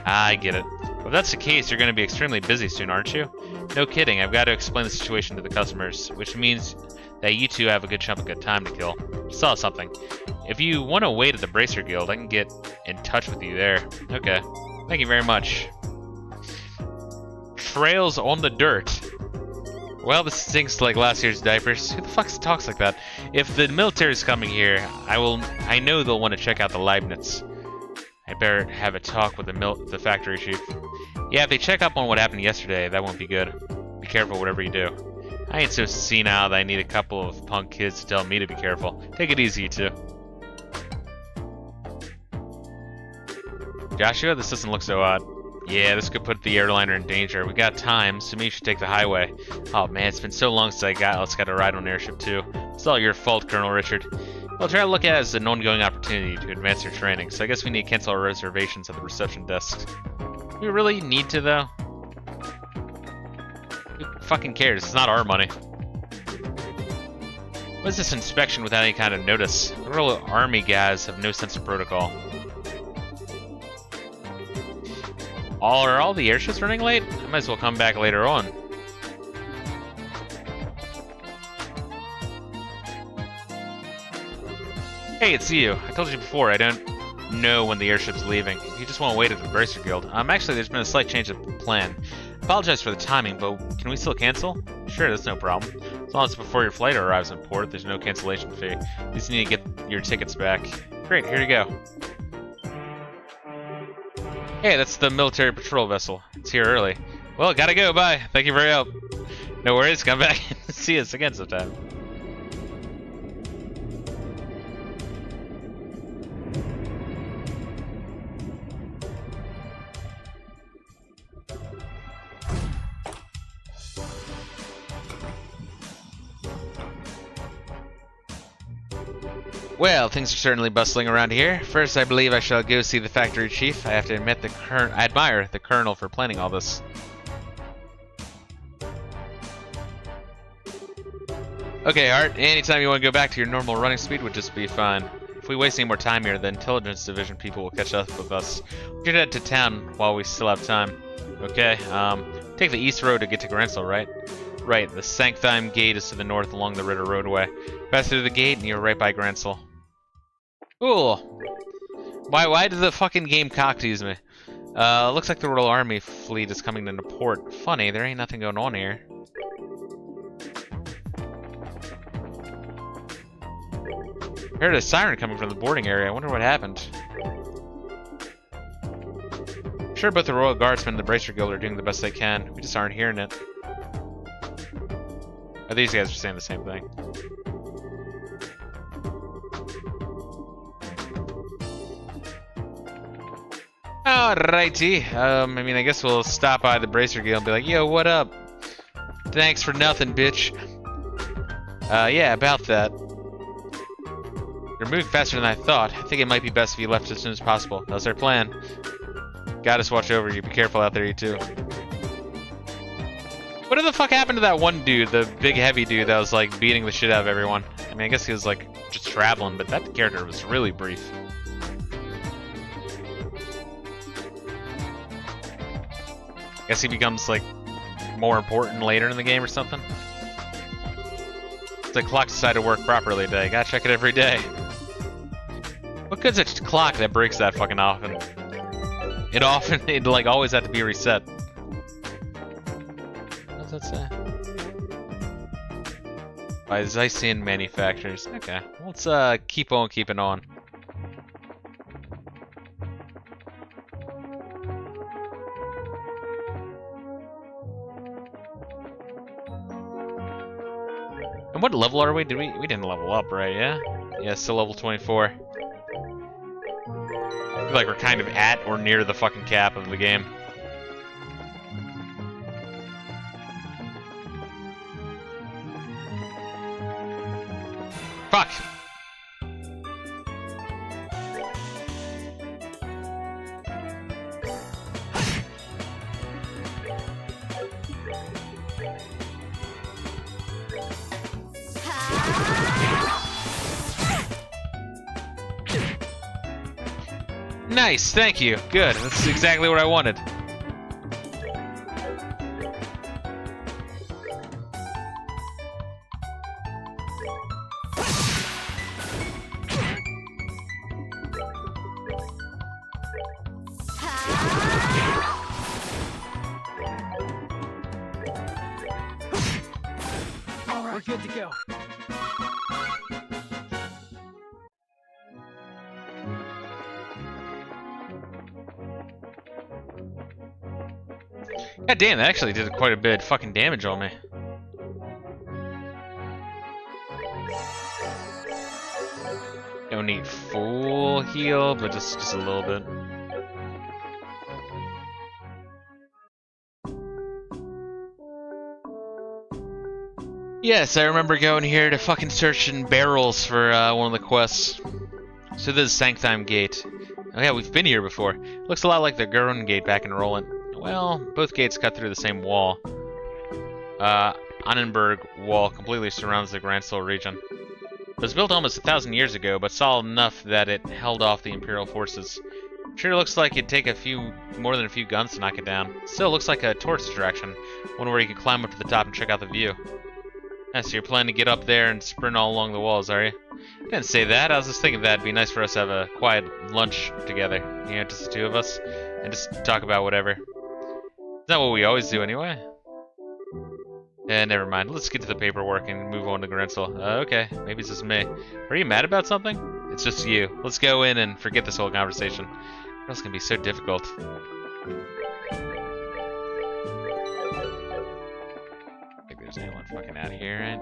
I get it. Well, if that's the case, you're going to be extremely busy soon, aren't you? No kidding. I've got to explain the situation to the customers, which means that you two have a good chunk of good time to kill. Saw something. If you want to wait at the Bracer Guild, I can get in touch with you there. Okay. Thank you very much. Trails on the dirt. Well, this stinks like last year's diapers. Who the fuck talks like that? If the military's coming here, I know they'll want to check out the Leibniz. I better have a talk with the factory chief. Yeah, if they check up on what happened yesterday, that won't be good. Be careful whatever you do. I ain't so senile that I need a couple of punk kids to tell me to be careful. Take it easy, you two. Joshua, this doesn't look so odd. Yeah, this could put the airliner in danger. We got time, so maybe you should take the highway. Oh man, it's been so long since I got a ride on an airship too. It's all your fault, Colonel Richard. Well, try to look at it as an ongoing opportunity to advance your training, so I guess we need to cancel our reservations at the reception desks. We really need to, though? Who fucking cares? It's not our money. What is this inspection without any kind of notice? The Royal Army guys have no sense of protocol. Are all the airships running late? I might as well come back later on. Hey, it's you. I told you before, I don't know when the airship's leaving. You just want to wait at the Bracer Guild. Actually, there's been a slight change of plan. Apologize for the timing, but can we still cancel? Sure, that's no problem. As long as it's before your flight arrives in port, there's no cancellation fee. You just need to get your tickets back. Great, here you go. Hey, that's the military patrol vessel. It's here early. Well, gotta go, bye. Thank you for your help. No worries, come back and see us again sometime. Well, things are certainly bustling around here. First, I believe I shall go see the factory chief. I have to admit I admire the colonel for planning all this. Okay, Art, anytime you want to go back to your normal running speed would just be fine. If we waste any more time here, the intelligence division people will catch up with us. We should head to town while we still have time. Okay, take the east road to get to Grensel, right? Right, the Sanctime Gate is to the north along the Ritter Roadway. Pass through the gate and you're right by Grensel. Cool. Why did the fucking game cock tease me? Looks like the Royal Army fleet is coming into port. Funny, there ain't nothing going on here. I heard a siren coming from the boarding area. I wonder what happened. I'm sure both the Royal Guardsmen and the Bracer Guild are doing the best they can. We just aren't hearing it. Oh, these guys are saying the same thing. Alrighty. I mean, I guess we'll stop by the Bracer Guild and be like, yo, what up? Thanks for nothing, bitch. Yeah, about that. You're moving faster than I thought. I think it might be best if you left as soon as possible. That was our plan. Got us watch over you. Be careful out there, you too. What the fuck happened to that one dude, the big heavy dude that was like beating the shit out of everyone? I mean, I guess he was like just traveling, but that character was really brief. Guess he becomes like more important later in the game or something. The clock decided to work properly today. Gotta check it every day. What good's a clock that breaks that fucking often? It like always had to be reset. What does that say? By Zycian manufacturers. Okay, let's keep on keeping on. And what level are we? We didn't level up, right? Yeah? Yeah, still level 24. I feel like we're kind of at or near the fucking cap of the game. Fuck! Nice, thank you. Good, that's exactly what I wanted. Alright, we're good to go. God damn, that actually did quite a bit of fucking damage on me. Don't need full heal, but just a little bit. Yes, I remember going here to fucking search in barrels for one of the quests. So this is Sanctime Gate. Oh yeah, we've been here before. Looks a lot like the Gurun Gate back in Rolent. Well, both gates cut through the same wall. Annenberg Wall completely surrounds the Grensel region. It was built almost 1,000 years ago, but solid enough that it held off the Imperial forces. Sure looks like it'd take more than a few guns to knock it down. Still looks like a tourist attraction, one where you can climb up to the top and check out the view. Yeah, so you're planning to get up there and sprint all along the walls, are you? I didn't say that, I was just thinking that it'd be nice for us to have a quiet lunch together. You know, just the two of us, and just talk about whatever. Is that what we always do anyway? Yeah, never mind. Let's get to the paperwork and move on to Grensel. Okay, maybe it's just me. Are you mad about something? It's just you. Let's go in and forget this whole conversation. What else can be so difficult? I think there's anyone fucking out of here, right?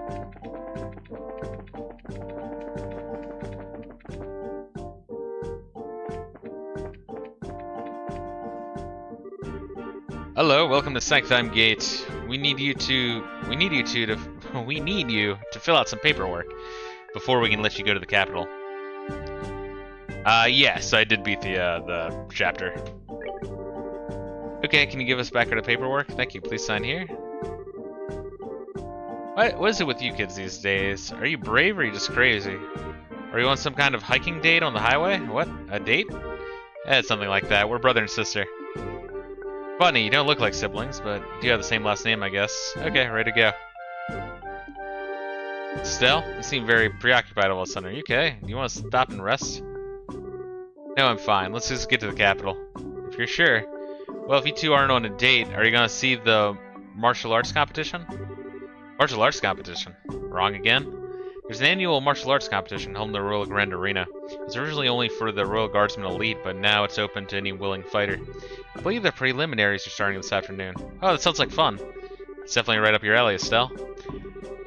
Hello, welcome to Sanctime Gate. We need you to fill out some paperwork before we can let you go to the capital. Yes, I did beat the chapter. Okay, can you give us back our paperwork? Thank you. Please sign here. What is it with you kids these days? Are you brave or are you just crazy? Or Are you on some kind of hiking date on the highway? What? A date? Eh, it's something like that. We're brother and sister. Funny, you don't look like siblings, but you have the same last name, I guess. Okay, ready to go. Estelle, you seem very preoccupied all of a sudden. Are you okay? Do you want to stop and rest? No, I'm fine. Let's just get to the capital. If you're sure. Well, if you two aren't on a date, are you going to see the martial arts competition? Martial arts competition? Wrong again? There's an annual martial arts competition held in the Royal Grand Arena. It was originally only for the Royal Guardsman Elite, but now it's open to any willing fighter. I believe the preliminaries are starting this afternoon. Oh, that sounds like fun. It's definitely right up your alley, Estelle.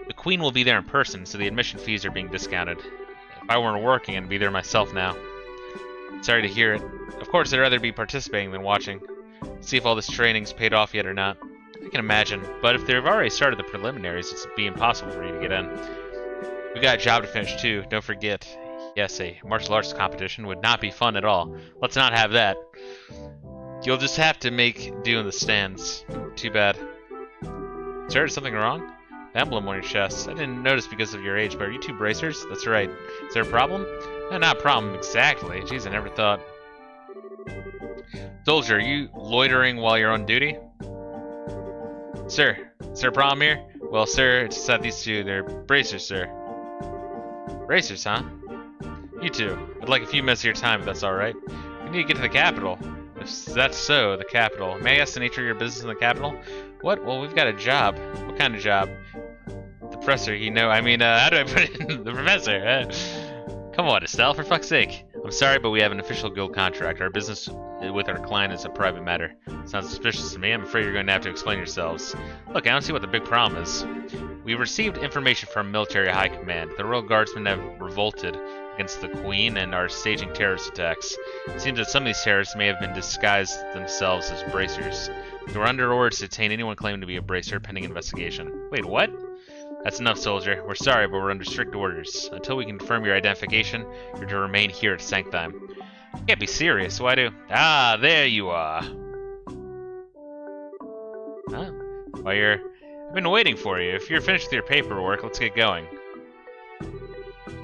The Queen will be there in person, so the admission fees are being discounted. If I weren't working, I'd be there myself now. Sorry to hear it. Of course, I'd rather be participating than watching. See if all this training's paid off yet or not. I can imagine, but if they've already started the preliminaries, it'd be impossible for you to get in. We got a job to finish too, don't forget. Yes, a martial arts competition would not be fun at all. Let's not have that. You'll just have to make do in the stands. Too bad. Sir, is something wrong? The emblem on your chest. I didn't notice because of your age, but are you two bracers? That's right. Is there a problem? No, not a problem exactly. Jeez, I never thought. Soldier, are you loitering while you're on duty? Sir, is there a problem here? Well, sir, it's just that these two, they're bracers, sir. Bracers, huh? You two. I'd like a few minutes of your time, if that's alright. We need to get to the capital. If that's so, the capital. May I ask the nature of your business in the capital? What? Well, we've got a job. What kind of job? The professor, you know, how do I put it in? The professor. Come on, Estelle, for fuck's sake. I'm sorry, but we have an official guild contract. Our business with our client is a private matter. Sounds suspicious to me. I'm afraid you're going to have to explain yourselves. Look, I don't see what the big problem is. We received information from military high command. The Royal Guardsmen have revolted against the Queen and are staging terrorist attacks. It seems that some of these terrorists may have been disguised themselves as bracers. We're under orders to detain anyone claiming to be a bracer pending investigation. Wait, what? That's enough, soldier. We're sorry, but we're under strict orders. Until we confirm your identification, you're to remain here at Sanctime. You can't be serious. Why do? Ah, there you are. Huh? Well, I've been waiting for you. If you're finished with your paperwork, let's get going.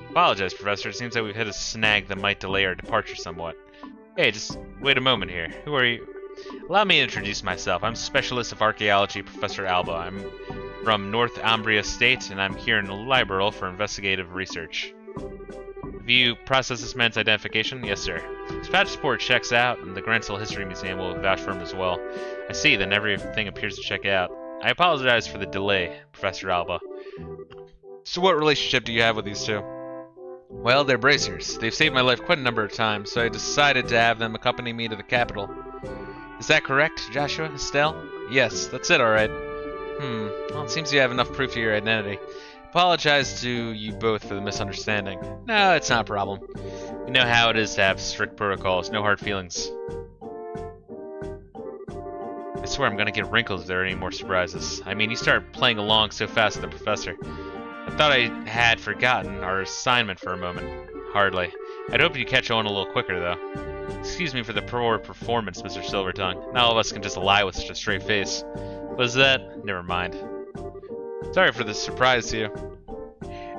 Apologize, Professor. It seems like we've hit a snag that might delay our departure somewhat. Hey, just wait a moment here. Who are you? Allow me to introduce myself. I'm Specialist of Archaeology, Professor Alba. I'm from North Umbria State, and I'm here in Liberl for investigative research. Have you processed this man's identification? Yes, sir. His passport checks out, and the Grantsville History Museum will vouch for him as well. I see, then everything appears to check out. I apologize for the delay, Professor Alba. So what relationship do you have with these two? Well, they're bracers. They've saved my life quite a number of times, so I decided to have them accompany me to the capital. Is that correct, Joshua? Estelle? Yes, that's it, alright. Well, it seems you have enough proof of your identity. Apologize to you both for the misunderstanding. No, it's not a problem. You know how it is to have strict protocols, no hard feelings. I swear I'm gonna get wrinkles if there are any more surprises. I mean, you start playing along so fast with the professor. I thought I had forgotten our assignment for a moment. Hardly. I'd hoped you'd catch on a little quicker, though. Excuse me for the poor performance, Mr. Silvertongue. Not all of us can just lie with such a straight face. Was that? Never mind. Sorry for the surprise to you.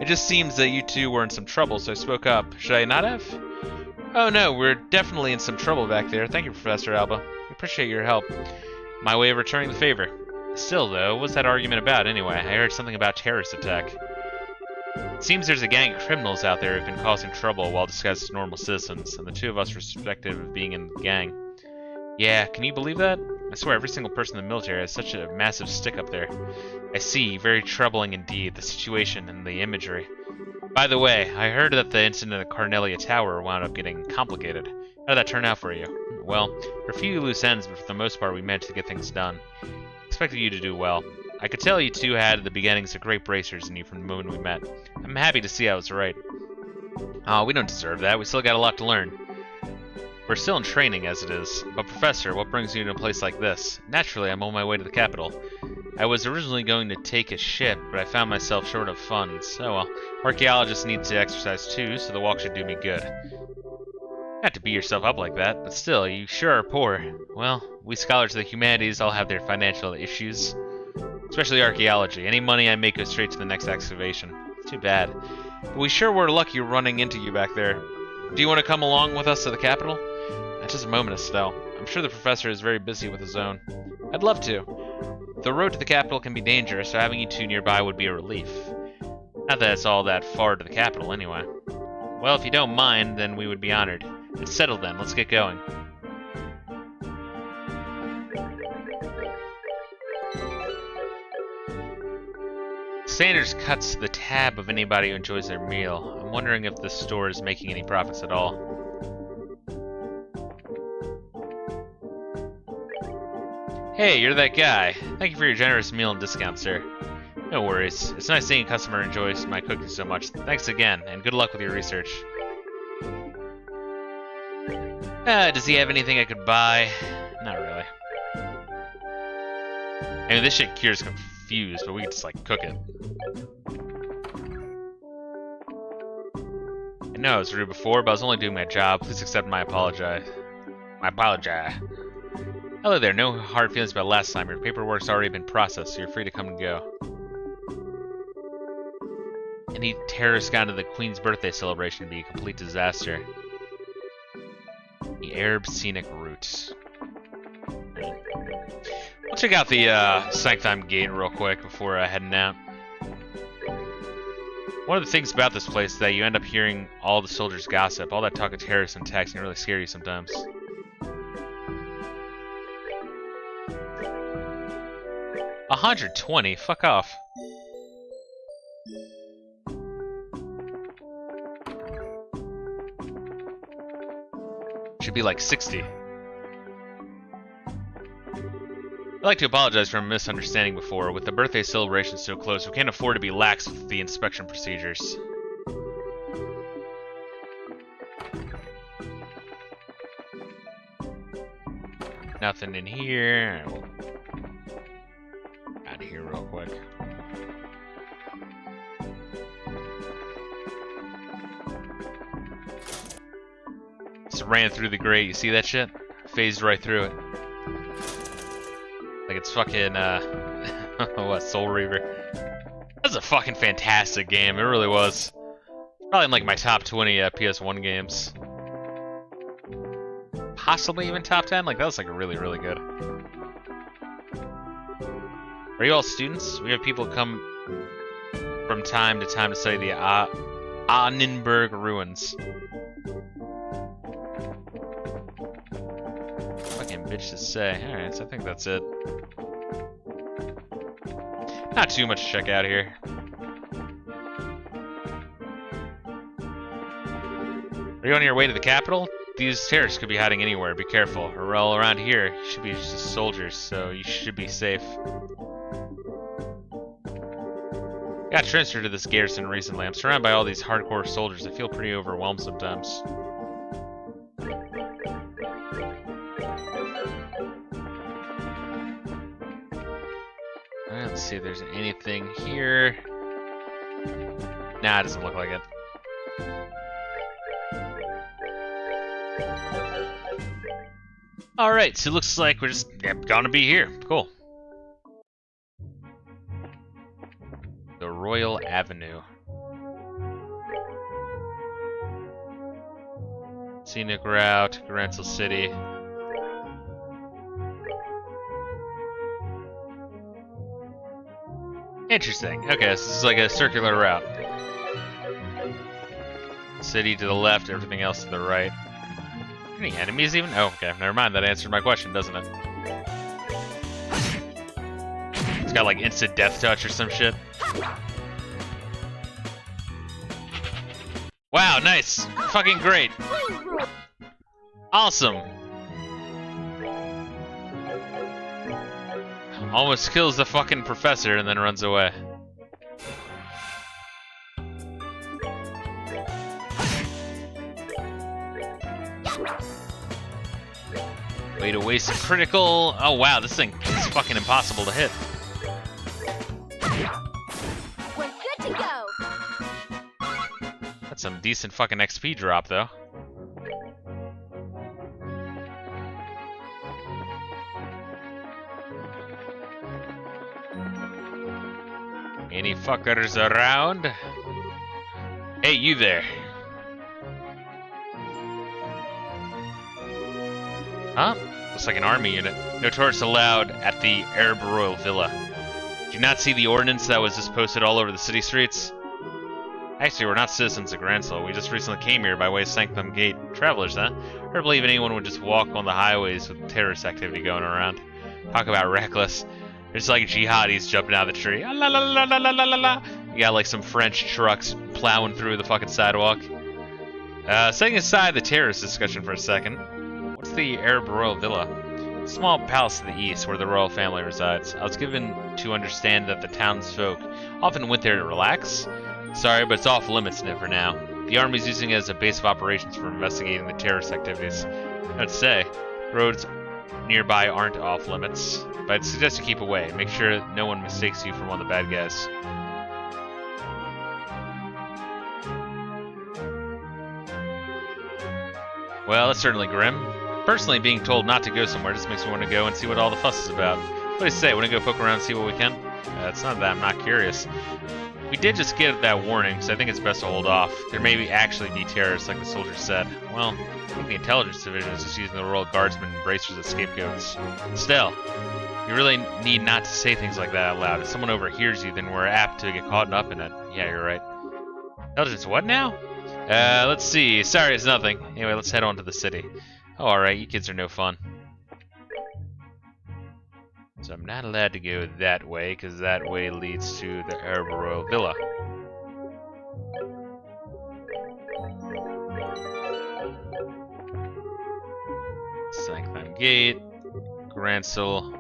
It just seems that you two were in some trouble, so I spoke up. Should I not have? Oh no, we're definitely in some trouble back there. Thank you, Professor Alba. I appreciate your help. My way of returning the favor. Still, though, what's that argument about anyway? I heard something about terrorist attack. It seems there's a gang of criminals out there who've been causing trouble while disguised as normal citizens, and the two of us are suspected of being in the gang. Yeah, can you believe that? I swear every single person in the military has such a massive stick up there. I see, very troubling indeed, the situation and the imagery. By the way, I heard that the incident at Carnelia Tower wound up getting complicated. How did that turn out for you? Well, there are a few loose ends, but for the most part we managed to get things done. I expected you to do well. I could tell you two had at the beginnings of great bracers in you from the moment we met. I'm happy to see I was right. Oh, we don't deserve that. We still got a lot to learn. We're still in training as it is. But Professor, what brings you to a place like this? Naturally, I'm on my way to the capital. I was originally going to take a ship, but I found myself short of funds. Oh well, archaeologists need to exercise too, so the walk should do me good. Not to beat yourself up like that, but still, you sure are poor. Well, we scholars of the humanities all have their financial issues. Especially archaeology. Any money I make goes straight to the next excavation. Too bad. But we sure were lucky running into you back there. Do you want to come along with us to the capital? Just a moment, Estelle. I'm sure the professor is very busy with his own. I'd love to. The road to the capital can be dangerous, so having you two nearby would be a relief. Not that it's all that far to the capital, anyway. Well, if you don't mind, then we would be honored. It's settled then. Let's get going. Sanders cuts the tab of anybody who enjoys their meal. I'm wondering if this store is making any profits at all. Hey, you're that guy. Thank you for your generous meal and discount, sir. No worries. It's nice seeing a customer enjoys my cooking so much. Thanks again, and good luck with your research. Does he have anything I could buy? Not really. I mean, this shit cures confused, but we can just, like, cook it. I know I was rude before, but I was only doing my job. Please accept my apology. Hello there, no hard feelings about last time. Your paperwork's already been processed, so you're free to come and go. Any terrorist got into the Queen's birthday celebration would be a complete disaster. The Arab Scenic Route. We'll check out the Sanctum Gate real quick before heading out. One of the things about this place is that you end up hearing all the soldiers gossip. All that talk of terrorists and attacks can really scare you sometimes. $120? Fuck off. Should be like 60. I'd like to apologize for a misunderstanding before. With the birthday celebration so close, we can't afford to be lax with the inspection procedures. Nothing in here. Out of here real quick. Just ran through the grate. You see that shit? Phased right through it. Like it's fucking, what, Soul Reaver. That's a fucking fantastic game. It really was. Probably in like my top 20 PS1 games. Possibly even top 10. Like that was like really, really good. Are you all students? We have people come from time to time to study the Annenberg ruins. Fucking bitch to say. Alright, so I think that's it. Not too much to check out here. Are you on your way to the capital? These terrorists could be hiding anywhere. Be careful. Or all around here, you should be just soldiers, so you should be safe. Got transferred to this garrison recently. I'm surrounded by all these hardcore soldiers. I feel pretty overwhelmed sometimes. Alright, let's see if there's anything here. Nah, it doesn't look like it. Alright, so it looks like we're just gonna be here. Cool. The Royal Avenue. Scenic route, Garansel City. Interesting. Okay, so this is like a circular route. City to the left, everything else to the right. Any enemies even? Oh, okay, never mind. That answered my question, doesn't it? It's got like instant death touch or some shit. Wow, nice! Fucking great! Awesome! Almost kills the fucking professor and then runs away. Way to waste a critical. Oh wow, this thing is fucking impossible to hit. We're good to go. That's some decent fucking XP drop though. Any fuckers around? Hey, you there. Huh? Looks like an army unit. No tourists allowed at the Liberl Villa. Did you not see the ordinance that was just posted all over the city streets? Actually, we're not citizens of Gransel. We just recently came here by way of Sanctum Gate. Travelers, huh? Hard to believe anyone would just walk on the highways with terrorist activity going around. Talk about reckless. There's like jihadis jumping out of the tree. Ah, la la la la la la la la. You got like some French trucks plowing through the fucking sidewalk. Setting aside the terrorist discussion for a second, what's the Arab Royal Villa? A small palace to the east where the royal family resides. I was given to understand that the townsfolk often went there to relax. Sorry, but it's off limits for now. The army's using it as a base of operations for investigating the terrorist activities. I'd say, roads nearby aren't off limits, but I'd suggest you keep away. Make sure no one mistakes you for one of the bad guys. Well, that's certainly grim. Personally, being told not to go somewhere just makes me want to go and see what all the fuss is about. What do you say? Want to go poke around and see what we can? It's not that I'm not curious. We did just get that warning, so I think it's best to hold off. There may actually be terrorists, like the soldiers said. Well, I think the intelligence division is just using the Royal Guardsmen and bracers as scapegoats. Still, you really need not to say things like that out loud. If someone overhears you, then we're apt to get caught up in it. Yeah, you're right. Intelligence what now? Let's see. Sorry, it's nothing. Anyway, let's head on to the city. Oh, alright, you kids are no fun. So I'm not allowed to go that way, because that way leads to the Arab Royal Villa. Sanctum Gate, Gransel,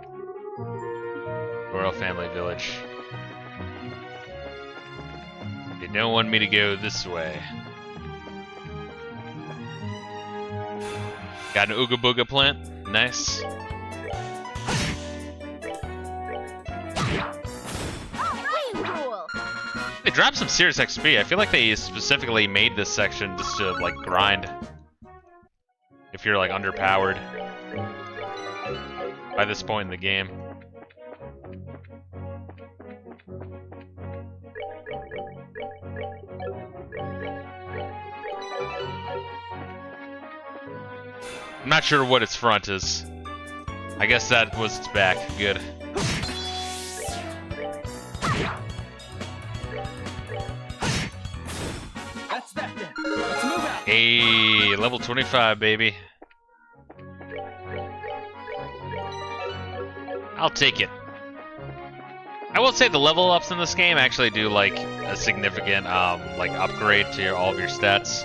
Royal Family Village. They don't want me to go this way. Got an Ooga Booga plant. Nice. They dropped some serious XP. I feel like they specifically made this section just to, like, grind. If you're, like, underpowered by this point in the game. I'm not sure what its front is. I guess that was its back. Good. That's that then. Let's move out. Hey, level 25, baby. I'll take it. I will say the level ups in this game actually do like a significant like upgrade to all of your stats.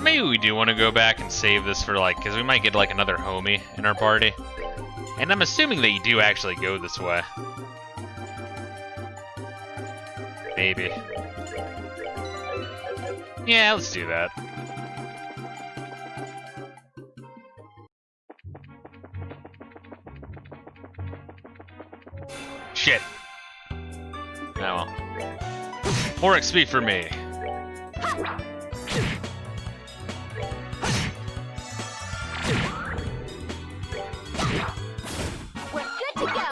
Maybe we do want to go back and save this for like, because we might get like another homie in our party. And I'm assuming that you do actually go this way. Maybe. Yeah, let's do that. Shit. Oh well. More XP for me. We're good to go.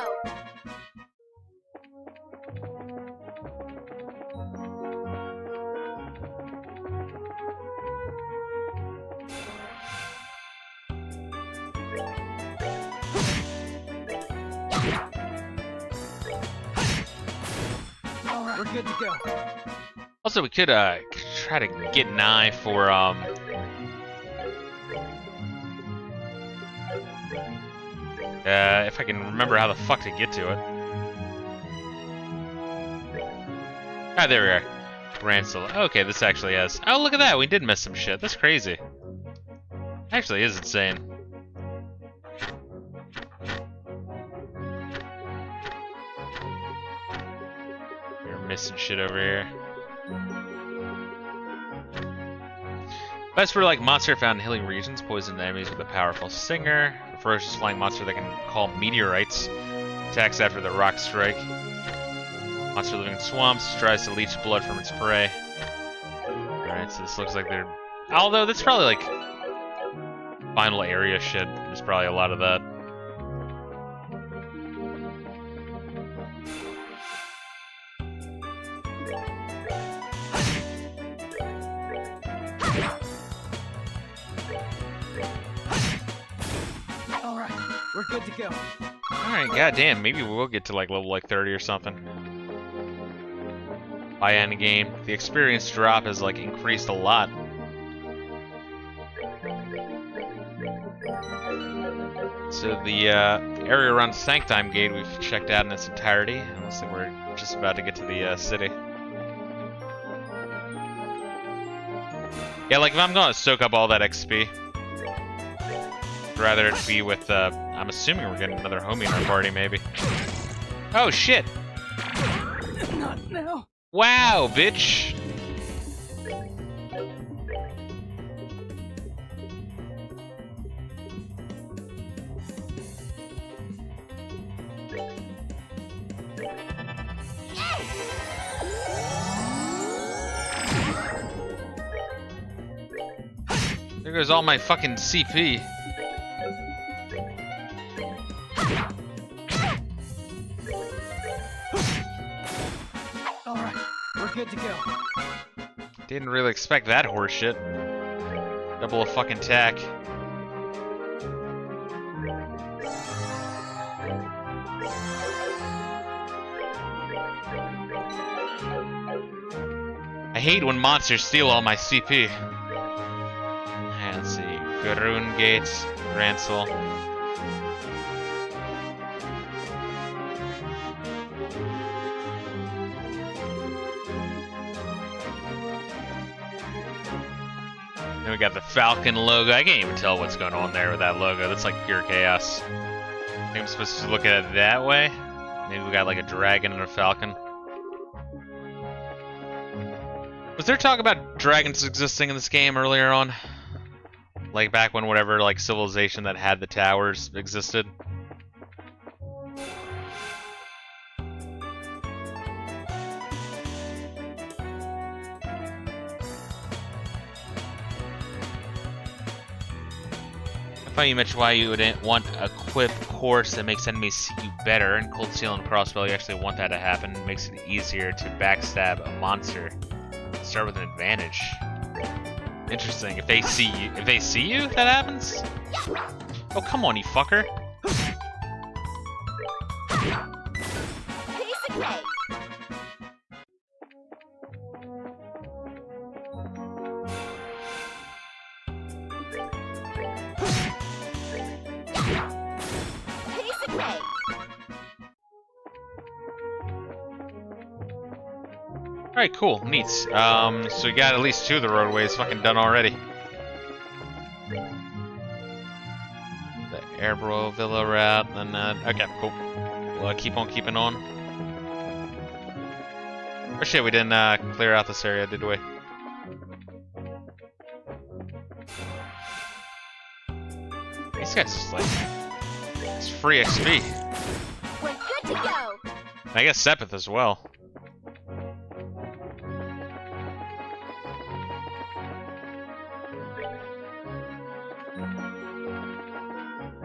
We're good to go. Also, we could try to get an eye for if I can remember how the fuck to get to it. Ah, there we are. Gransel. Okay, this actually has. Oh, look at that. We did miss some shit. That's crazy. Actually, is insane. You're missing shit over here. Best for like monster found in hilly regions, poison enemies with a powerful stinger. A ferocious flying monster that can call meteorites. Attacks after the rock strike. Monster living in swamps, tries to leech blood from its prey. Alright, so this looks like they're... Although, that's probably like... final area shit. There's probably a lot of that. Alright, we're good to go. Alright, goddamn, maybe we'll get to like level like 30 or something. By end game, the experience drop has like increased a lot. So the area around Sanctime Gate we've checked out in its entirety. It looks like we're just about to get to the city. Yeah, like if I'm gonna soak up all that XP, I'd rather it be with, I'm assuming we're getting another homie in our party, maybe. Oh shit! Not now. Wow, bitch! There goes all my fucking CP. Alright, we're good to go. Didn't really expect that horseshit. Double a fucking tack. I hate when monsters steal all my CP. Let's see. Garoon Gates, Ransel. Then we got the Falcon logo. I can't even tell what's going on there with that logo. That's like pure chaos. I think I'm supposed to look at it that way. Maybe we got like a dragon and a falcon. Was there talk about dragons existing in this game earlier on? Like back when whatever like civilization that had the towers existed? I thought you mentioned why you wouldn't want a equip course that makes enemies see you better. In Cold Steel and Crossbow, you actually want that to happen. It makes it easier to backstab a monster. Start with an advantage. Interesting. If they see you, that happens? Oh, come on, you fucker. Piece of cake. Piece of cake. Alright, cool. Neat. So we got at least 2 of the roadways fucking done already. The Airbro Villa route, and okay, cool. We'll keep on keeping on. Oh shit, we didn't clear out this area, did we? These guys just like... It's free XP. We're good to go. I guess Sepith as well.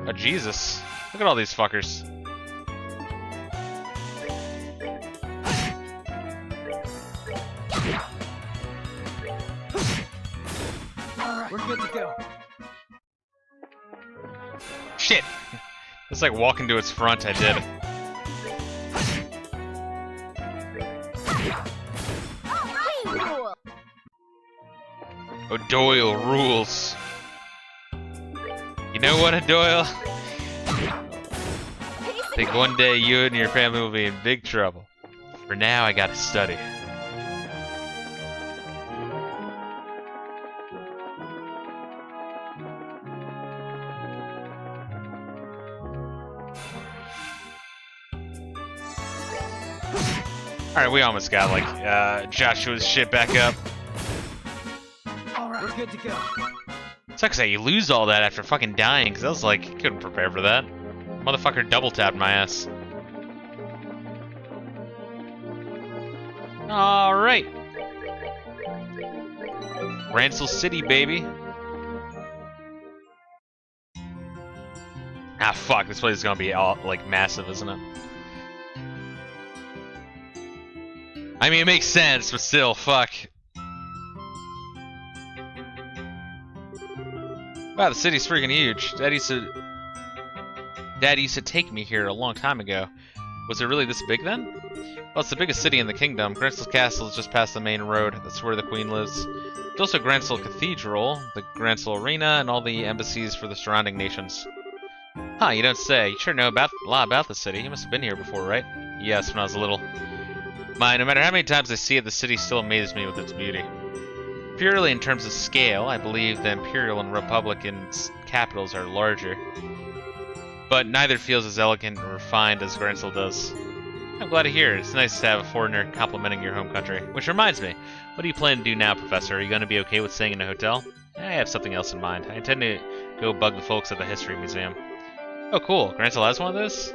Oh, Jesus. Look at all these fuckers. Alright, we're good to go. Shit! It's like walking to its front, I did. Cool. O'Doyle rules. You know what, O'Doyle? I think one day you and your family will be in big trouble. For now, I gotta study. Alright, we almost got, like, Joshua's shit back up. Alright, we're good to go. Sucks that you lose all that after fucking dying, because I was like, couldn't prepare for that. Motherfucker double tapped my ass. Alright. Rancel City, baby. Ah, fuck, this place is gonna be all, like, massive, isn't it? I mean, it makes sense, but still, fuck. Wow, the city's freaking huge. Dad used to take me here a long time ago. Was it really this big then? Well, it's the biggest city in the kingdom. Gransel's castle is just past the main road. That's where the queen lives. There's also Gransel Cathedral, the Gransel Arena, and all the embassies for the surrounding nations. Huh, you don't say. You sure know a lot about the city. You must have been here before, right? Yes, when I was little. No matter how many times I see it, the city still amazes me with its beauty. Purely in terms of scale, I believe the Imperial and Republican capitals are larger. But neither feels as elegant and refined as Gransel does. I'm glad to hear it. It's nice to have a foreigner complimenting your home country. Which reminds me, what do you plan to do now, Professor? Are you going to be okay with staying in a hotel? I have something else in mind. I intend to go bug the folks at the History Museum. Oh, cool. Gransel has one of those?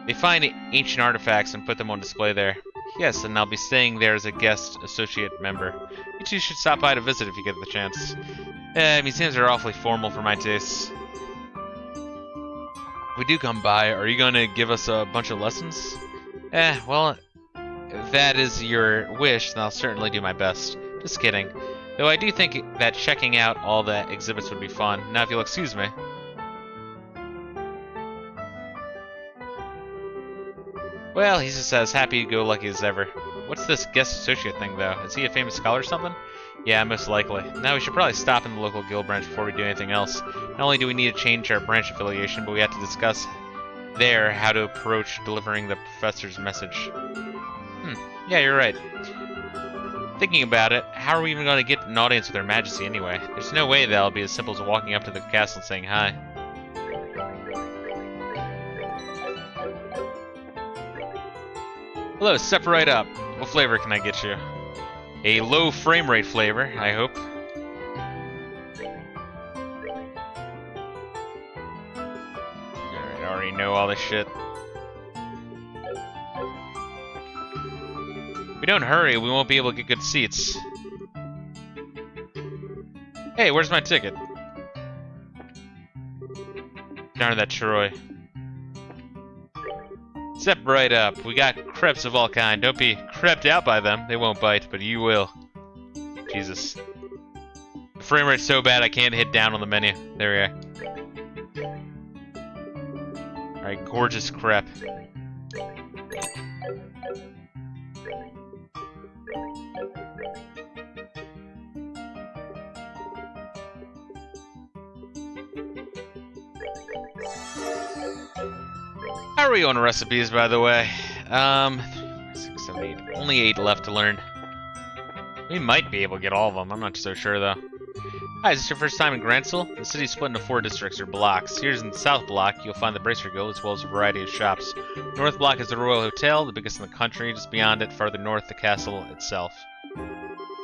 They find ancient artifacts and put them on display there. Yes, and I'll be staying there as a guest associate member. You two should stop by to visit if you get the chance. Museums are awfully formal for my tastes. If we do come by, are you going to give us a bunch of lessons? Well, if that is your wish, then I'll certainly do my best. Just kidding. Though I do think that checking out all the exhibits would be fun. Now, if you'll excuse me. Well, he's just as happy-go-lucky as ever. What's this guest associate thing, though? Is he a famous scholar or something? Yeah, most likely. Now we should probably stop in the local guild branch before we do anything else. Not only do we need to change our branch affiliation, but we have to discuss there how to approach delivering the professor's message. Yeah, you're right. Thinking about it, how are we even going to get an audience with Her Majesty anyway? There's no way that'll be as simple as walking up to the castle and saying hi. Hello, step right up. What flavor can I get you? A low frame rate flavor, I hope. Alright, I already know all this shit. If we don't hurry, we won't be able to get good seats. Hey, where's my ticket? Darn that Troy. Step right up. We got crepes of all kind. Don't be crept out by them. They won't bite, but you will. Jesus. The frame rate's so bad I can't hit down on the menu. There we are. Alright, gorgeous crepe. How are we on recipes, by the way? 6, 7, 8. Only 8 left to learn. We might be able to get all of them. I'm not so sure, though. Hi, is this your first time in Gransel? The city's split into 4 districts, or blocks. Here's in the South Block, you'll find the Bracer Guild, as well as a variety of shops. North Block is the Royal Hotel, the biggest in the country. Just beyond it, farther north, the castle itself.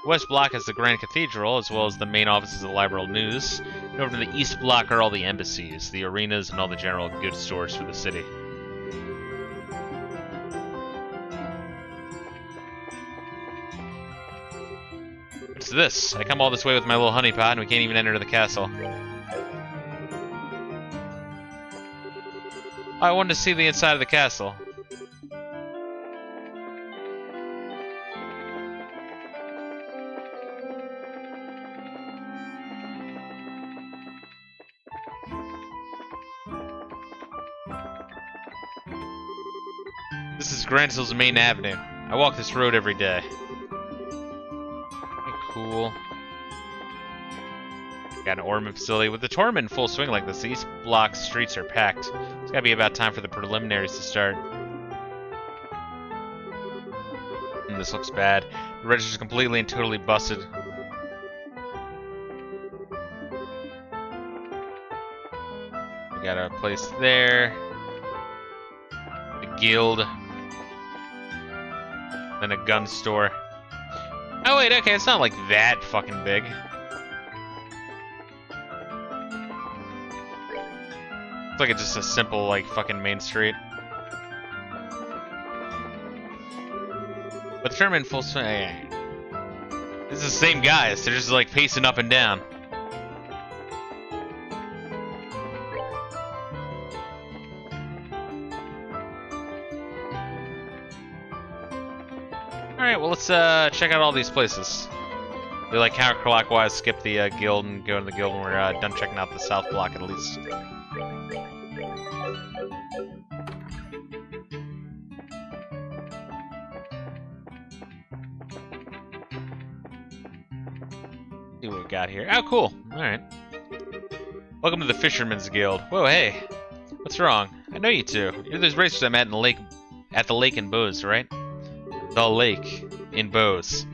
West Block is the Grand Cathedral, as well as the main offices of the Liberl News. And over to the East Block are all the embassies, the arenas, and all the general goods stores for the city. What's this? I come all this way with my little honeypot and we can't even enter the castle. I wanted to see the inside of the castle. This is Gransel's main avenue. I walk this road every day. Cool. Got an ornament facility. With the tournament in full swing like this, the East Block streets are packed. It's gotta be about time for the preliminaries to start. This looks bad. The register's completely and totally busted. We got a place there. The guild. Then a gun store. Oh wait, okay, it's not like that fucking big. It's like it's just a simple, like, fucking main street. But the tournament in full swing. This is the same guys. They're just like pacing up and down. Alright, well, let's check out all these places. We like counterclockwise skip the guild and go to the guild when we're done checking out the south block at least. See what we got here. Oh, cool. Alright. Welcome to the Fisherman's Guild. Whoa, hey. What's wrong? I know you two. You're those racers I met in the lake, at the lake in Bose, right? The lake in Bose.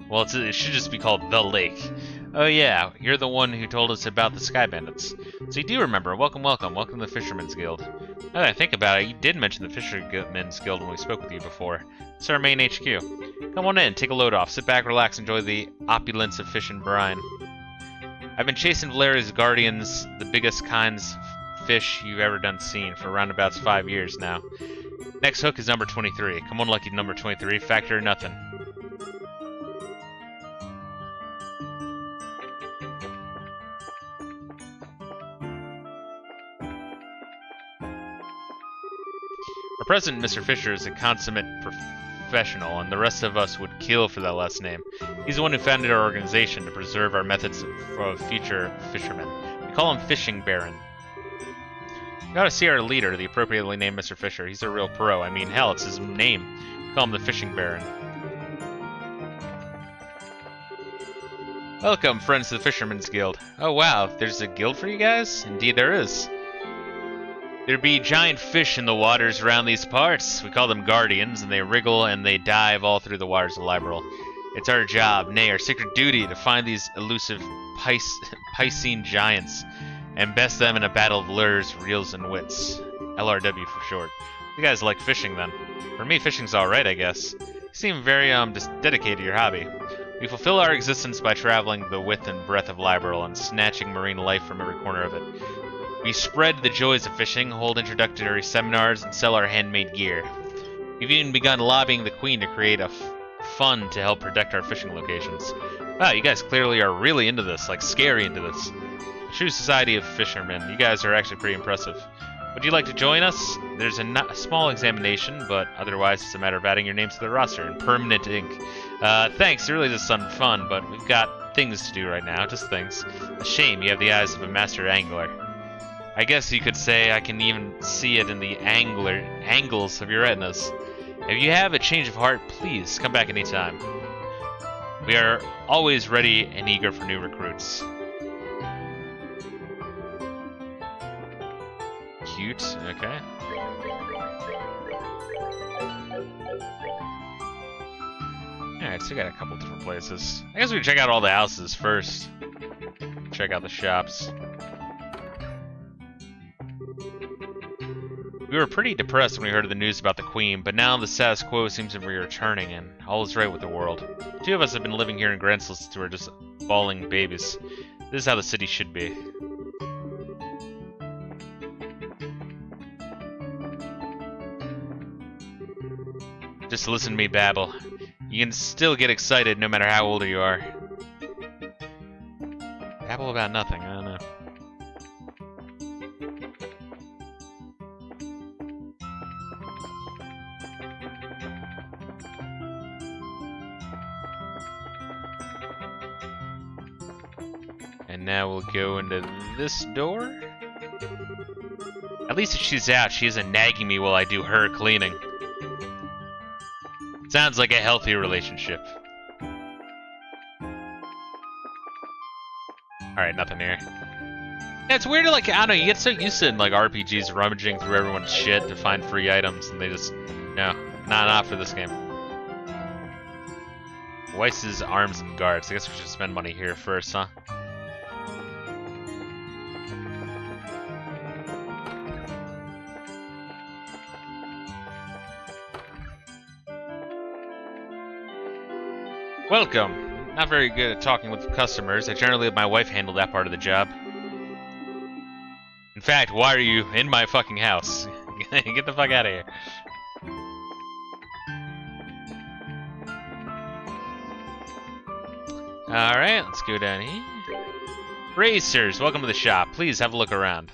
Well, it should just be called The Lake. Oh yeah, you're the one who told us about the Sky Bandits. So you do remember. Welcome, welcome. Welcome to the Fisherman's Guild. Now that I think about it, you did mention the Fisherman's Guild when we spoke with you before. It's our main HQ. Come on in, take a load off. Sit back, relax, enjoy the opulence of fish and brine. I've been chasing Valeria's guardians, the biggest kinds of fish you've ever done seen, for around about 5 years now. Next hook is number 23. Come on, lucky number 23. Factor or nothing. Our president, Mr. Fisher, is a consummate professional, and the rest of us would kill for that last name. He's the one who founded our organization to preserve our methods of future fishermen. We call him Fishing Baron. You gotta see our leader, the appropriately named Mr. Fisher. He's a real pro. I mean, hell, it's his name. We call him the Fishing Baron. Welcome, friends to the Fisherman's Guild. Oh wow, there's a guild for you guys? Indeed there is. There be giant fish in the waters around these parts. We call them guardians, and they wriggle and they dive all through the waters of Liberl. It's our job, nay, our sacred duty, to find these elusive Piscine giants and best them in a battle of lures, reels, and wits. LRW for short. You guys like fishing, then. For me, fishing's alright, I guess. You seem very, dedicated to your hobby. We fulfill our existence by traveling the width and breadth of Liberl and snatching marine life from every corner of it. We spread the joys of fishing, hold introductory seminars, and sell our handmade gear. We've even begun lobbying the Queen to create a fund to help protect our fishing locations. Wow, you guys clearly are really into this, like scary into this. True Society of Fishermen. You guys are actually pretty impressive. Would you like to join us? There's a small examination, but otherwise it's a matter of adding your names to the roster in permanent ink. Thanks, it really is some fun, but we've got things to do right now, just things. A shame you have the eyes of a master angler. I guess you could say I can even see it in the angles of your retinas. If you have a change of heart, please come back anytime. We are always ready and eager for new recruits. Cute, okay. Alright, so we got a couple different places. I guess we can check out all the houses first. Check out the shops. We were pretty depressed when we heard of the news about the Queen, but now the status quo seems to be returning, and all is right with the world. 2 of us have been living here in Gransel since we were just bawling babies. This is how the city should be. Just listen to me babble. You can still get excited no matter how old you are. Babble about nothing, I don't know. And now we'll go into this door. At least if she's out, she isn't nagging me while I do her cleaning. Sounds like a healthy relationship. Alright, nothing here. Yeah, it's weird, like, I don't know, you get so used to like RPGs rummaging through everyone's shit to find free items, and they just, no, not for this game. Weiss's Arms and Guards. I guess we should spend money here first, huh? Welcome. Not very good at talking with customers. I generally let my wife handle that part of the job. In fact, why are you in my fucking house? Get the fuck out of here. Alright, let's go down here. Racers, welcome to the shop. Please have a look around.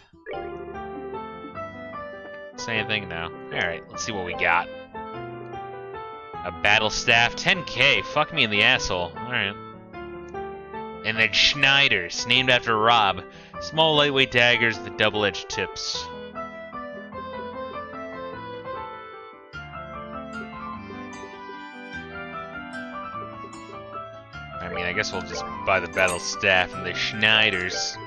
Say anything? No. Alright, let's see what we got. A battle staff, 10k. Fuck me in the asshole. Alright. And then Schneiders, named after Rob. Small lightweight daggers with double-edged tips. I mean, I guess we'll just buy the battle staff and the Schneiders.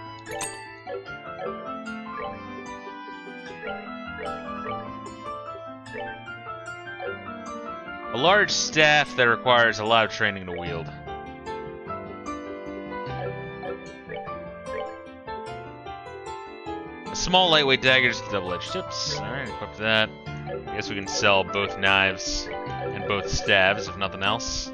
A large staff that requires a lot of training to wield. A small lightweight daggers with double-edged tips. Alright, equip that. I guess we can sell both knives and both stabs, if nothing else.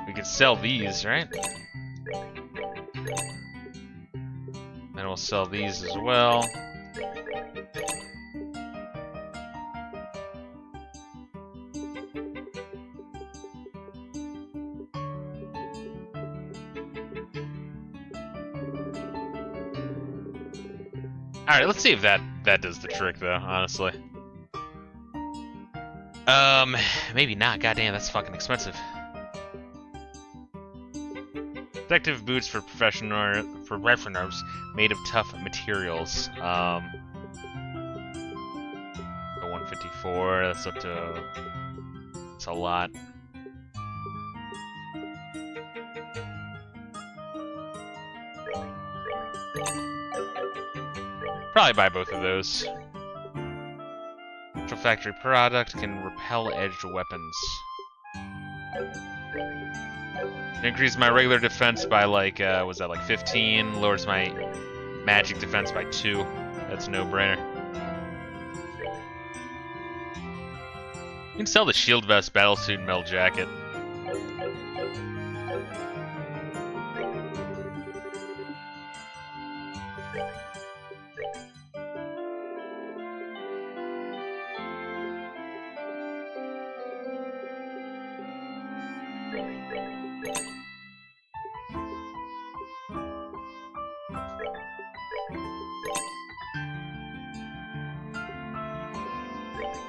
We could sell these, right? And we'll sell these as well. Alright, let's see if that does the trick, though, honestly. Maybe not. Goddamn, that's fucking expensive. Protective boots for professionals made of tough materials. 154, that's up to... That's a lot. Probably buy both of those. Actual factory product can repel edged weapons. Increase my regular defense by like, was that like 15? Lowers my magic defense by 2. That's a no-brainer. You can sell the shield vest, battlesuit, and metal jacket.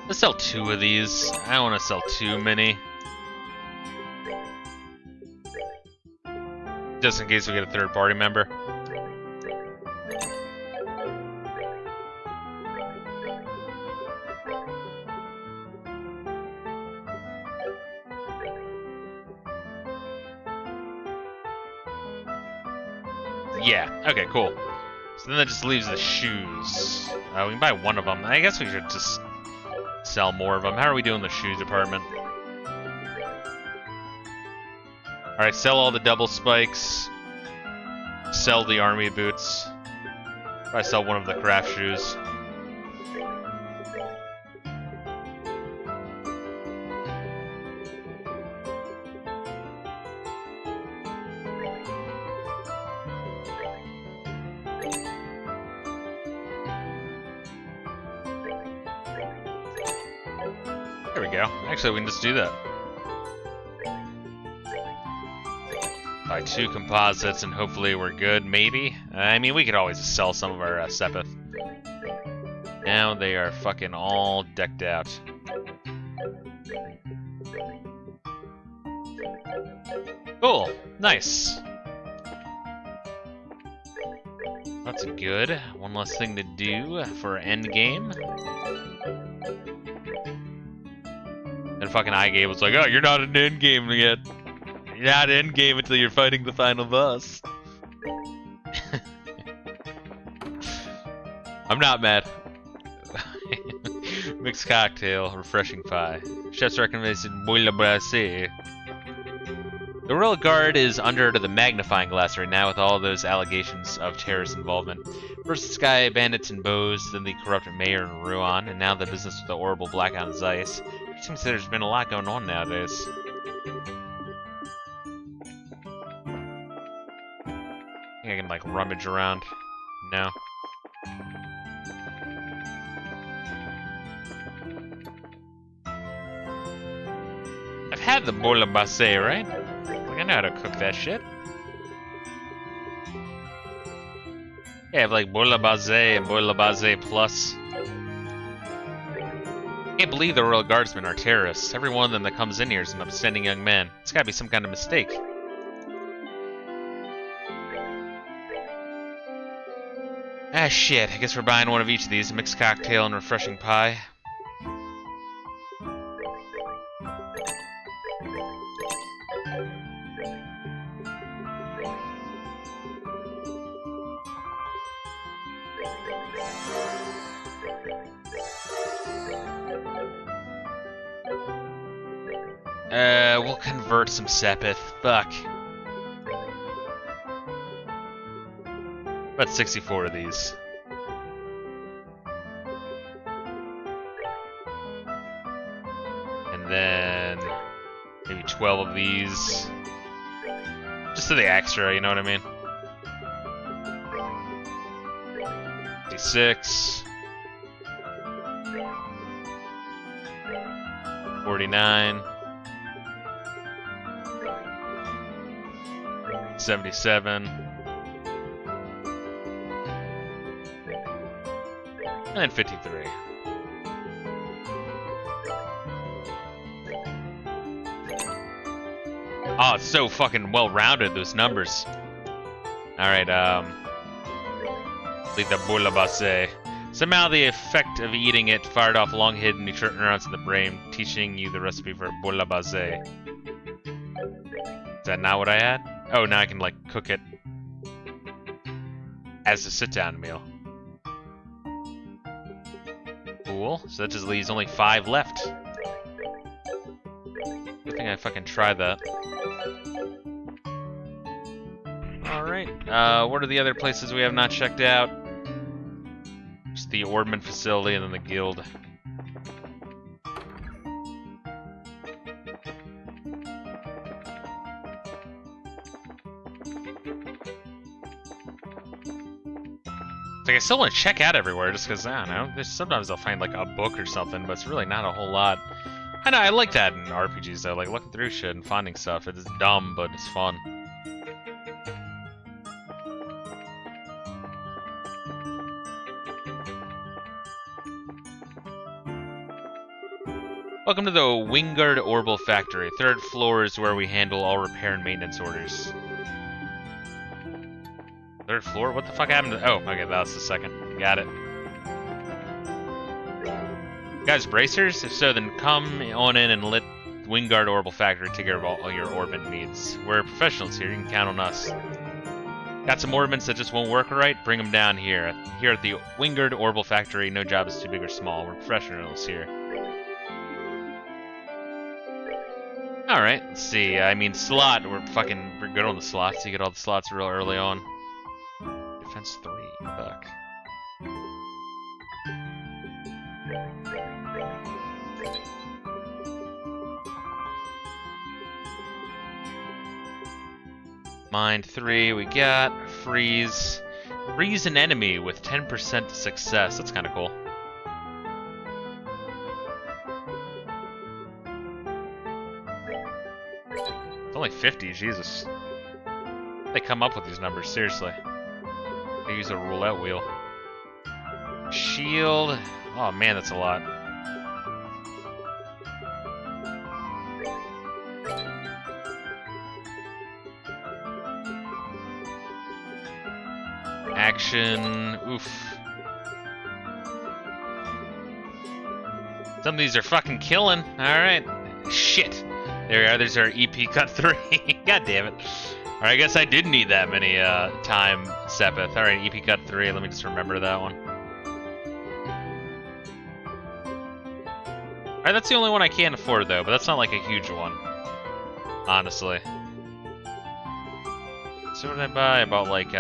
Let's sell 2 of these. I don't want to sell too many. Just in case we get a third party member. Yeah, okay, cool. So then that just leaves the shoes. We can buy one of them. I guess we should just sell more of them. How are we doing in the shoe department? Alright, sell all the double spikes. Sell the army boots. I sell one of the craft shoes. There we go. Actually, we can just do that. Buy 2 composites and hopefully we're good, maybe? I mean, we could always sell some of our Sepith. Now they are fucking all decked out. Cool. Nice. That's good. One less thing to do for endgame. And fucking iGame was like, oh, you're not in endgame yet. You're not endgame until you're fighting the final boss. I'm not mad. Mixed cocktail, refreshing pie. Chef's recommendation, boule brassée. The Royal Guard is under the magnifying glass right now with all those allegations of terrorist involvement. First the Sky Bandits and Bows, then the corrupted mayor in Rouen, and now the business with the horrible Blackout Zeiss. It seems there's been a lot going on nowadays. I think I can, like, rummage around. No. I've had the boule basse, right? Like, I know how to cook that shit. Yeah, I have like boule basse and boule basse plus. Can't believe the Royal Guardsmen are terrorists. Every one of them that comes in here is an upstanding young man. It's gotta be some kind of mistake. Ah, shit. I guess we're buying one of each of these. A mixed cocktail and refreshing pie. We'll convert some Sepith. Fuck. About 64 of these. And then maybe 12 of these. Just to the extra, you know what I mean? 56. 49. 77. And then 53. Oh, it's so fucking well-rounded, those numbers. Alright, leave the boule basse. Somehow the effect of eating it fired off long-hidden neurons in the brain, teaching you the recipe for boule basse. Is that not what I had? Oh, now I can, like, cook it as a sit-down meal. Cool. So that just leaves only 5 left. Good thing I fucking tried that. Alright. What are the other places we have not checked out? Just the Ordman facility and then the guild. Like, I still want to check out everywhere just because, I don't know, sometimes I'll find like a book or something, but it's really not a whole lot. I know, I like that in RPGs though, like looking through shit and finding stuff. It's dumb, but it's fun. Welcome to the Wingard Orbital Factory. 3rd floor is where we handle all repair and maintenance orders. 3rd floor? What the fuck happened to... Oh, okay, that's the 2nd. Got it. You guys, bracers? If so, then come on in and let Wingard Orbital Factory take care of all your orbit needs. We're professionals here, you can count on us. Got some orbits that just won't work right? Bring them down here. Here at the Wingard Orbital Factory, no job is too big or small. We're professionals here. Alright, let's see. I mean, slot, we're good on the slots. You get all the slots real early on. Defense 3, fuck. Mind 3, we got. Freeze. Freeze an enemy with 10% success. That's kind of cool. It's only 50, Jesus. They come up with these numbers, seriously. They use a roulette wheel. Shield. Oh man, that's a lot. Action. Oof. Some of these are fucking killing. Alright. Shit. There we are. There's our EP cut 3. God damn it. Alright, I guess I did need that many time, Sepith. Alright, EP cut 3. Let me just remember that one. Alright, that's the only one I can't afford, though. But that's not like a huge one. Honestly. So what did I buy? I bought like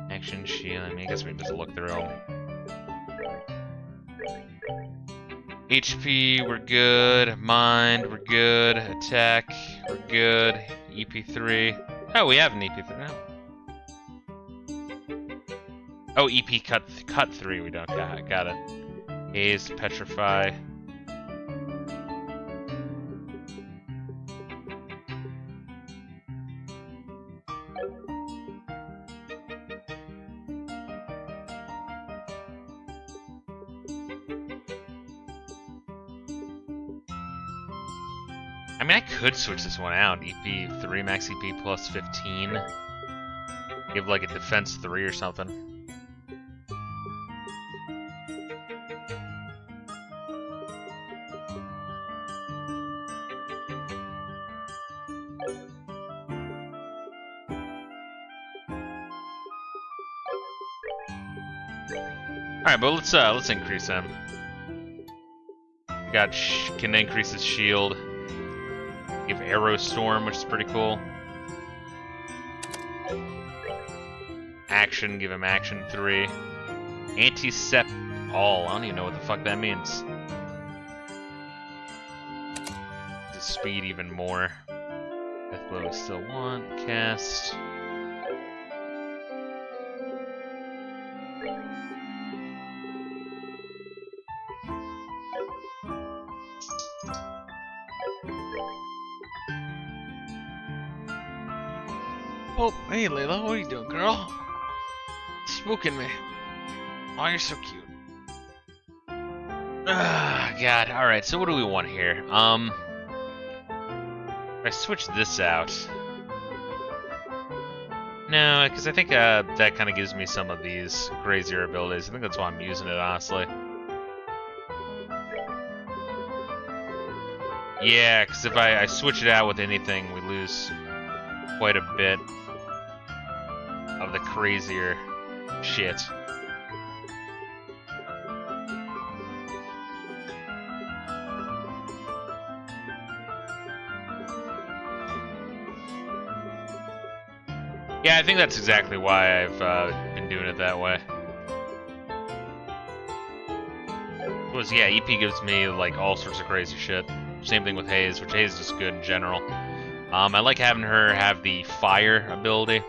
action shield. I mean, I guess we can just look through them. HP, we're good. Mind, we're good. Attack, we're good. EP3. Oh, we have an EP3 now. Oh, EP cut 3 we don't got it. Haze, Petrify. I mean, I could switch this one out. EP3, max EP plus 15. Give like a defense 3 or something. Alright, but let's increase him. Can increase his shield. Give Arrow Storm, which is pretty cool. Action, give him Action 3. Anti-Sep All, I don't even know what the fuck that means. The speed even more. Death Blow we still want. Cast. Oh, hey Layla, what are you doing, girl? Spooking me. Oh, you're so cute. Ah, God. Alright, so what do we want here? If I switch this out. No, because I think that kind of gives me some of these crazier abilities. I think that's why I'm using it, honestly. Yeah, because if I switch it out with anything, we lose quite a bit of the crazier shit. Yeah, I think that's exactly why I've been doing it that way. Was yeah, EP gives me like all sorts of crazy shit. Same thing with Haze, which Haze is just good in general. I like having her have the fire ability.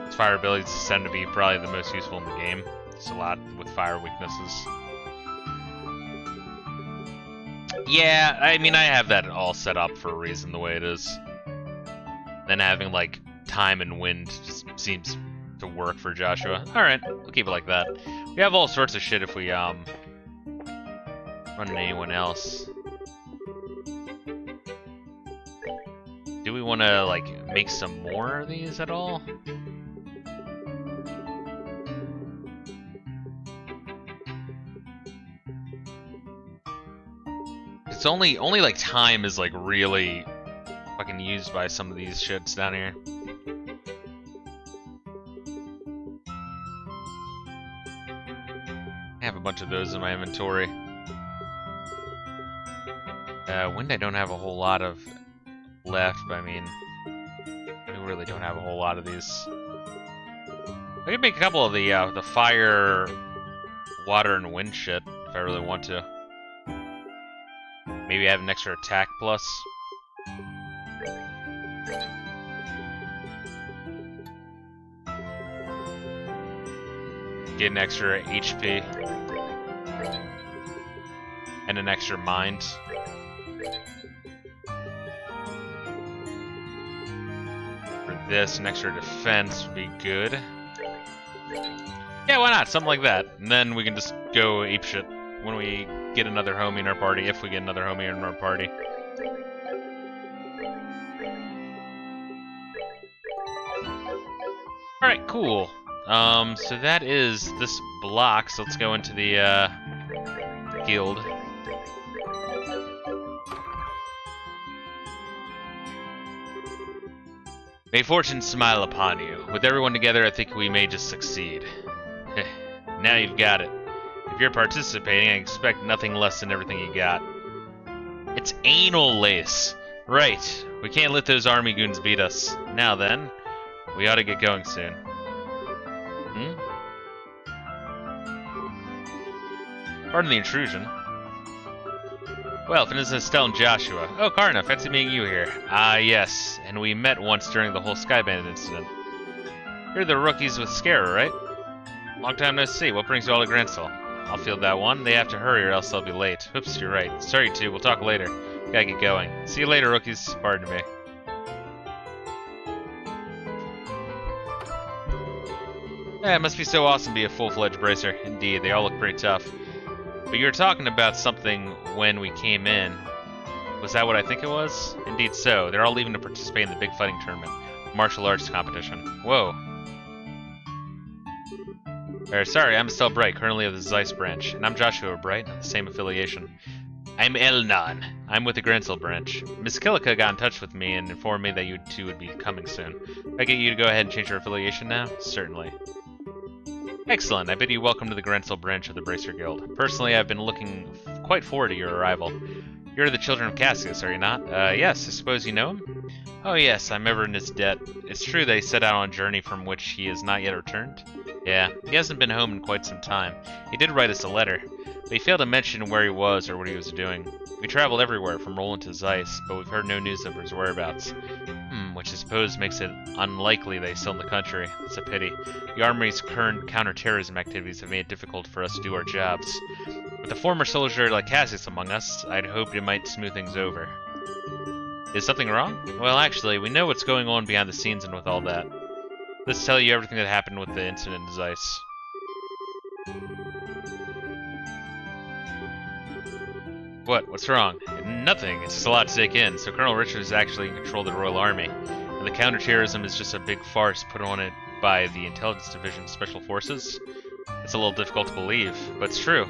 Its fire abilities tend to be probably the most useful in the game. It's a lot with fire weaknesses. Yeah, I mean, I have that all set up for a reason the way it is. Then having, like, time and wind just seems to work for Joshua. Alright, we'll keep it like that. We have all sorts of shit if we, run into anyone else. Do we want to, like, make some more of these at all? It's only like time is like really fucking used by some of these shits down here. I have a bunch of those in my inventory. Wind I don't have a whole lot of left, but I mean, we really don't have a whole lot of these. I could make a couple of the fire, water, and wind shit if I really want to. Maybe have an extra attack plus. Get an extra HP. And an extra mind. For this, an extra defense would be good. Yeah, why not? Something like that. And then we can just go apeshit when we get another homie in our party, if we get another homie in our party. Alright, cool. So that is this block, so let's go into the guild. May fortune smile upon you. With everyone together, I think we may just succeed. Now you've got it. If you're participating, I expect nothing less than everything you got. It's anal lace. Right. We can't let those army goons beat us. Now then, we ought to get going soon. Hmm? Pardon the intrusion. Well, if it isn't Estelle and Joshua. Oh, Karna, fancy meeting you here. Ah, yes, and we met once during the whole Skyband incident. You're the rookies with Scara, right? Long time no see. What brings you all to Gransel? I'll field that one. They have to hurry or else they'll be late. Oops, you're right. Sorry, too. We'll talk later. Gotta get going. See you later, rookies. Pardon me. Yeah, it must be so awesome to be a full-fledged bracer. Indeed, they all look pretty tough. But you were talking about something when we came in. Was that what I think it was? Indeed so. They're all leaving to participate in the big fighting tournament. Martial arts competition. Whoa. Sorry, I'm Estelle Bright, currently of the Zeiss branch. And I'm Joshua Bright, the same affiliation. I'm Elnan. I'm with the Gransel branch. Miss Killica got in touch with me and informed me that you two would be coming soon. Can I get you to go ahead and change your affiliation now? Certainly. Excellent. I bid you welcome to the Gransel branch of the Bracer Guild. Personally, I've been looking quite forward to your arrival. You're the children of Cassius, are you not? Yes, I suppose you know him? Oh yes, I'm ever in his debt. It's true that he set out on a journey from which he has not yet returned? Yeah, he hasn't been home in quite some time. He did write us a letter, but he failed to mention where he was or what he was doing. We traveled everywhere, from Rolent to Zeiss, but we've heard no news of his whereabouts. Which I suppose makes it unlikely that he's still in the country. It's a pity. The Army's current counterterrorism activities have made it difficult for us to do our jobs. With a former soldier like Cassius among us, I'd hoped it might smooth things over. Is something wrong? Well, actually, we know what's going on behind the scenes and with all that. Let's tell you everything that happened with the incident in Zeiss. What? What's wrong? Nothing. It's just a lot to take in. So Colonel Richard is actually in control of the Royal Army, and the counterterrorism is just a big farce put on it by the Intelligence Division Special Forces. It's a little difficult to believe, but it's true.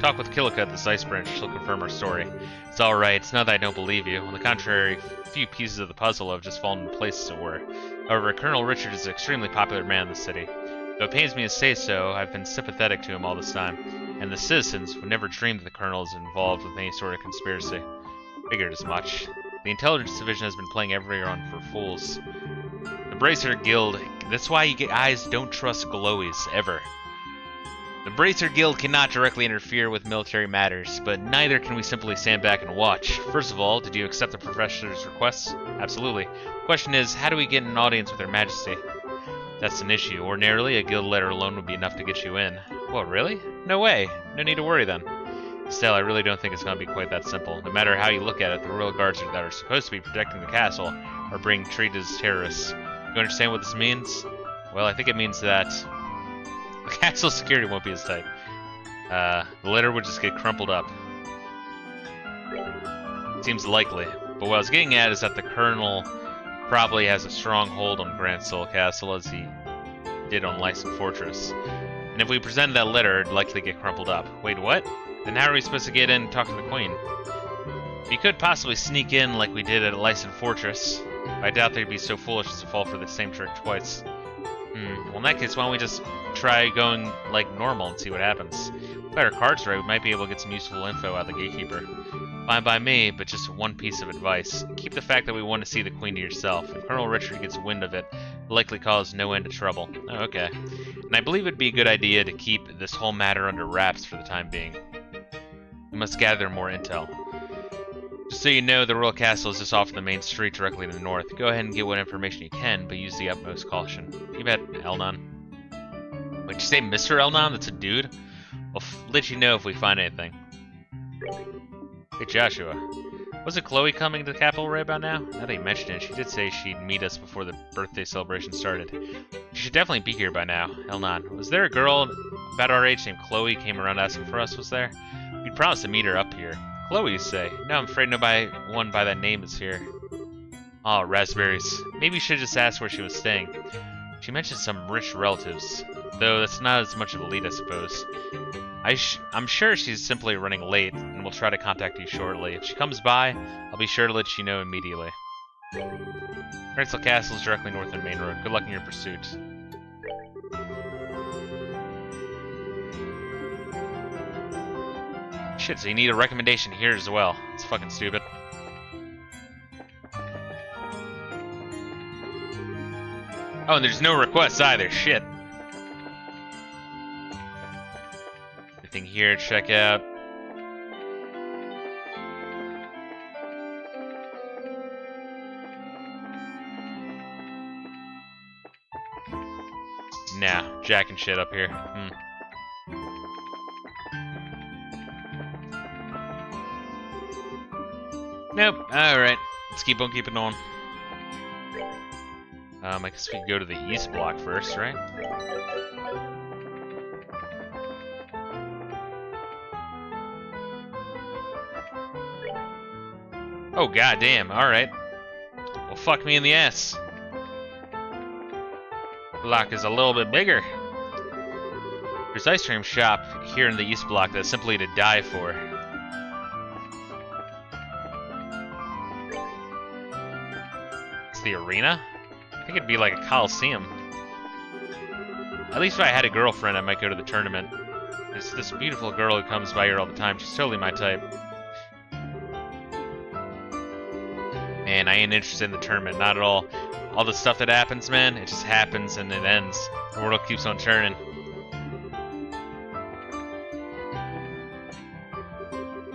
Talk with Killica at the Zeiss branch. She'll confirm our story. It's alright. It's not that I don't believe you. On the contrary, a few pieces of the puzzle have just fallen into place, as it were. However, Colonel Richard is an extremely popular man in the city. Though it pains me to say so, I've been sympathetic to him all this time, and the citizens would never dream that the Colonel is involved with any sort of conspiracy. Figured as much. The Intelligence Division has been playing everyone for fools. The Bracer Guild, that's why you guys don't trust glowies, ever. The Bracer Guild cannot directly interfere with military matters, but neither can we simply stand back and watch. First of all, did you accept the Professor's requests? Absolutely. The question is, how do we get an audience with Her Majesty? That's an issue. Ordinarily, a guild letter alone would be enough to get you in. What, really? No way. No need to worry then. Still, I really don't think it's going to be quite that simple. No matter how you look at it, the royal guards that are supposed to be protecting the castle are being treated as terrorists. You understand what this means? Well, I think it means that the castle security won't be as tight. The letter would just get crumpled up. Seems likely. But what I was getting at is that the Colonel probably has a strong hold on Gransel Castle as he did on Lyson Fortress. And if we presented that letter, it'd likely get crumpled up. Wait, what? Then how are we supposed to get in and talk to the Queen? We could possibly sneak in like we did at Lyson Fortress. I doubt they'd be so foolish as to fall for the same trick twice. Well, in that case, why don't we just try going like normal and see what happens? If our cards right, we might be able to get some useful info out of the gatekeeper. Fine by me, but just one piece of advice. Keep the fact that we want to see the Queen to yourself. If Colonel Richard gets wind of it, it'll likely cause no end of trouble. Oh, okay. And I believe it'd be a good idea to keep this whole matter under wraps for the time being. We must gather more intel. Just so you know, the Royal Castle is just off the main street directly to the north. Go ahead and get what information you can, but use the utmost caution. You bet, Elnon. Wait, did you say Mr. Elnon? That's a dude? We'll let you know if we find anything. Hey, Joshua. Wasn't Chloe coming to the capital right about now? Now that you mentioned it, she did say she'd meet us before the birthday celebration started. She should definitely be here by now. Elnon, was there a girl about our age named Chloe came around asking for us, was there? We'd promised to meet her up here. Chloe, you say? No, I'm afraid nobody one by that name is here. Oh, raspberries. Maybe you should just ask where she was staying. She mentioned some rich relatives, though that's not as much of a lead, I suppose. I'm sure she's simply running late, and will try to contact you shortly. If she comes by, I'll be sure to let you know immediately. Gransel Castle is directly north of the main road. Good luck in your pursuit. Shit, so you need a recommendation here as well. It's fucking stupid. Oh, and there's no requests either. Shit. Anything here? Check out. Nah, jacking shit up here. Nope. Alright. Let's keep on keeping on. I guess we can go to the east block first, right? Oh, goddamn. Alright. Well, fuck me in the ass. Block is a little bit bigger. There's ice cream shop here in the east block that's simply to die for. It's the arena? I think it'd be like a coliseum. At least if I had a girlfriend, I might go to the tournament. There's this beautiful girl who comes by here all the time. She's totally my type. Man, I ain't interested in the tournament, not at all. All the stuff that happens, man, it just happens and it ends. The world keeps on turning.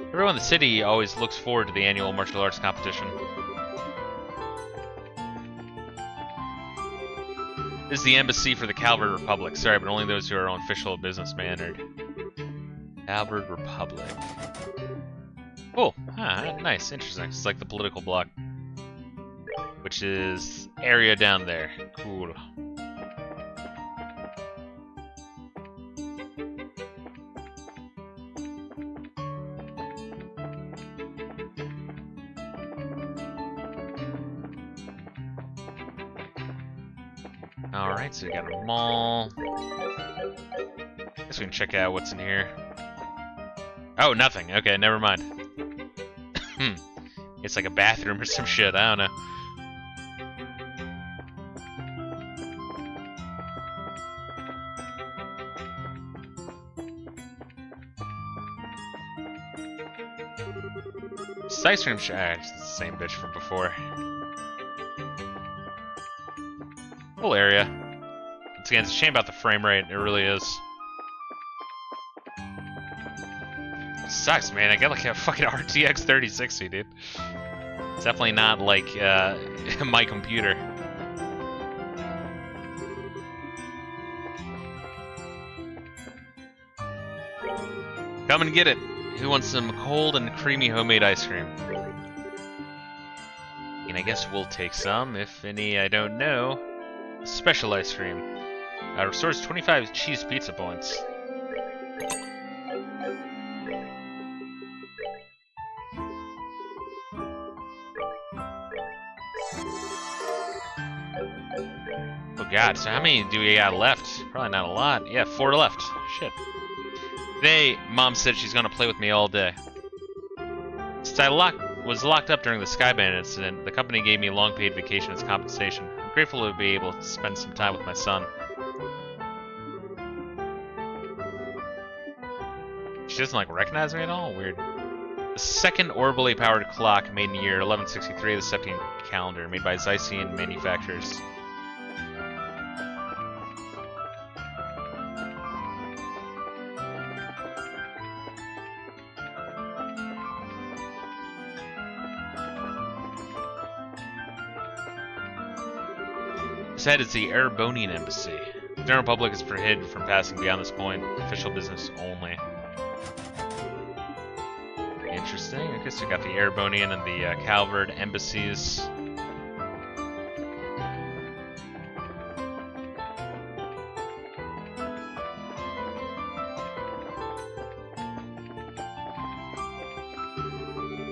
Everyone in the city always looks forward to the annual martial arts competition. This is the embassy for the Calvert Republic. Sorry, but only those who are on official business mannered. Calvert Republic. Oh, nice, interesting. It's like the political bloc. Which is area down there. Cool. Alright, so we got a mall. Guess we can check out what's in here. Oh, nothing. Okay, never mind. It's like a bathroom or some shit, I don't know. This ice cream shack, it's the same bitch from before. Whole area. Once again, it's a shame about the frame rate, it really is. It sucks, man. I got like a fucking RTX 3060, dude. It's definitely not like my computer. Come and get it. Who wants some cold and creamy homemade ice cream? And I guess we'll take some, if any I don't know. Special ice cream. Restores 25 cheese pizza points. Oh god, so how many do we got left? Probably not a lot. Yeah, 4 left. Shit. Today, Mom said she's gonna play with me all day. Since I was locked up during the Skyban incident, the company gave me a long paid vacation as compensation. I'm grateful to be able to spend some time with my son. She doesn't like recognize me at all? Weird. The second orbally powered clock made in the year 1163 of the Septine calendar, made by Zycian manufacturers. This head is the Erebonian embassy. The General public is prohibited from passing beyond this point. Official business only. Interesting. I guess we got the Erebonian and the Calvert embassies.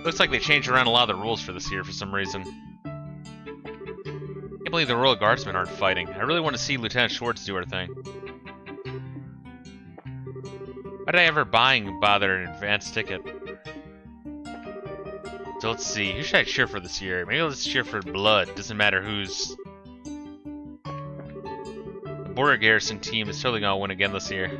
Looks like they changed around a lot of the rules for this year for some reason. I can't believe the Royal Guardsmen aren't fighting. I really want to see Lieutenant Schwartz do her thing. Why did I ever bother an advance ticket? So let's see, who should I cheer for this year? Maybe let's cheer for Blood. Doesn't matter who's. The Border Garrison team is totally gonna win again this year.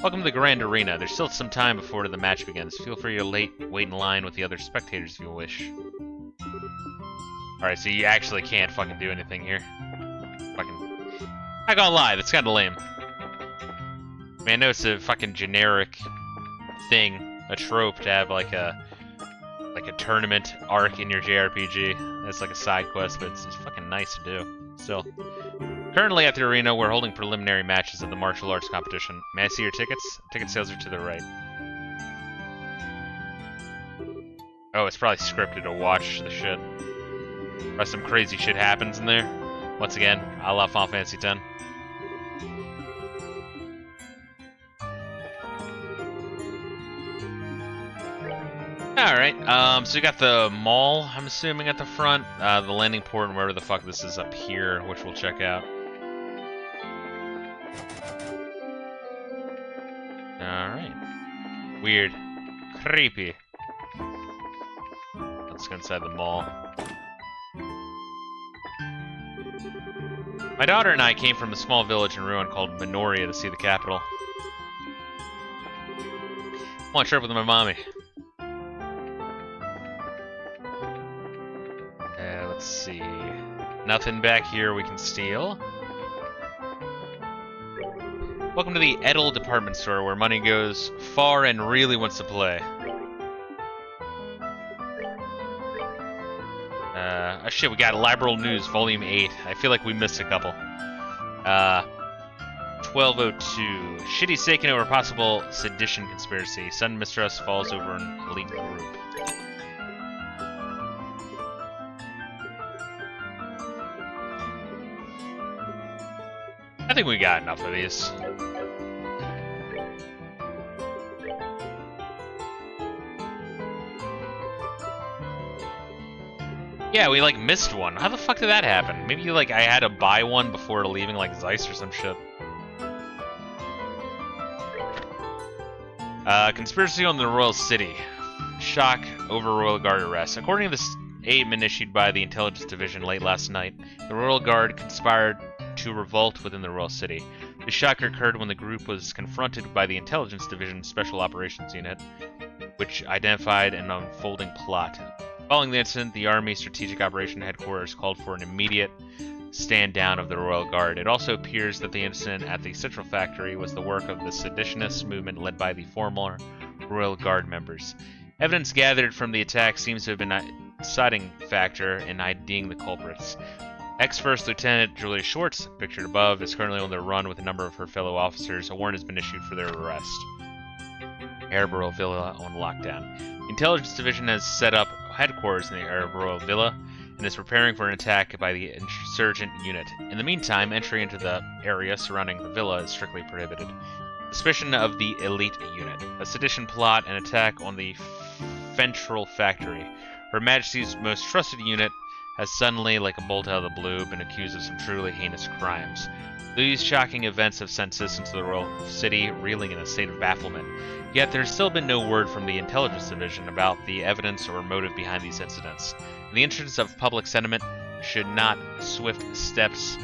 Welcome to the Grand Arena. There's still some time before the match begins. Feel free to wait in line with the other spectators if you wish. Alright, so you actually can't fucking do anything here. Fucking... Not gonna lie, that's kinda lame. I mean, I know it's a fucking generic thing, a trope to have like a tournament arc in your JRPG. That's like a side quest, but it's fucking nice to do. Still. Currently at the arena, we're holding preliminary matches of the martial arts competition. May I see your tickets? Ticket sales are to the right. Oh, it's probably scripted to watch the shit. Or some crazy shit happens in there. Once again, a la Final Fantasy X. Alright, so you got the mall, I'm assuming, at the front, the landing port, and wherever the fuck this is up here, which we'll check out. Alright. Weird. Creepy. Let's go inside the mall. My daughter and I came from a small village in ruin called Minoria to see the capital. I want a trip with my mommy. Let's see. Nothing back here we can steal. Welcome to the Edel department store where money goes far and really wants to play. Oh shit, we got Liberl News, Volume 8. I feel like we missed a couple. 1202. Shitty taken over possible sedition conspiracy. Sudden mistrust falls over an elite group. I think we got enough of these. Yeah, we like missed one. How the fuck did that happen? Maybe like I had to buy one before leaving, like Zeiss or some shit. Conspiracy on the Royal City. Shock over Royal Guard arrest. According to the statement issued by the Intelligence Division late last night, the Royal Guard conspired to revolt within the Royal City. The shock occurred when the group was confronted by the Intelligence Division Special Operations Unit, which identified an unfolding plot. Following the incident, the Army Strategic Operation Headquarters called for an immediate stand down of the Royal Guard. It also appears that the incident at the Central Factory was the work of the seditionist movement led by the former Royal Guard members. Evidence gathered from the attack seems to have been a deciding factor in IDing the culprits. Ex-First Lieutenant Julia Schwartz, pictured above, is currently on the run with a number of her fellow officers. A warrant has been issued for their arrest. Liberl Villa on lockdown. The Intelligence Division has set up headquarters in the Liberl Villa and is preparing for an attack by the insurgent unit. In the meantime, entry into the area surrounding the villa is strictly prohibited. Suspicion of the elite unit. A sedition plot and attack on the Central Factory. Her Majesty's most trusted unit has suddenly, like a bolt out of the blue, been accused of some truly heinous crimes. These shocking events have sent citizens to the Royal City reeling in a state of bafflement. Yet there's still been no word from the Intelligence Division about the evidence or motive behind these incidents. In the interest of public sentiment, should not swift steps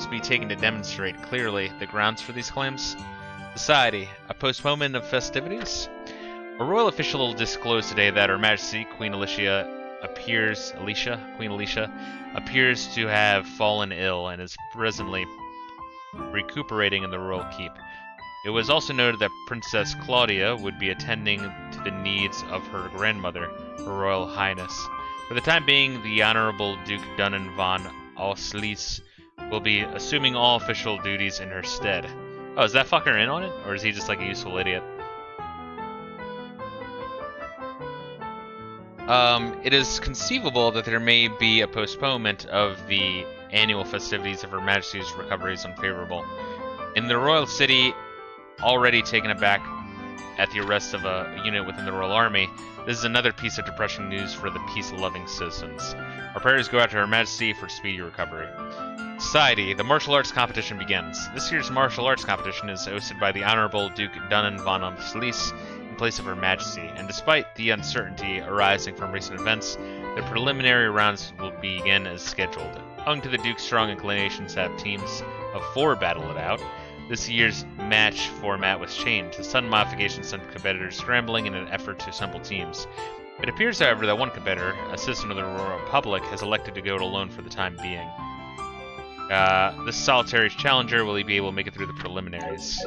be taken to demonstrate clearly the grounds for these claims? Society, a postponement of festivities? A royal official disclosed today that Her Majesty Queen Alicia appears to have fallen ill and is presently recuperating in the royal keep. It was also noted that Princess Claudia would be attending to the needs of her grandmother, Her Royal Highness. For the time being, the Honorable Duke Dunnen von Auslies will be assuming all official duties in her stead. Oh, is that fucker in on it? Or is he just like a useful idiot? It is conceivable that there may be a postponement of the annual festivities if Her Majesty's recovery is unfavorable. In the Royal City, already taken aback at the arrest of a unit within the Royal Army, this is another piece of depressing news for the peace-loving citizens. Our prayers go out to Her Majesty for speedy recovery. Society, the martial arts competition begins. This year's martial arts competition is hosted by the Honorable Duke Dunnen von Auslies in place of Her Majesty, and despite the uncertainty arising from recent events, the preliminary rounds will begin as scheduled. Owing to the Duke's strong inclinations to have teams of 4 battle it out, This year's match format was changed. The sudden modification sent competitors scrambling in an effort to assemble teams. It appears, however, that one competitor, a citizen of the Republic, has elected to go it alone for the time being. This solitary challenger, will he be able to make it through the preliminaries?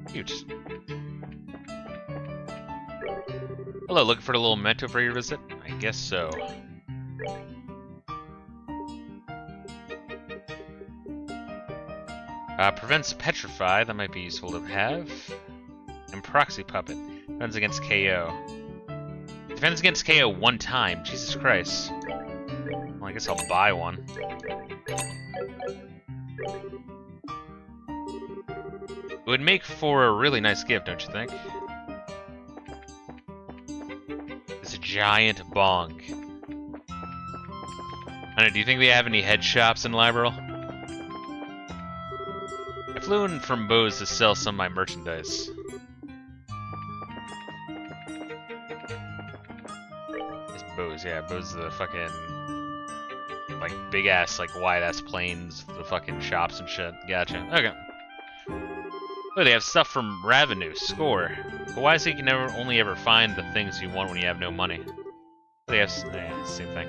Cute. Hello, looking for a little memento for your visit? I guess so. Prevents Petrify, that might be useful to have. And Proxy Puppet, defends against KO. Defends against KO one time, Jesus Christ. Well, I guess I'll buy one. It would make for a really nice gift, don't you think? It's a giant bong. I don't know, do you think they have any head shops in Liberl? I flew in from Bose to sell some of my merchandise. It's Bose, yeah, Bose is the fucking like big ass, like wide ass planes, the fucking shops and shit. Gotcha. Okay. Oh, they have stuff from Ravenous. Score. But why is it you can never only ever find the things you want when you have no money? They have same thing.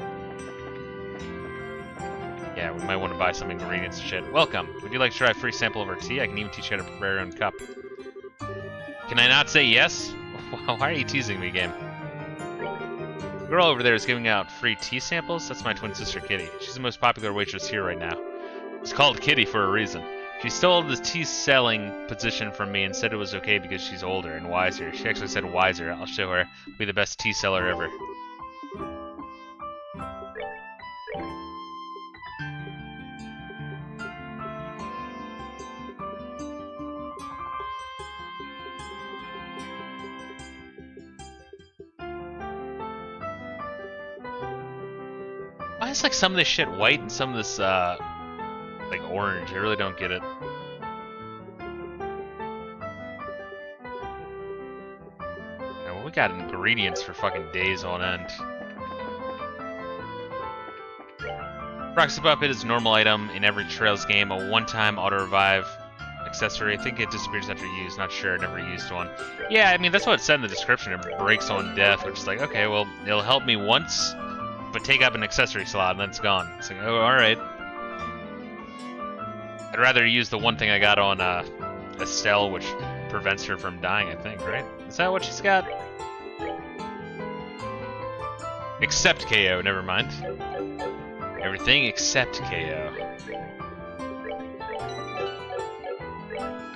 Yeah, we might want to buy some ingredients and shit. Welcome. Would you like to try a free sample of our tea? I can even teach you how to prepare your own cup. Can I not say yes? Why are you teasing me, game? The girl over there is giving out free tea samples? That's my twin sister, Kitty. She's the most popular waitress here right now. It's called Kitty for a reason. She stole the tea selling position from me and said it was okay because she's older and wiser. She actually said wiser. I'll show her. I'll be the best tea seller ever. Why is like some of this shit white and some of this like orange? I really don't get it. Now, we got ingredients for fucking days on end. Proxy Puppet is a normal item in every Trails game, a one-time auto-revive accessory. I think it disappears after use, not sure, never used one. Yeah, I mean, that's what it said in the description, it breaks on death, which is like, okay, well, it'll help me once, but take up an accessory slot and then it's gone. It's like, oh, alright. I'd rather use the one thing I got on Estelle, which prevents her from dying, I think, right? Is that what she's got? Except KO, never mind. Everything except KO.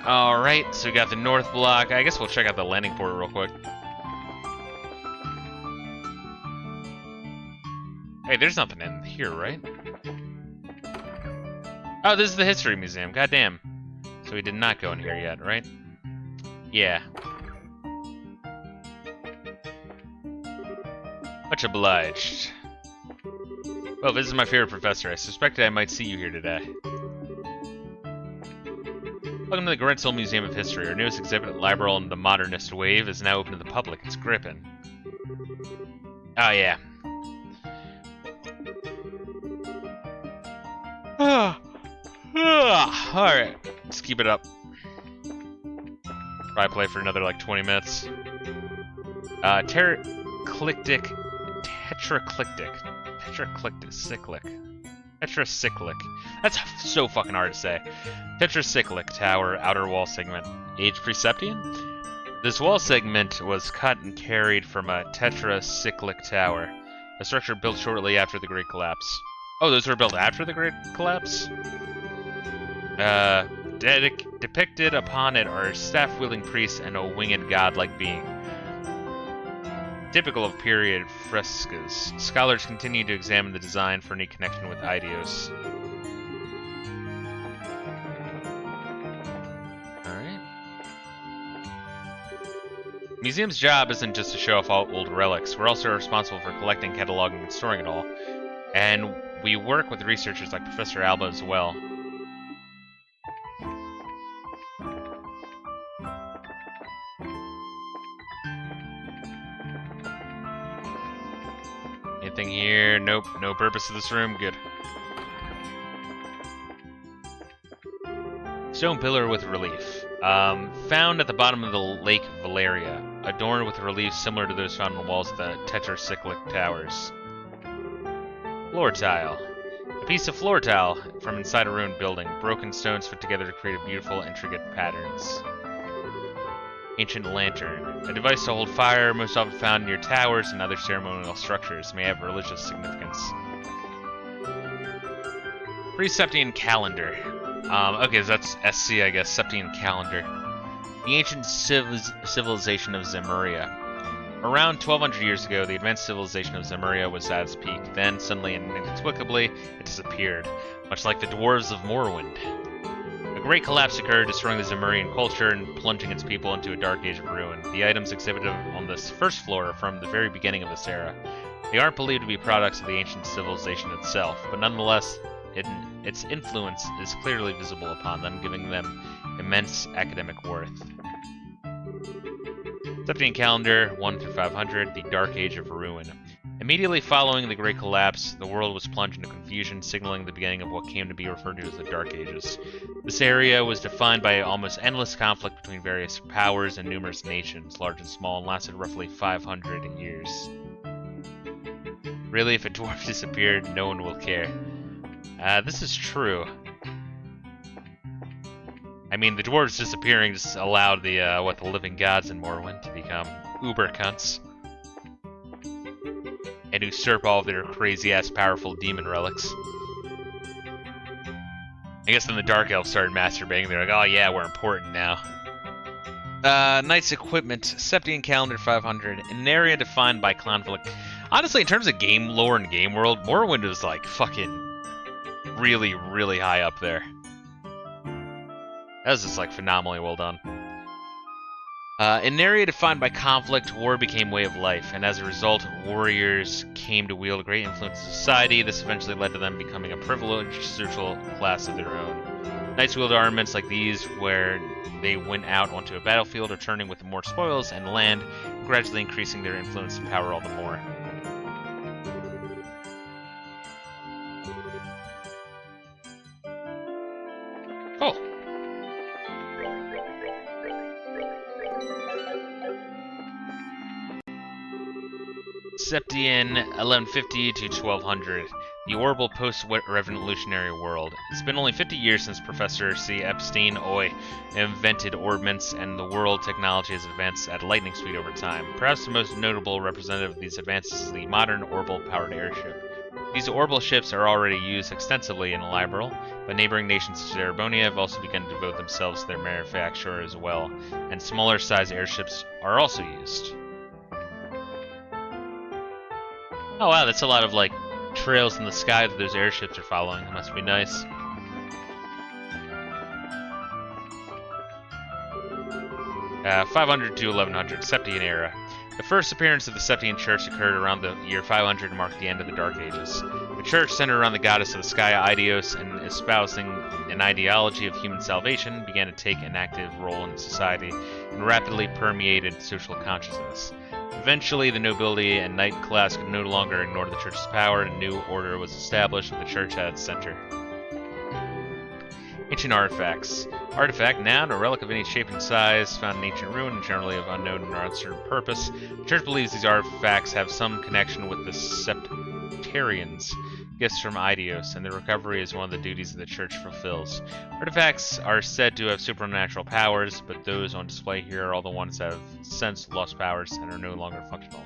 Alright, so we got the north block. I guess we'll check out the landing port real quick. Hey, there's nothing in here, right? Oh, this is the History Museum. Goddamn. So we did not go in here yet, right? Yeah. Much obliged. Well, this is my favorite professor. I suspected I might see you here today. Welcome to the Grenzel Museum of History. Our newest exhibit at Liberl and the Modernist Wave is now open to the public. It's gripping. Oh, yeah. Alright, let's keep it up. Probably play for another like 20 minutes. Tetracyclic. That's so fucking hard to say. Tetracyclic tower, outer wall segment. Age Preceptian? This wall segment was cut and carried from a tetracyclic tower, a structure built shortly after the Great Collapse. Oh, those were built after the Great Collapse? Depicted upon it are staff-wielding priests and a winged god-like being. Typical of period frescoes. Scholars continue to examine the design for any connection with Idios. Alright. Museum's job isn't just to show off all old relics. We're also responsible for collecting, cataloging, and storing it all. And we work with researchers like Professor Alba as well. Anything here? Nope. No purpose to this room. Good. Stone pillar with relief. Found at the bottom of the Lake Valeria, adorned with reliefs similar to those found on the walls of the tetracyclic towers. Floor tile. A piece of floor tile from inside a ruined building. Broken stones fit together to create beautiful, intricate patterns. Ancient lantern. A device to hold fire, most often found near towers and other ceremonial structures. May have religious significance. Pre-Septian calendar. Okay, so that's SC, I guess. Septian calendar. The ancient civilization of Zemuria. Around 1200 years ago, the advanced civilization of Zemuria was at its peak. Then, suddenly and inexplicably, it disappeared, much like the dwarves of Morrowind. A great collapse occurred, destroying the Zemurian culture and plunging its people into a dark age of ruin. The items exhibited on this first floor are from the very beginning of this era. They aren't believed to be products of the ancient civilization itself, but nonetheless, its influence is clearly visible upon them, giving them immense academic worth. Septian calendar, 1 through 500, the Dark Age of Ruin. Immediately following the Great Collapse, the world was plunged into confusion, signaling the beginning of what came to be referred to as the Dark Ages. This area was defined by almost endless conflict between various powers and numerous nations, large and small, and lasted roughly 500 years. Really, if a dwarf disappeared, no one will care. This is true. I mean, the dwarves disappearing just allowed the living gods in Morrowind to become uber cunts and usurp all of their crazy-ass powerful demon relics. I guess then the Dark Elves started masturbating. They're like, oh yeah, we're important now. Knight's equipment, Septian calendar 500, in an area defined by conflict. Honestly, in terms of game lore and game world, Morrowind was like fucking really, really high up there. That was just like phenomenally well done. In an area defined by conflict, war became way of life, and as a result, warriors came to wield a great influence in society. This eventually led to them becoming a privileged social class of their own. Knights wielded armaments like these, where they went out onto a battlefield, returning with more spoils and land, gradually increasing their influence and power all the more. Cool. Septian 1150 to 1200, the orbital post-revolutionary world. It's been only 50 years since Professor C. Epstein Oy invented ordnance, and the world technology has advanced at lightning speed over time. Perhaps the most notable representative of these advances is the modern orbital-powered airship. These orbital ships are already used extensively in Liberl, but neighboring nations such as Erebonia have also begun to devote themselves to their manufacture as well, and smaller-sized airships are also used. Oh wow, that's a lot of like trails in the sky that those airships are following. It must be nice. Uh, 500 to 1100, Septian era. The first appearance of the Septian Church occurred around the year 500 to mark the end of the Dark Ages. The church, centered around the goddess of the sky, Aidios, and espousing an ideology of human salvation, began to take an active role in society and rapidly permeated social consciousness. Eventually, the nobility and knight class could no longer ignore the church's power, and a new order was established with the church at its center. Ancient artifacts. Artifact, noun, a relic of any shape and size, found in ancient ruin, and generally of unknown or uncertain purpose. The church believes these artifacts have some connection with the Septarians, gifts from Aidios, and their recovery is one of the duties that the church fulfills. Artifacts are said to have supernatural powers, but those on display here are all the ones that have since lost powers and are no longer functional.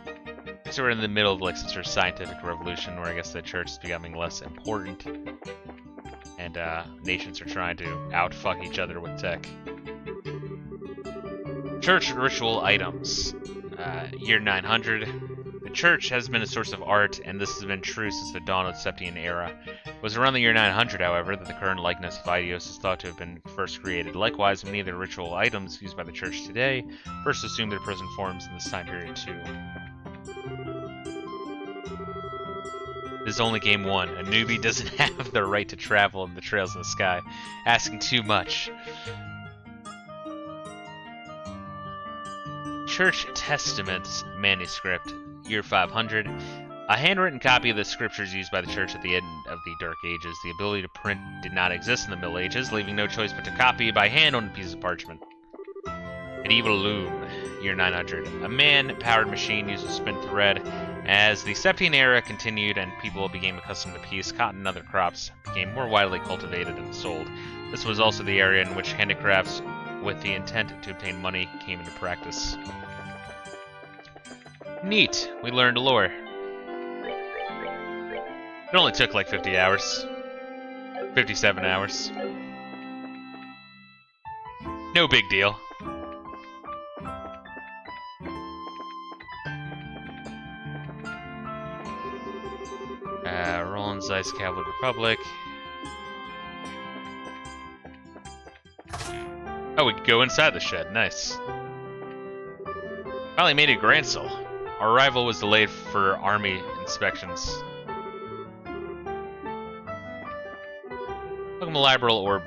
So we're in the middle of like some sort of scientific revolution where I guess the church is becoming less important, and nations are trying to outfuck each other with tech. Church ritual items. Year 900. The church has been a source of art, and this has been true since the dawn of the Septian era. It was around the year 900, however, that the current likeness of Aidios is thought to have been first created. Likewise, many of the ritual items used by the church today first assumed their present forms in this time period too. This is only game 1. A newbie doesn't have the right to travel in the trails in the sky. Asking too much. Church Testament manuscript. Year 500. A handwritten copy of the scriptures used by the church at the end of the Dark Ages. The ability to print did not exist in the Middle Ages, leaving no choice but to copy by hand on a piece of parchment. Medieval loom, year 900. A man-powered machine used to spin thread. As the Septine era continued and people became accustomed to peace, cotton and other crops became more widely cultivated and sold. This was also the area in which handicrafts with the intent to obtain money came into practice. Neat. We learned lore. It only took like 50 hours. 57 hours. No big deal. Rolent's Ice Cavalry Republic. Oh, we could go inside the shed. Nice. Finally made it Gransel. Our arrival was delayed for army inspections. Welcome to Liberl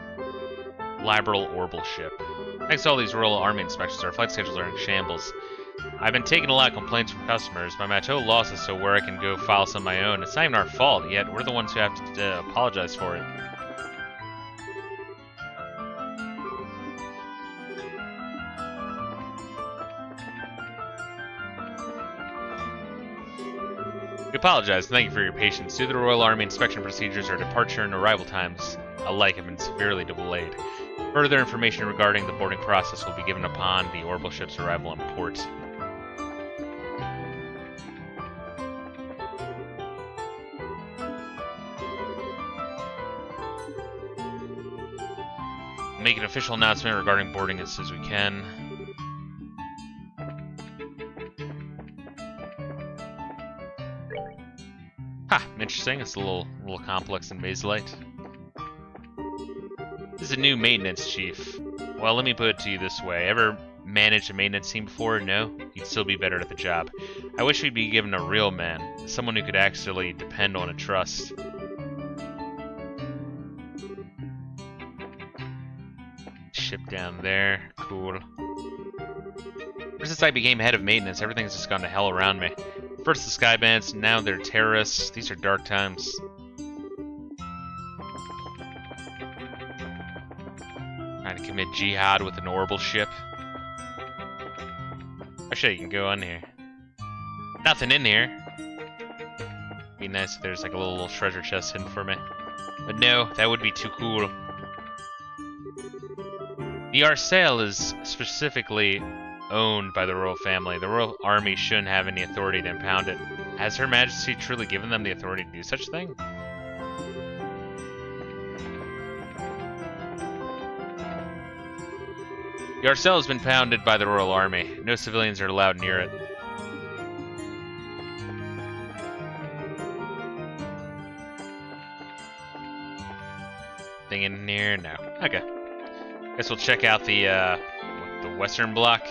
Orbital ship. Thanks to all these Royal Army inspections, our flight schedules are in shambles. I've been taking a lot of complaints from customers. My Mateau lost us, so where I can go file some of my own. It's not even our fault, yet we're the ones who have to apologize for it. We apologize and thank you for your patience. Due to the Royal Army inspection procedures, our departure and arrival times alike have been severely delayed. Further information regarding the boarding process will be given upon the orbital ship's arrival in port. Make an official announcement regarding boarding as soon as we can. Ha! Interesting. It's a little complex in Mazelight. This is a new maintenance chief. Well, let me put it to you this way. Ever managed a maintenance team before? No? You'd still be better at the job. I wish we'd be given a real man. Someone who could actually depend on and trust. Ship down there. Cool. Ever since I became head of maintenance, everything's just gone to hell around me. First the Skybands, now they're terrorists. These are dark times. Trying to commit jihad with an orbital ship. Actually, you can go on here. Nothing in here. Be nice if there's like a little treasure chest hidden for me. But no, that would be too cool. The Arcel is specifically owned by the royal family. The royal army shouldn't have any authority to impound it. Has Her Majesty truly given them the authority to do such a thing? The Arcel has been pounded by the royal army. No civilians are allowed near it. Thing in here? No. Okay. Guess we'll check out the western block.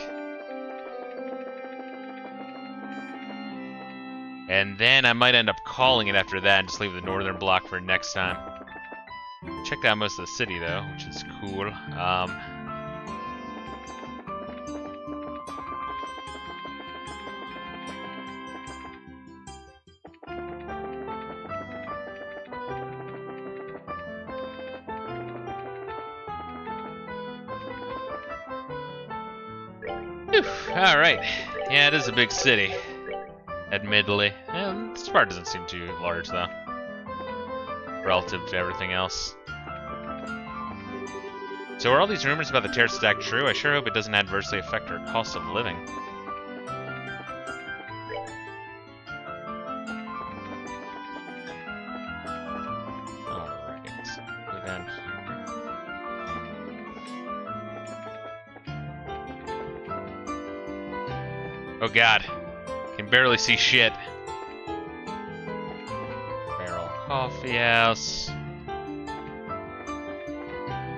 And then I might end up calling it after that and just leave the northern block for next time. Checked out most of the city though, which is cool. Alright. Yeah, it is a big city. Admittedly. Yeah, this part doesn't seem too large, though. Relative to everything else. So are all these rumors about the terror stack true? I sure hope it doesn't adversely affect our cost of living. Alright. Go down here. Oh god. Can barely see shit. Barrel Coffee House.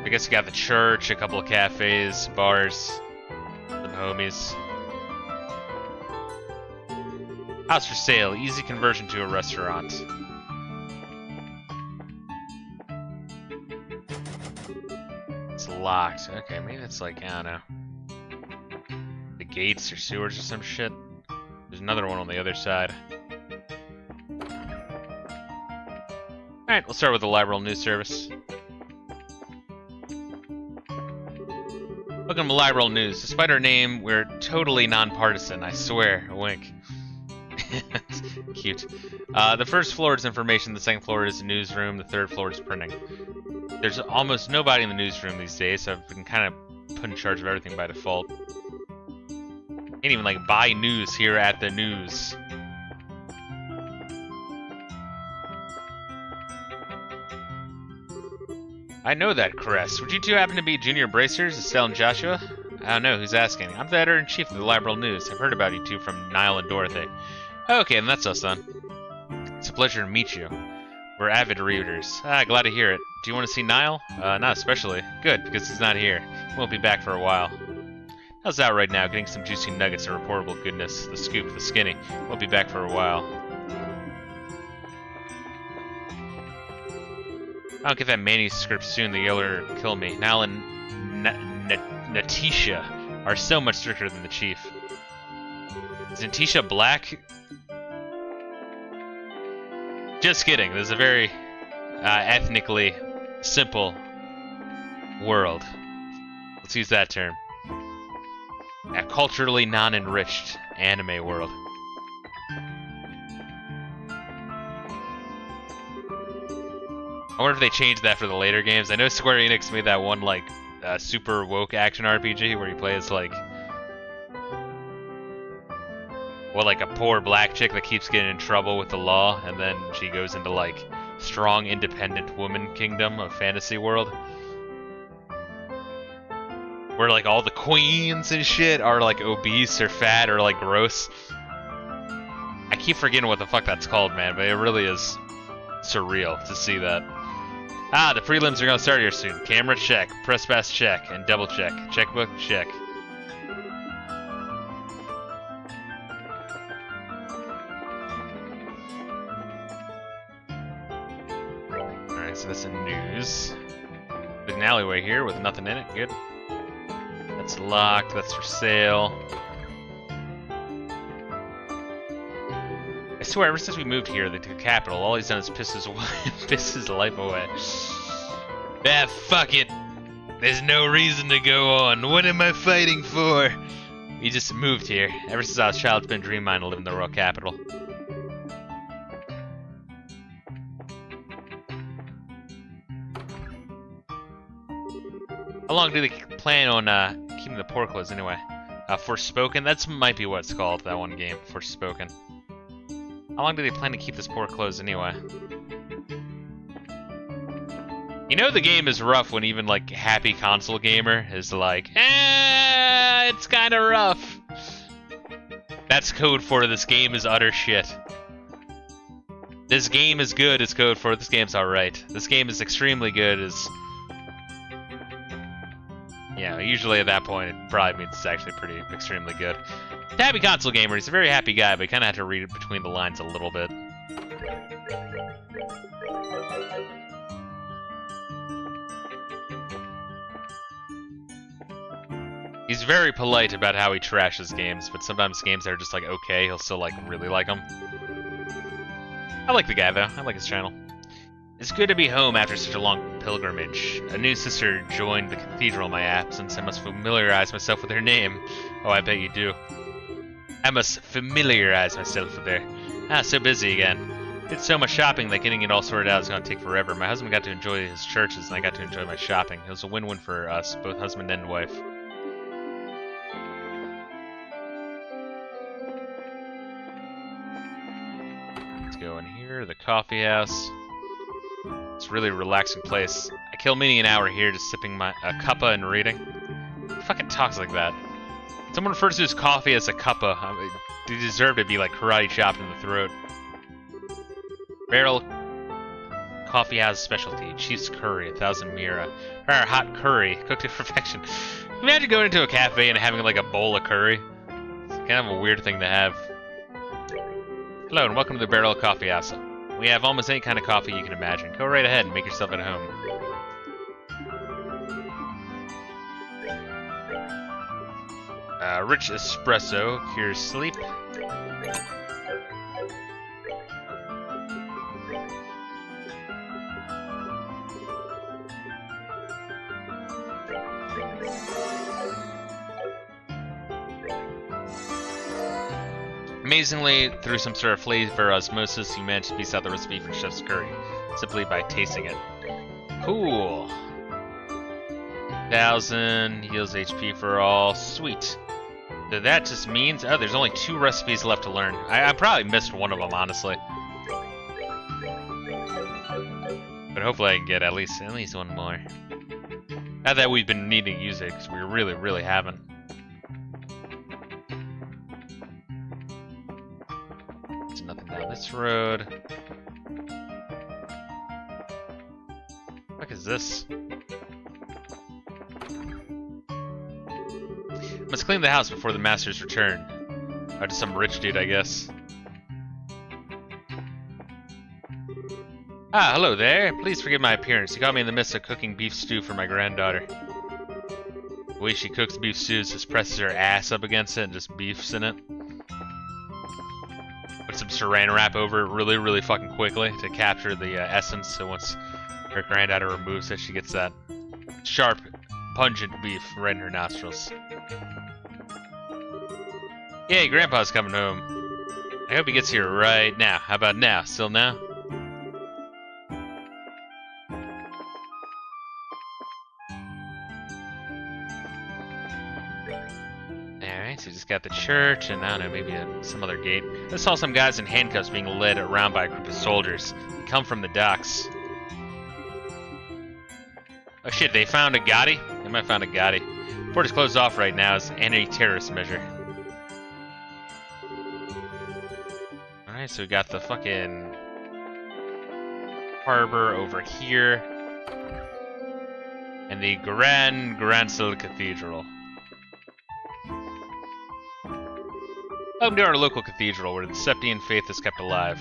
I guess you got the church, a couple of cafes, bars, some homies. House for sale, easy conversion to a restaurant. It's locked. Okay, maybe it's like, I don't know. The gates or sewers or some shit. There's another one on the other side. Alright, we'll start with the Liberl news service. Welcome to Liberl News. Despite our name, we're totally nonpartisan, I swear. A wink. Cute. The first floor is information, the second floor is a newsroom, the third floor is printing. There's almost nobody in the newsroom these days, so I've been kind of put in charge of everything by default. Can't even, like, buy news here at the news. I know that, Cress. Would you two happen to be junior bracers, Estelle and Joshua? I don't know, who's asking? I'm the editor-in-chief of the Liberl News. I've heard about you two from Niall and Dorothy. Okay, then that's us then. It's a pleasure to meet you. We're avid readers. Glad to hear it. Do you want to see Niall? Not especially. Good, because he's not here. He won't be back for a while. How's that right now? Getting some juicy nuggets of reportable goodness. The scoop, the skinny. Won't be back for a while. I don't get that manuscript soon, the Yeller will kill me. Niall and Natisha are so much stricter than the chief. Is Natisha black? Just kidding. This is a very ethnically simple world. Let's use that term. A culturally non-enriched anime world. I wonder if they changed that for the later games. I know Square Enix made that one, like, super woke action RPG where you play as, like, well, like a poor black chick that keeps getting in trouble with the law, and then she goes into, like, strong, independent woman kingdom of fantasy world. Where, like, all the queens and shit are, like, obese or fat or, like, gross. I keep forgetting what the fuck that's called, man, but it really is surreal to see that. The prelims are gonna start here soon. Camera check, press pass check, and double check. Checkbook check. Alright, so that's the news. There's an alleyway here with nothing in it. Good. That's locked. That's for sale. I swear, ever since we moved here to the capital, all he's done is piss his life away. Fuck it. There's no reason to go on. What am I fighting for? He just moved here. Ever since I was a child, it's been a dream of mine to live in the royal capital. How long do they plan on keeping the poor closed anyway? Forspoken? That might be what it's called, that one game. Forspoken. How long do they plan to keep this port closed anyway? You know the game is rough when even, like, happy console gamer is like, it's kinda rough. That's code for this game is utter shit. This game is good is code for this game's alright. This game is extremely good is... Yeah, usually at that point it probably means it's actually pretty extremely good. Happy console gamer, he's a very happy guy, but you kind of have to read it between the lines a little bit. He's very polite about how he trashes games, but sometimes games that are just like okay, he'll still like really like them. I like the guy though, I like his channel. It's good to be home after such a long pilgrimage. A new sister joined the cathedral in my absence. I must familiarize myself with her name. Oh, I bet you do. I must familiarize myself with her. So busy again. Did so much shopping that getting it all sorted out is going to take forever. My husband got to enjoy his churches, and I got to enjoy my shopping. It was a win-win for us, both husband and wife. Let's go in here, the coffee house. It's a really relaxing place. I kill many an hour here just sipping my cuppa and reading. Who fucking talks like that? Someone refers to his coffee as a cuppa. I mean, they deserve to be like karate chopped in the throat. Barrel Coffee has a specialty. Chief's curry, 1,000 mira. Or hot curry, cooked to perfection. Imagine going into a cafe and having like a bowl of curry. It's kind of a weird thing to have. Hello and welcome to the Barrel Coffee House. We have almost any kind of coffee you can imagine. Go right ahead and make yourself at home. Rich espresso cures sleep. Amazingly, through some sort of flavor osmosis, you managed to piece out the recipe for chef's curry, simply by tasting it. Cool. 1000, heals HP for all. Sweet. So that just means, oh, there's only 2 recipes left to learn. I probably missed one of them, honestly. But hopefully I can get at least one more. Not that we've been needing to use it, because we really haven't. There's nothing down this road. What is this? Must clean the house before the master's return. Oh, to some rich dude, I guess. Ah, hello there. Please forgive my appearance. You got me in the midst of cooking beef stew for my granddaughter. The way she cooks beef stew just presses her ass up against it and just beefs in it. Put some saran wrap over it really fucking quickly to capture the essence, so once her granddaughter removes it, she gets that sharp, pungent beef right in her nostrils. Yay, Grandpa's coming home. I hope he gets here right now. How about now? Still now? Alright, so we just got the church, and I don't know, maybe some other gate. I saw some guys in handcuffs being led around by a group of soldiers. They come from the docks. Oh shit, they found a Gotti? They might have found a Gotti. Port is closed off right now as an anti-terrorist measure. Alright, so we got the fucking harbor over here. And the Grand Cathedral. Welcome to our local cathedral, where the Septian faith is kept alive.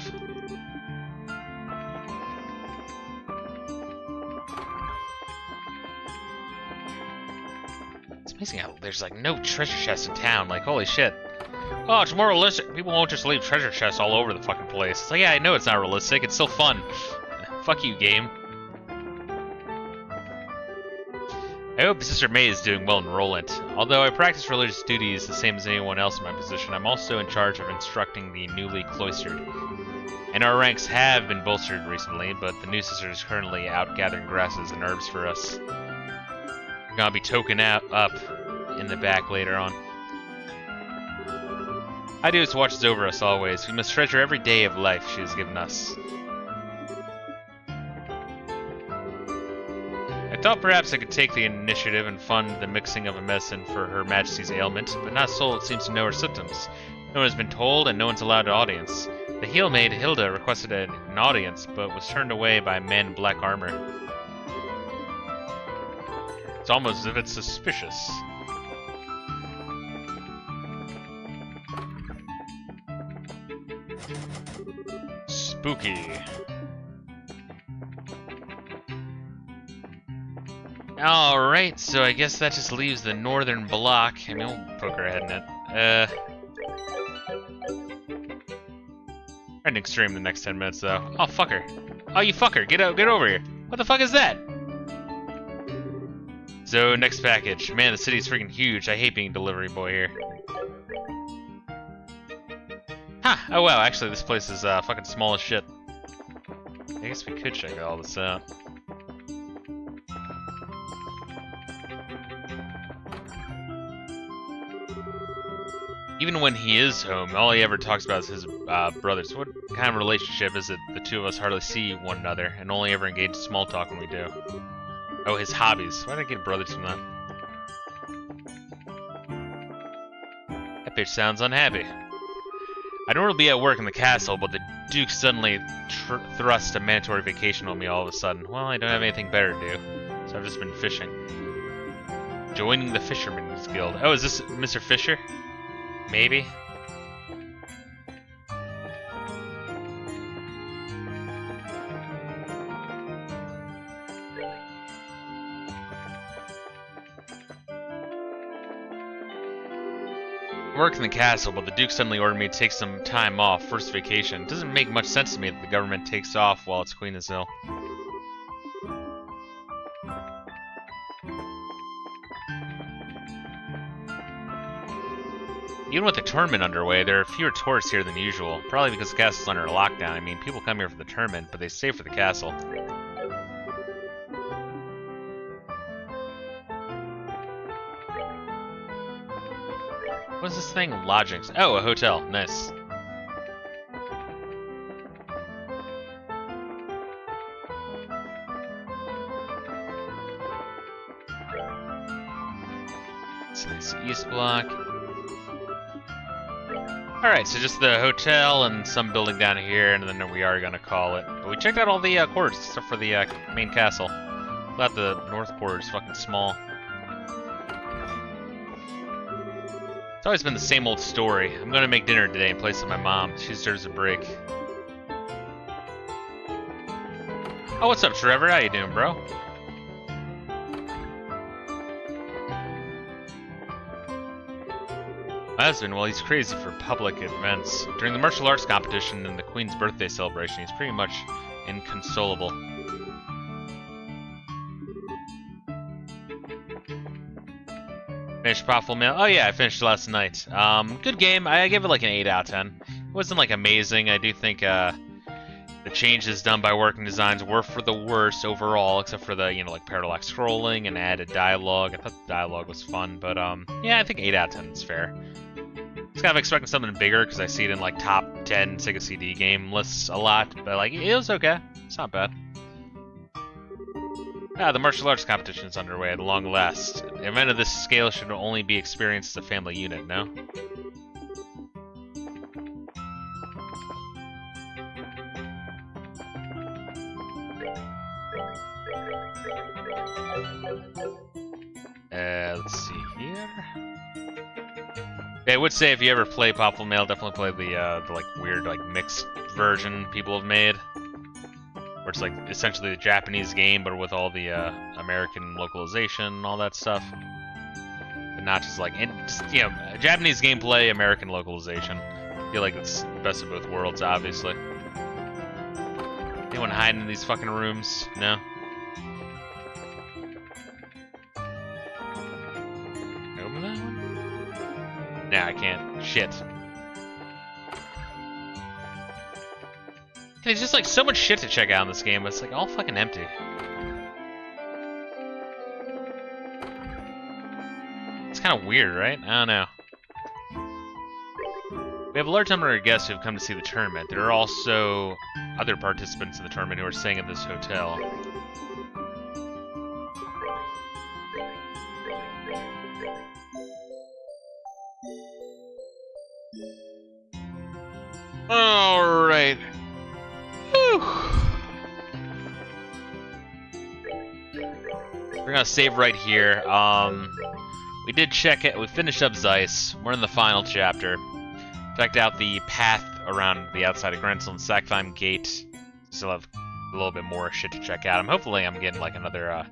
It's amazing how there's like no treasure chests in town. Like, holy shit. Oh, it's more realistic. People won't just leave treasure chests all over the fucking place. It's like, yeah, I know it's not realistic. It's still fun. Fuck you, game. I hope Sister May is doing well in Rolent. Although I practice religious duties the same as anyone else in my position, I'm also in charge of instructing the newly cloistered. And our ranks have been bolstered recently, but the new sister is currently out gathering grasses and herbs for us. We're gonna be token up in the back later on. Ideus watches over us always. We must treasure every day of life she has given us. I thought perhaps I could take the initiative and fund the mixing of a medicine for Her Majesty's ailment, but not a soul seems to know her symptoms. No one has been told, and no one's allowed an audience. The heel maid Hilda requested an audience, but was turned away by a man in black armor. It's almost as if it's suspicious. Spooky. Alright, so I guess that just leaves the northern block. I mean, we'll poke our head in it. Ending stream the next 10 minutes, though. Oh, fucker. Oh, you fucker. Get over here. What the fuck is that? So, next package. Man, the city's freaking huge. I hate being delivery boy here. Ha! Oh, wow. Actually, this place is fucking small as shit. I guess we could check all this out. Even when he is home, all he ever talks about is his brothers. What kind of relationship is it the two of us hardly see one another and only ever engage in small talk when we do? Oh, his hobbies. Why did I get brothers from that? That bitch sounds unhappy. I'd normally be at work in the castle, but the Duke suddenly thrust a mandatory vacation on me all of a sudden. Well, I don't have anything better to do, so I've just been fishing. Joining the Fisherman's Guild. Oh, is this Mr. Fisher? Maybe? Work in the castle, but the Duke suddenly ordered me to take some time off, first vacation. It doesn't make much sense to me that the government takes off while its queen is ill. Even with the tournament underway, there are fewer tourists here than usual. Probably because the castle's under lockdown. I mean, people come here for the tournament, but they stay for the castle. What's this thing? Lodgings. Oh, a hotel. Nice. It's nice east block. Alright, so just the hotel and some building down here, and then we are going to call it. But we checked out all the quarters, except for the main castle. Glad the north quarter is fucking small. It's always been the same old story. I'm going to make dinner today in place of my mom. She deserves a break. Oh, what's up, Trevor? How you doing, bro? My husband, well, he's crazy for public events. During the martial arts competition and the Queen's birthday celebration, he's pretty much inconsolable. Finished Profile Mail. Oh yeah, I finished last night. Good game. I gave it like an 8 out of 10. It wasn't like amazing. I do think the changes done by working designs were for the worse overall, except for the, like parallax scrolling and added dialogue. I thought the dialogue was fun, but yeah, I think 8 out of 10 is fair. I was kind of expecting something bigger because I see it in like top 10 Sega CD game lists a lot, but like it was okay. It's not bad. The martial arts competition is underway at long last. An event of this scale should only be experienced as a family unit, no? Let's see here. Yeah, I would say if you ever play Popple Mail, definitely play the like weird like mixed version people have made. Where it's like essentially the Japanese game, but with all the American localization and all that stuff. But not just like, Japanese gameplay, American localization. I feel like it's the best of both worlds, obviously. Anyone hiding in these fucking rooms? No? Open that one? Nah, I can't. Shit. There's just like so much shit to check out in this game, but it's like all fucking empty. It's kind of weird, right? I don't know. We have a large number of guests who have come to see the tournament. There are also other participants in the tournament who are staying at this hotel. All right. We're gonna save right here. We did check it. We finished up Zeiss. We're in the final chapter. Checked out the path around the outside of Grensel and Sacktheim Gate. Still have a little bit more shit to check out. Hopefully I'm getting like another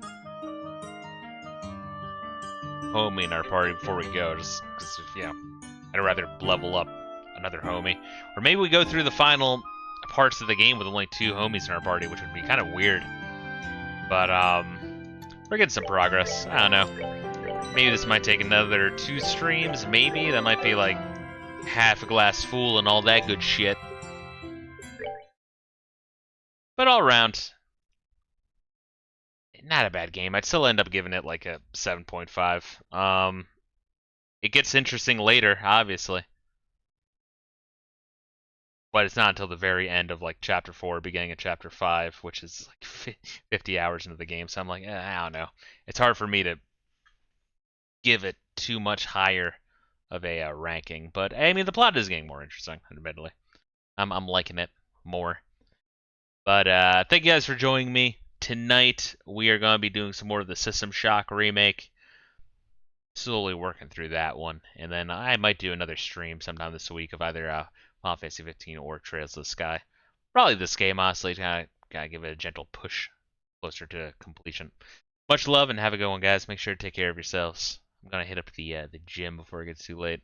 homie in our party before we go. Just because, I'd rather level up another homie. Or maybe we go through the final parts of the game with only 2 homies in our party, which would be kind of weird. But we're getting some progress. I don't know. Maybe this might take another 2 streams. Maybe that might be like half a glass full and all that good shit. But all around, not a bad game. I'd still end up giving it like a 7.5. It gets interesting later, obviously. But it's not until the very end of like chapter 4, beginning of chapter 5, which is like 50 hours into the game. So I'm like, I don't know. It's hard for me to give it too much higher of a ranking. But I mean, the plot is getting more interesting, admittedly. I'm liking it more. But thank you guys for joining me. Tonight we are going to be doing some more of the System Shock remake. Slowly working through that one. And then I might do another stream sometime this week of either Final Fantasy 15 or Trails of the Sky. Probably this game, honestly. Gotta give it a gentle push closer to completion. Much love and have a good one, guys. Make sure to take care of yourselves. I'm gonna hit up the gym before it gets too late.